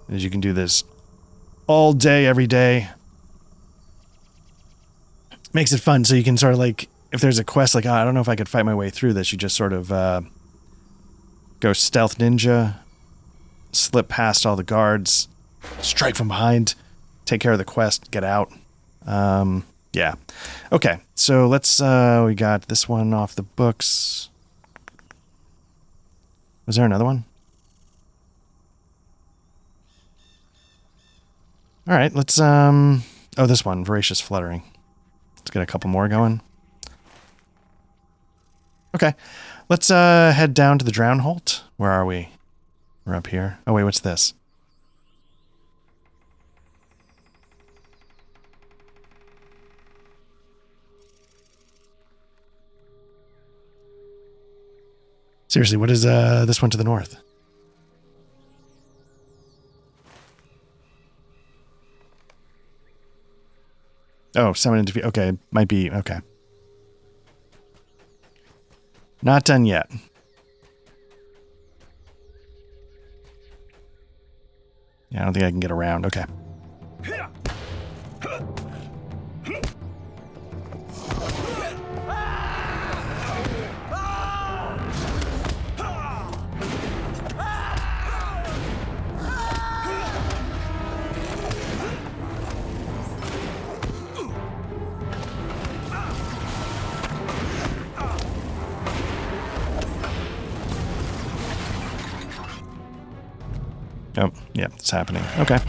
is you can do this all day, every day. Makes it fun, so you can sort of like, if there's a quest like, oh, I don't know if I could fight my way through this, you just sort of, Go stealth ninja. Slip past all the guards. Strike from behind. Take care of the quest. Get out. Yeah. Okay, so let's, we got this one off the books. Was there another one? All right, let's, oh, this one, Voracious Fluttering. Let's get a couple more going. Okay, let's, head down to the Drown Holt. Where are we? We're up here. Oh, wait, what's this? Seriously, what is this one to the north? Oh, summon and defeat. Okay, might be. Okay. Not done yet. Yeah, I don't think I can get around. Okay. Oh, yeah, it's happening. Okay.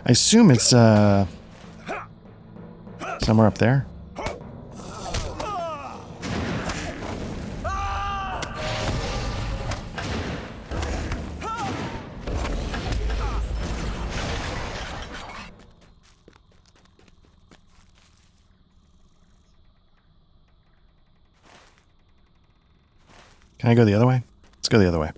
I assume it's, somewhere up there. Can I go the other way? Let's go the other way.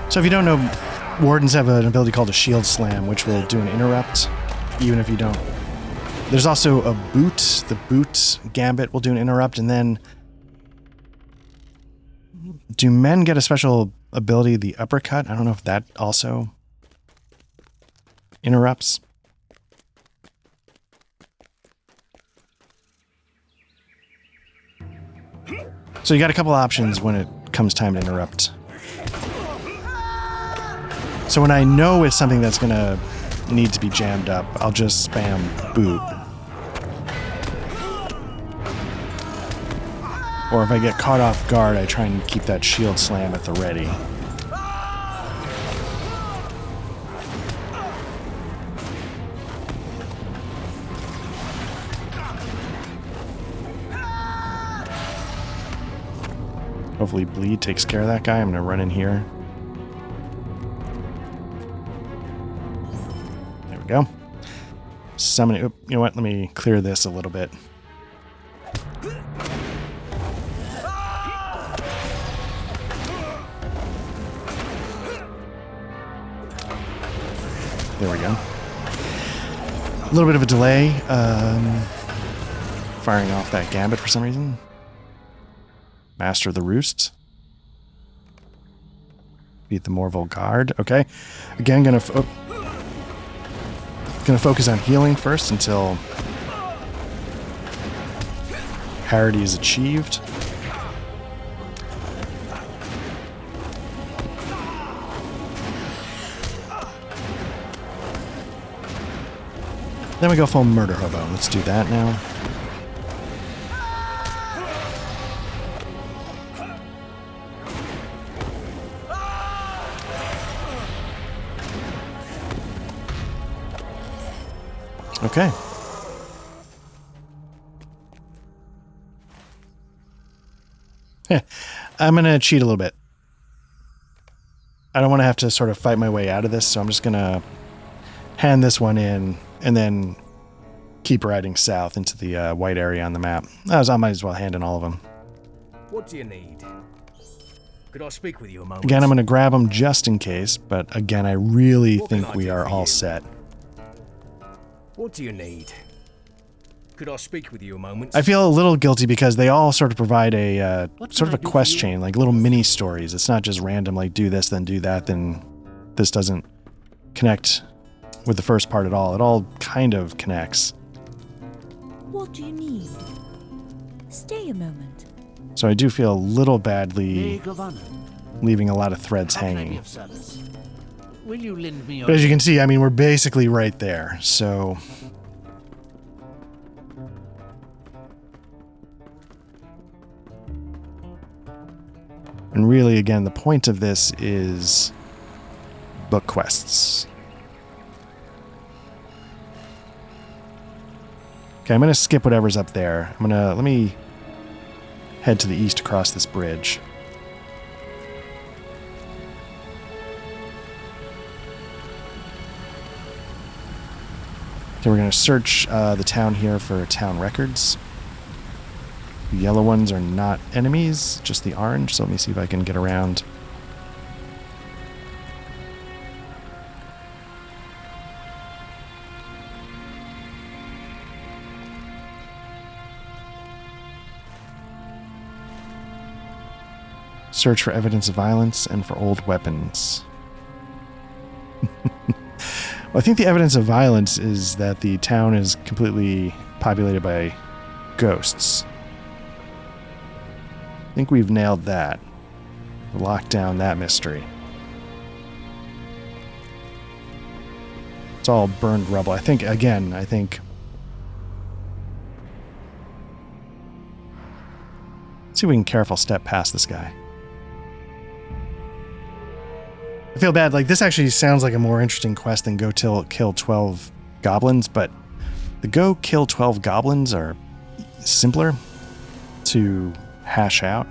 So if you don't know, Wardens have an ability called a Shield Slam, which will do an interrupt, even if you don't. There's also a boot. The boot gambit will do an interrupt, and then... Do men get a special ability, the uppercut? I don't know if that also interrupts. So you got a couple options when it comes time to interrupt. So when I know it's something that's going to need to be jammed up, I'll just spam boot. Or if I get caught off guard, I try and keep that shield slam at the ready. Hopefully bleed takes care of that guy. I'm going to run in here. Go. Summon it. You know what? Let me clear this a little bit. There we go. A little bit of a delay. Firing off that gambit for some reason. Master of the Roost. Beat the Morval Guard. Okay. Again, gonna focus on healing first until parity is achieved. Then we go full Murder Hobo. Let's do that now. Okay. I'm going to cheat a little bit. I don't want to have to sort of fight my way out of this, so I'm just going to hand this one in and then keep riding south into the white area on the map. I might as well hand in all of them. What do you need? Could I speak with you a moment? Again, I'm going to grab them just in case, but again, I really think we are all set. What do you need? Could I speak with you a moment? I feel a little guilty because they all sort of provide a sort of a quest chain, like little mini stories. It's not just random, like do this, then do that, then this doesn't connect with the first part at all. It all kind of connects. What do you need? Stay a moment. So I do feel a little badly Plague of honor. leaving a lot of threads How can I be hanging. of service? Will you lend me your... But as you can see, I mean, we're basically right there, so... And really, again, the point of this is book quests. Okay, I'm going to skip whatever's up there. Let me head to the east across this bridge. Okay, we're going to search the town here for town records. The yellow ones are not enemies, just the orange, so let me see if I can get around. Search for evidence of violence and for old weapons. Well, I think the evidence of violence is that the town is completely populated by ghosts. I think we've nailed that. Locked down that mystery. It's all burned rubble. I think... Let's see if we can careful step past this guy. I feel bad. Like, this actually sounds like a more interesting quest than go kill 12 goblins, but the go kill 12 goblins are simpler to hash out.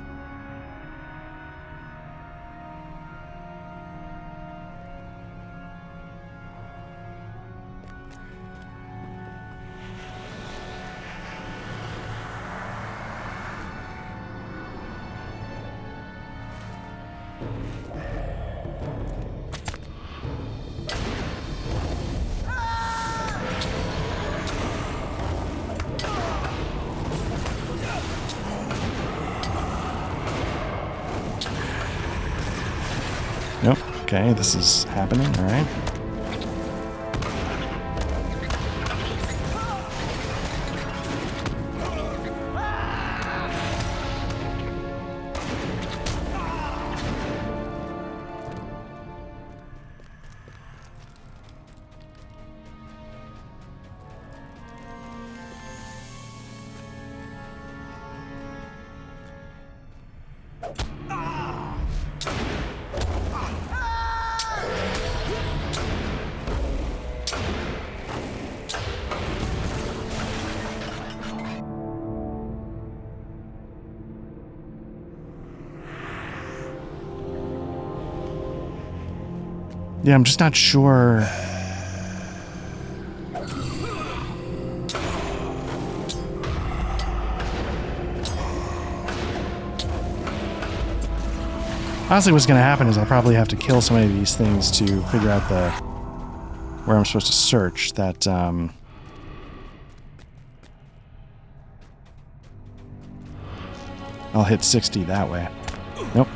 Nope. Okay, this is happening. All right. Yeah, I'm just not sure. Honestly, what's going to happen is I'll probably have to kill so many of these things to figure out where I'm supposed to search. That I'll hit 60 that way. Nope.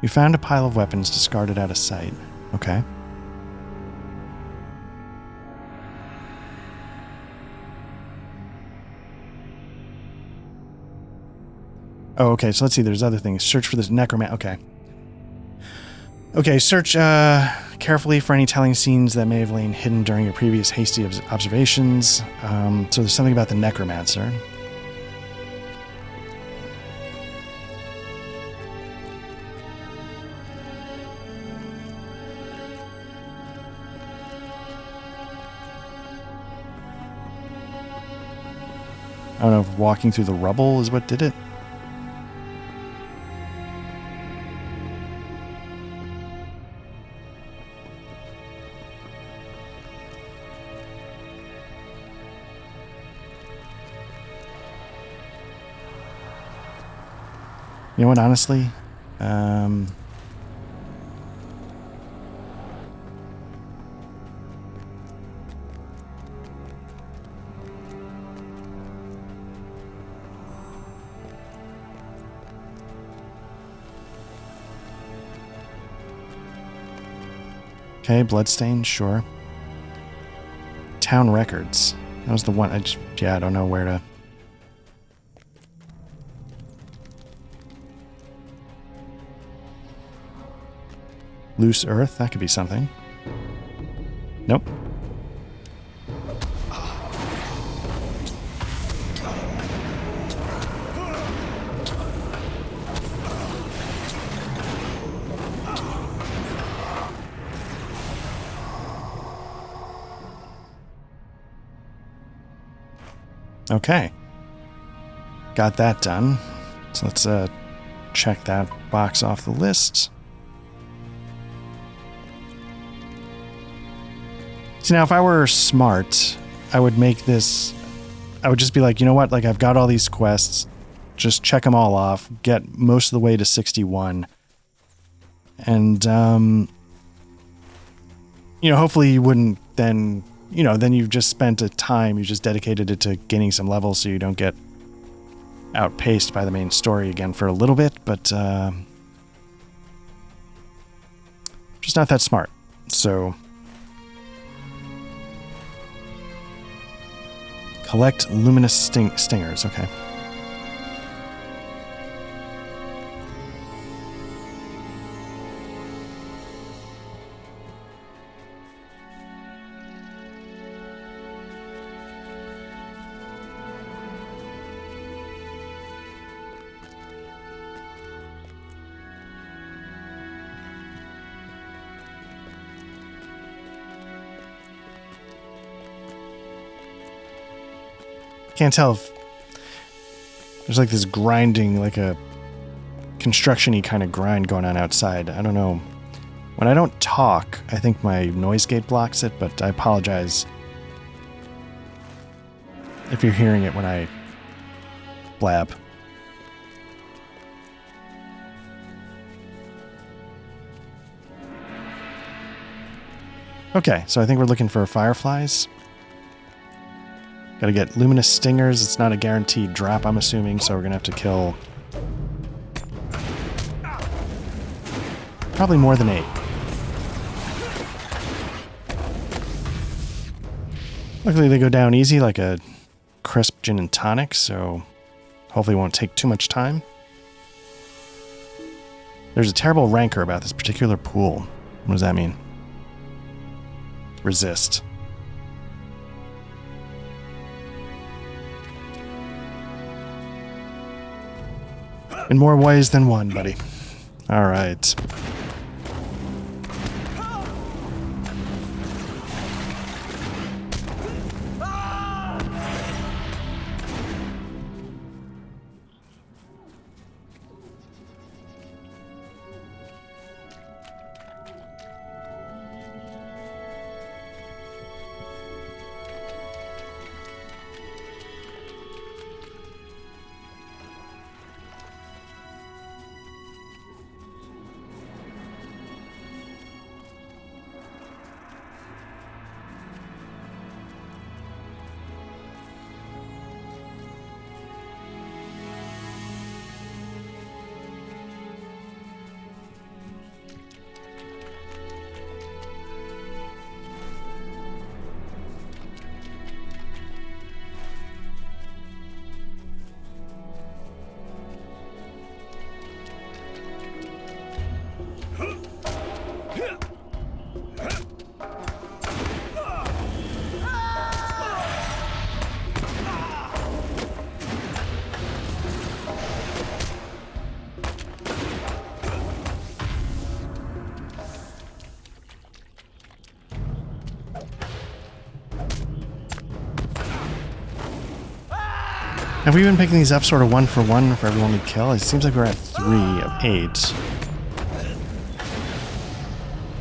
You found a pile of weapons discarded out of sight. Okay. Oh, okay, so let's see, there's other things. Search for this necromancer. Okay. Okay, search carefully for any telling scenes that may have lain hidden during your previous hasty observations. So there's something about the necromancer. I don't know if walking through the rubble is what did it. You know what, honestly? Okay, bloodstain, sure. Town records. That was the one. I don't know where to. Loose earth, that could be something. Nope. Okay. Got that done. So let's check that box off the list. See, now if I were smart, I would make this... I would just be like, you know what? Like, I've got all these quests. Just check them all off. Get most of the way to 61. And, you know, hopefully you wouldn't then... You know, then you've just spent a time, you just dedicated it to gaining some levels so you don't get outpaced by the main story again for a little bit, but just not that smart. So collect luminous stingers, okay. Can't tell if there's like this grinding, like a construction-y kind of grind going on outside. I don't know. When I don't talk, I think my noise gate blocks it, but I apologize if you're hearing it when I blab. Okay, so I think we're looking for fireflies. Gotta get luminous stingers. It's not a guaranteed drop, I'm assuming, so we're gonna have to kill probably more than 8. Luckily they go down easy like a crisp gin and tonic, so hopefully it won't take too much time. There's a terrible rancor about this particular pool. What does that mean? Resist. In more ways than one, buddy. All right. Have we been picking these up sort of 1 for 1 for everyone we kill? It seems like we're at 3 of 8.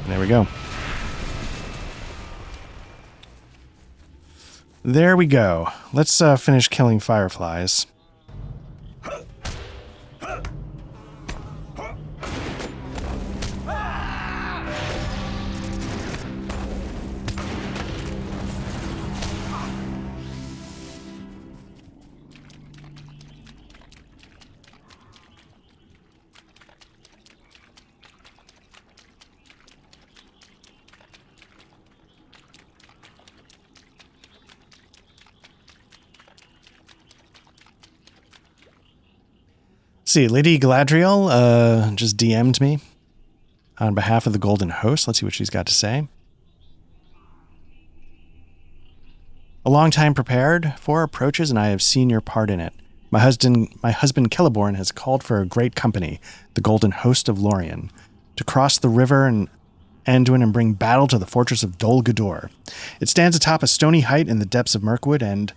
There we go. There we go. Let's finish killing fireflies. See, Lady Galadriel just DM'd me on behalf of the Golden Host. Let's see what she's got to say. A long time prepared for approaches, and I have seen your part in it. My husband Celeborn has called for a great company, the Golden Host of Lorien, to cross the river and Anduin and bring battle to the fortress of Dol Guldur. It stands atop a stony height in the depths of Mirkwood, and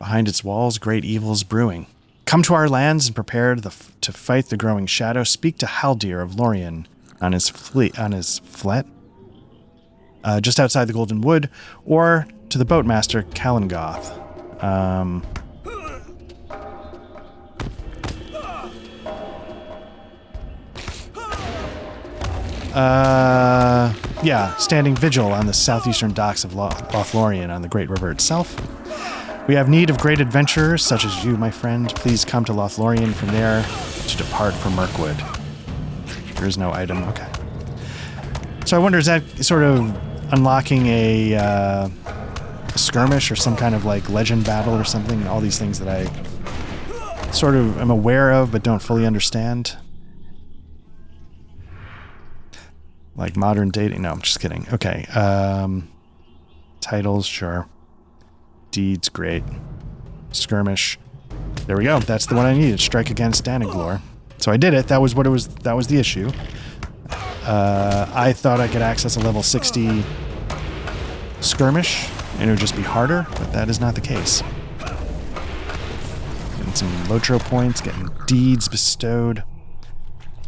behind its walls, great evils brewing. Come to our lands and prepare to fight the growing shadow. Speak to Haldir of Lorien on his fleet, just outside the Golden Wood, or to the boatmaster Kalangoth. Yeah, standing vigil on the southeastern docks of Lothlorien on the Great River itself. We have need of great adventurers such as you, my friend. Please come to Lothlorien from there to depart for Mirkwood. There is no item. Okay. So I wonder, is that sort of unlocking a skirmish or some kind of like legend battle or something? All these things that I sort of am aware of but don't fully understand. Like modern dating. No, I'm just kidding. Okay. Titles, sure. Deeds, great. Skirmish. There we go. That's the one I needed. Strike against Danaglor. So I did it. That was what it was. That was the issue. I thought I could access a level 60 skirmish and it would just be harder, but that is not the case. Getting some Lotro points, getting deeds bestowed.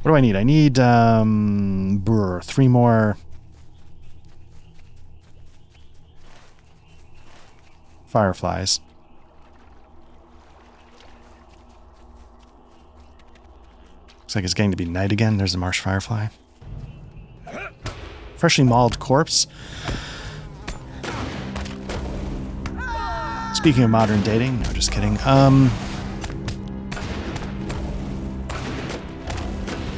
What do I need? I need 3 more fireflies. Looks like it's getting to be night again. There's a marsh firefly. Freshly mauled corpse. Speaking of modern dating, no, just kidding. I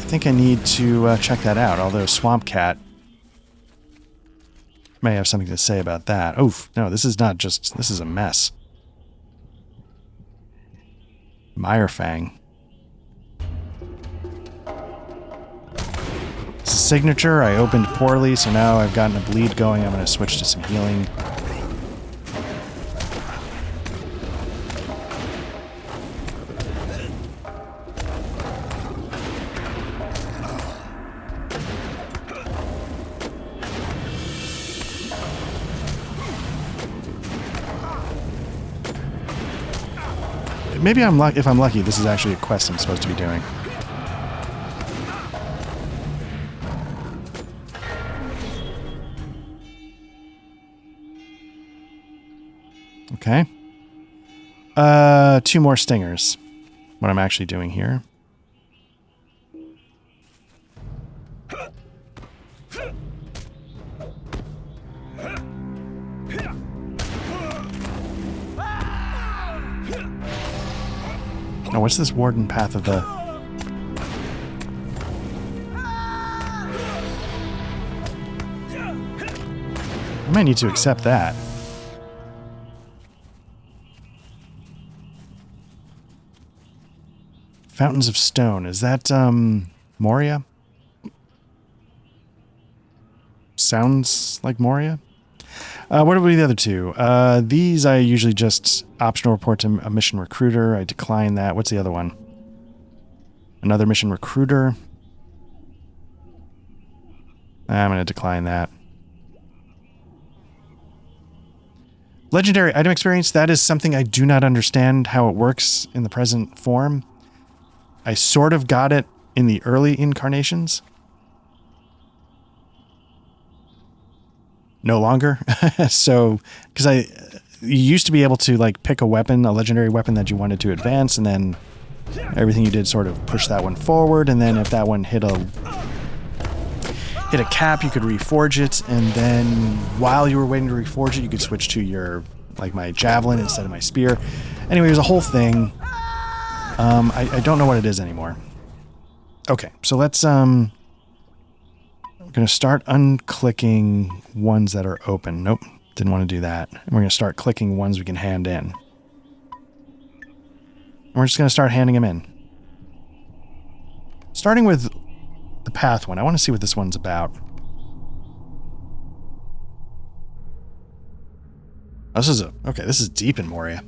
think I need to check that out, although Swamp Cat may have something to say about that. Oof, no, this is not just, this is a mess. Mirefang. It's a signature. I opened poorly, so now I've gotten a bleed going. I'm going to switch to some healing. Maybe if I'm lucky, this is actually a quest I'm supposed to be doing. Okay. 2 more stingers. What I'm actually doing here. Oh, what's this warden path of the... I might need to accept that. Fountains of Stone. Is that, Moria? Sounds like Moria. What are the other 2? These I usually just optional report to a mission recruiter. I decline that. What's the other one? Another mission recruiter. I'm going to decline that. Legendary item experience, that is something I do not understand how it works in the present form. I sort of got it in the early incarnations. No longer. So, because you used to be able to like pick a weapon, a legendary weapon that you wanted to advance, and then everything you did sort of push that one forward, and then if that one hit a cap, you could reforge it, and then while you were waiting to reforge it, you could switch to your, like my javelin instead of my spear. Anyway, there's a whole thing. I don't know what it is anymore. Okay, so let's, I'm going to start unclicking ones that are open. Nope, didn't want to do that. And we're going to start clicking ones we can hand in. And we're just going to start handing them in. Starting with the path one. I want to see what this one's about. Oh, this is deep in Moria.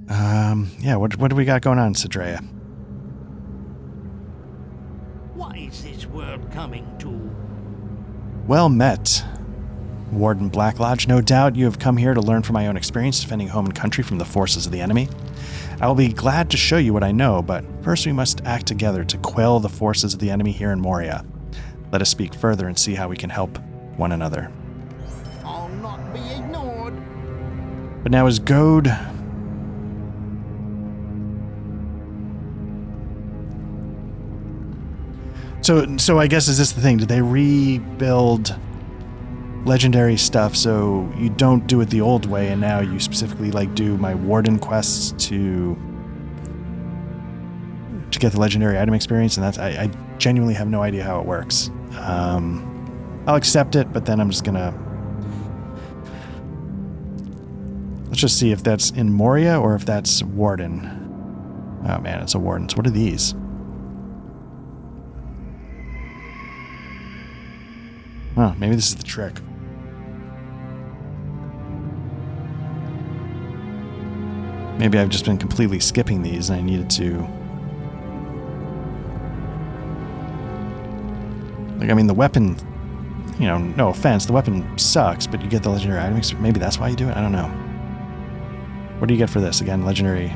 Yeah, what do we got going on, Cedrea? What is this world coming to? Well met, Warden Black Lodge. No doubt you have come here to learn from my own experience defending home and country from the forces of the enemy. I will be glad to show you what I know, but first we must act together to quell the forces of the enemy here in Moria. Let us speak further and see how we can help one another. I'll not be ignored. But now is Goad... So I guess, is this the thing? Did they rebuild legendary stuff so you don't do it the old way, and now you specifically like do my warden quests to get the legendary item experience? And that's I genuinely have no idea how it works. I'll accept it, but then I'm just gonna let's just see if that's in Moria or if that's warden. Oh man, it's a warden. So what are these? Oh, maybe this is the trick. Maybe I've just been completely skipping these and I needed to... Like, I mean, the weapon... You know, no offense, the weapon sucks, but you get the legendary items. Maybe that's why you do it? I don't know. What do you get for this? Again, legendary...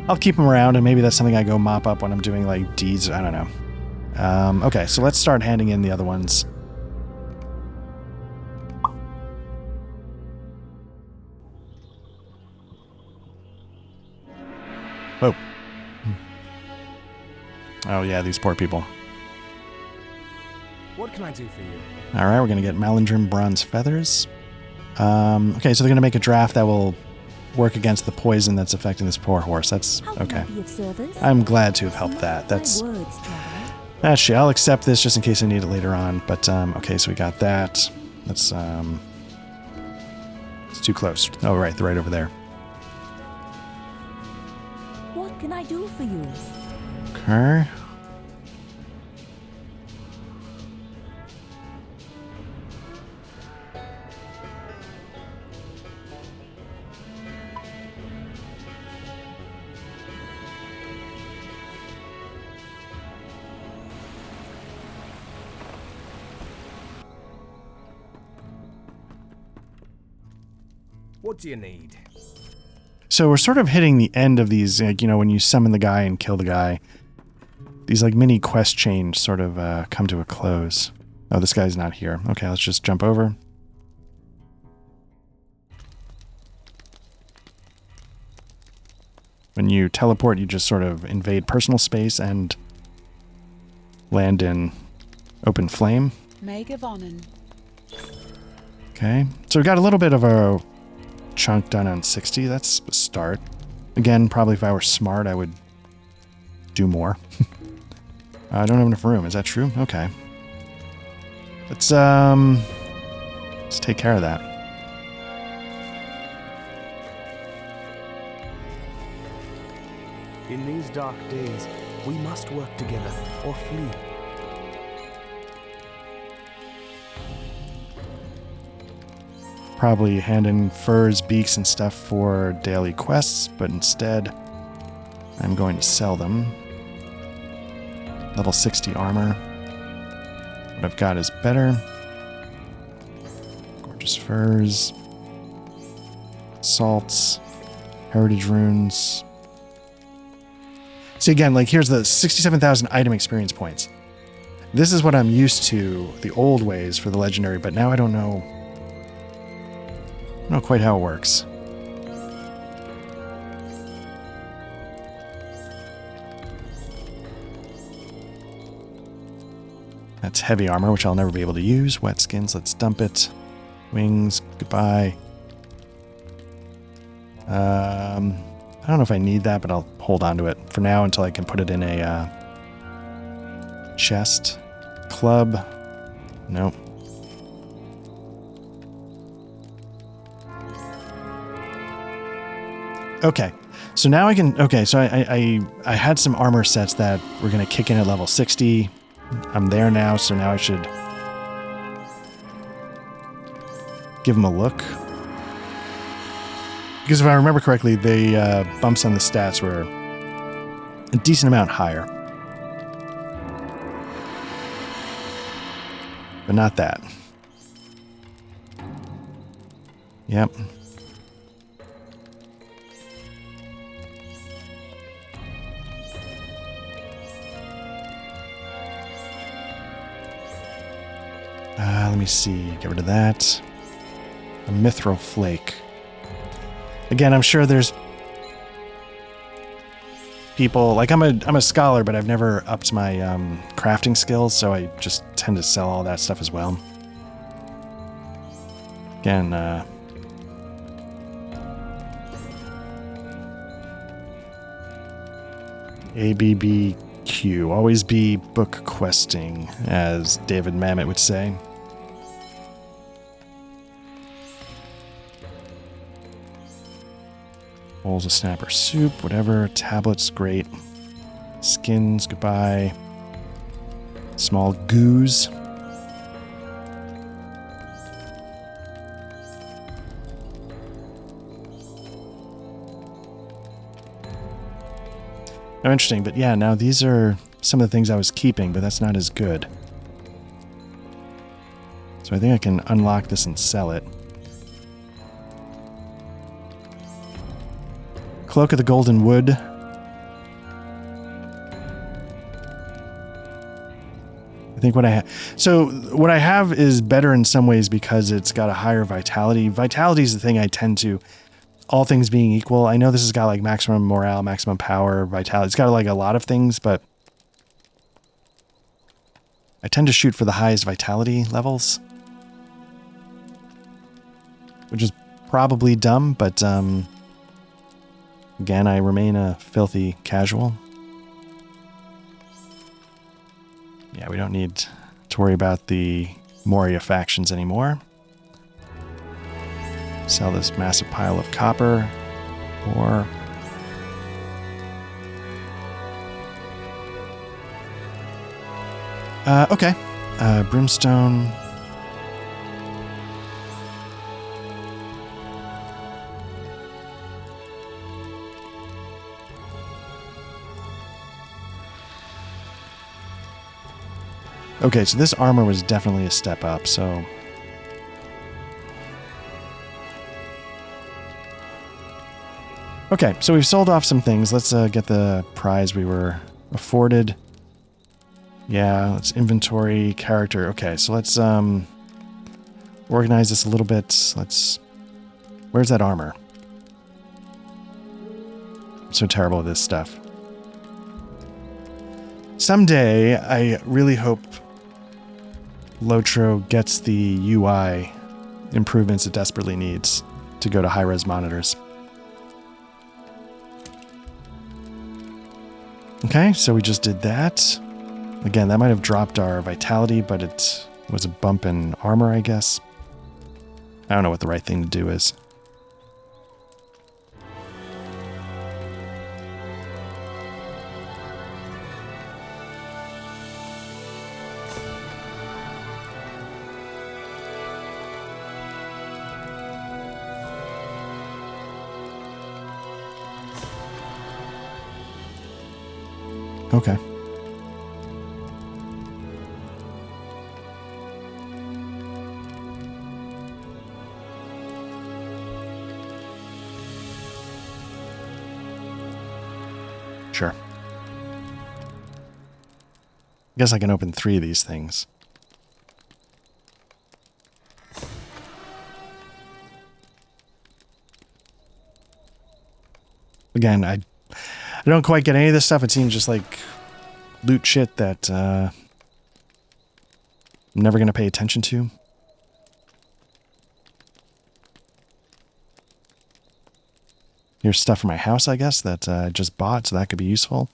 I'll keep them around, and maybe that's something I go mop up when I'm doing, like, deeds. I don't know. Okay, so let's start handing in the other ones. Whoa. Oh yeah, these poor people. What can I do for you? Alright, we're going to get Malindrim Bronze Feathers. Okay, so they're going to make a draft that will work against the poison that's affecting this poor horse. That's okay. I'm glad to have helped that. That's... Actually, I'll accept this just in case I need it later on. But, okay, so we got that. Let's, it's too close. Oh, right, they're right over there. What can I do for you? Okay. What do you need? So we're sort of hitting the end of these, like, you know, when you summon the guy and kill the guy. These, like, mini quest chains sort of come to a close. Oh, this guy's not here. Okay, let's just jump over. When you teleport, you just sort of invade personal space and land in open flame. Okay, so we got a little bit of a chunk done on 60. That's a start. Again, probably if I were smart, I would do more. I don't have enough room. Is that true? Okay. Let's take care of that. In these dark days, we must work together or flee. Probably hand in furs, beaks, and stuff for daily quests, but instead I'm going to sell them. Level 60 armor. What I've got is better. Just furs. Salts. Heritage runes. See, again, like, here's the 67,000 item experience points. This is what I'm used to, the old ways for the legendary, but now I don't know quite how it works. That's heavy armor, which I'll never be able to use. Wet skins, let's dump it. Wings, goodbye. I don't know if I need that, but I'll hold on to it for now until I can put it in a chest. Club. Nope. Okay. So now I can... Okay, so I had some armor sets that were going to kick in at level 60. I'm there now, so now I should give them a look. Because if I remember correctly, the bumps on the stats were a decent amount higher. But not that. Yep. Let me see. Get rid of that. A mithril flake. Again, I'm sure there's people like I'm a scholar, but I've never upped my crafting skills, so I just tend to sell all that stuff as well. Again, ABBQ, always be book questing, as David Mamet would say. Bowls of snapper soup, whatever. Tablets, great. Skins, goodbye. Small goos. Oh, interesting, but yeah, now these are some of the things I was keeping, but that's not as good. So I think I can unlock this and sell it. Cloak of the Golden Wood. I think what I have... So what I have is better in some ways because it's got a higher vitality. Vitality is the thing I tend to... All things being equal. I know this has got like maximum morale, maximum power, vitality. It's got like a lot of things, but... I tend to shoot for the highest vitality levels. Which is probably dumb, but... Again, I remain a filthy casual. Yeah, we don't need to worry about the Moria factions anymore. Sell this massive pile of copper. Or... okay. Brimstone... Okay, so this armor was definitely a step up, so... Okay, so we've sold off some things. Let's get the prize we were afforded. Yeah, let's inventory, character. Okay, so let's organize this a little bit. Let's... Where's that armor? I'm so terrible at this stuff. Someday, I really hope Lotro gets the UI improvements it desperately needs to go to high-res monitors. Okay, so we just did that. Again, that might have dropped our vitality, but it was a bump in armor, I guess. I don't know what the right thing to do is. Okay. Sure. I guess I can open 3 of these things. Again, I don't quite get any of this stuff. It seems just like loot shit that I'm never going to pay attention to. Here's stuff for my house, I guess, that I just bought, so that could be useful.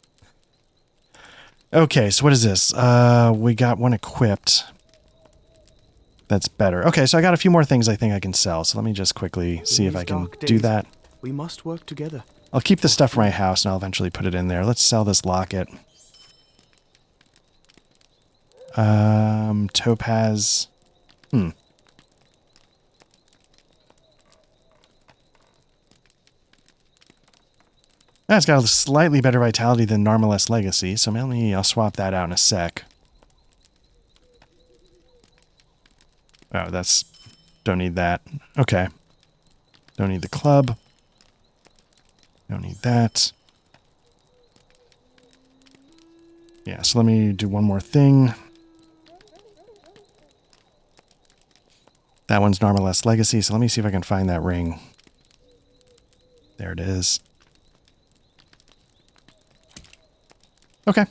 Okay, so what is this? We got one equipped. That's better. Okay, so I got a few more things I think I can sell, so let me just quickly see if I can do that. We must work together. I'll keep the stuff for my house, and I'll eventually put it in there. Let's sell this locket. Topaz. It's got a slightly better vitality than Narmaless Legacy, so maybe I'll swap that out in a sec. Oh, that's... Don't need that. Okay. Don't need the club. Don't need that. Yeah, so let me do one more thing. That one's Narmaless Legacy, so let me see if I can find that ring. There it is. Okay.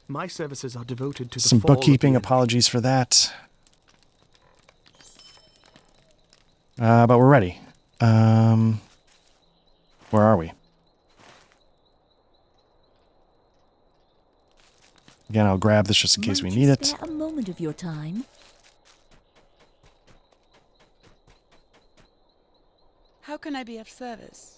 My services are devoted to the Some fall of bookkeeping. the- Apologies for that. But we're ready. Where are we? Again, I'll grab this just in case we Might need you it. spare a moment of your time? How can I be of service?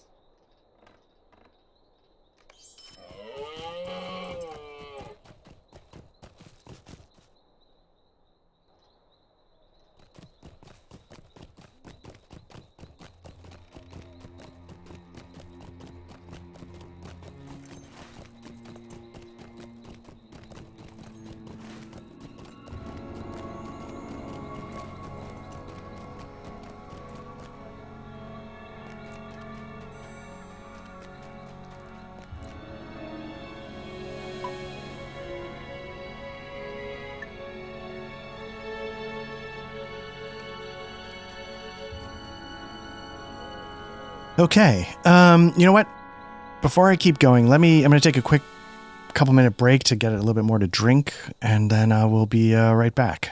Okay. You know what? Before I keep going, I'm going to take a quick couple minute break to get a little bit more to drink, and then we'll be right back.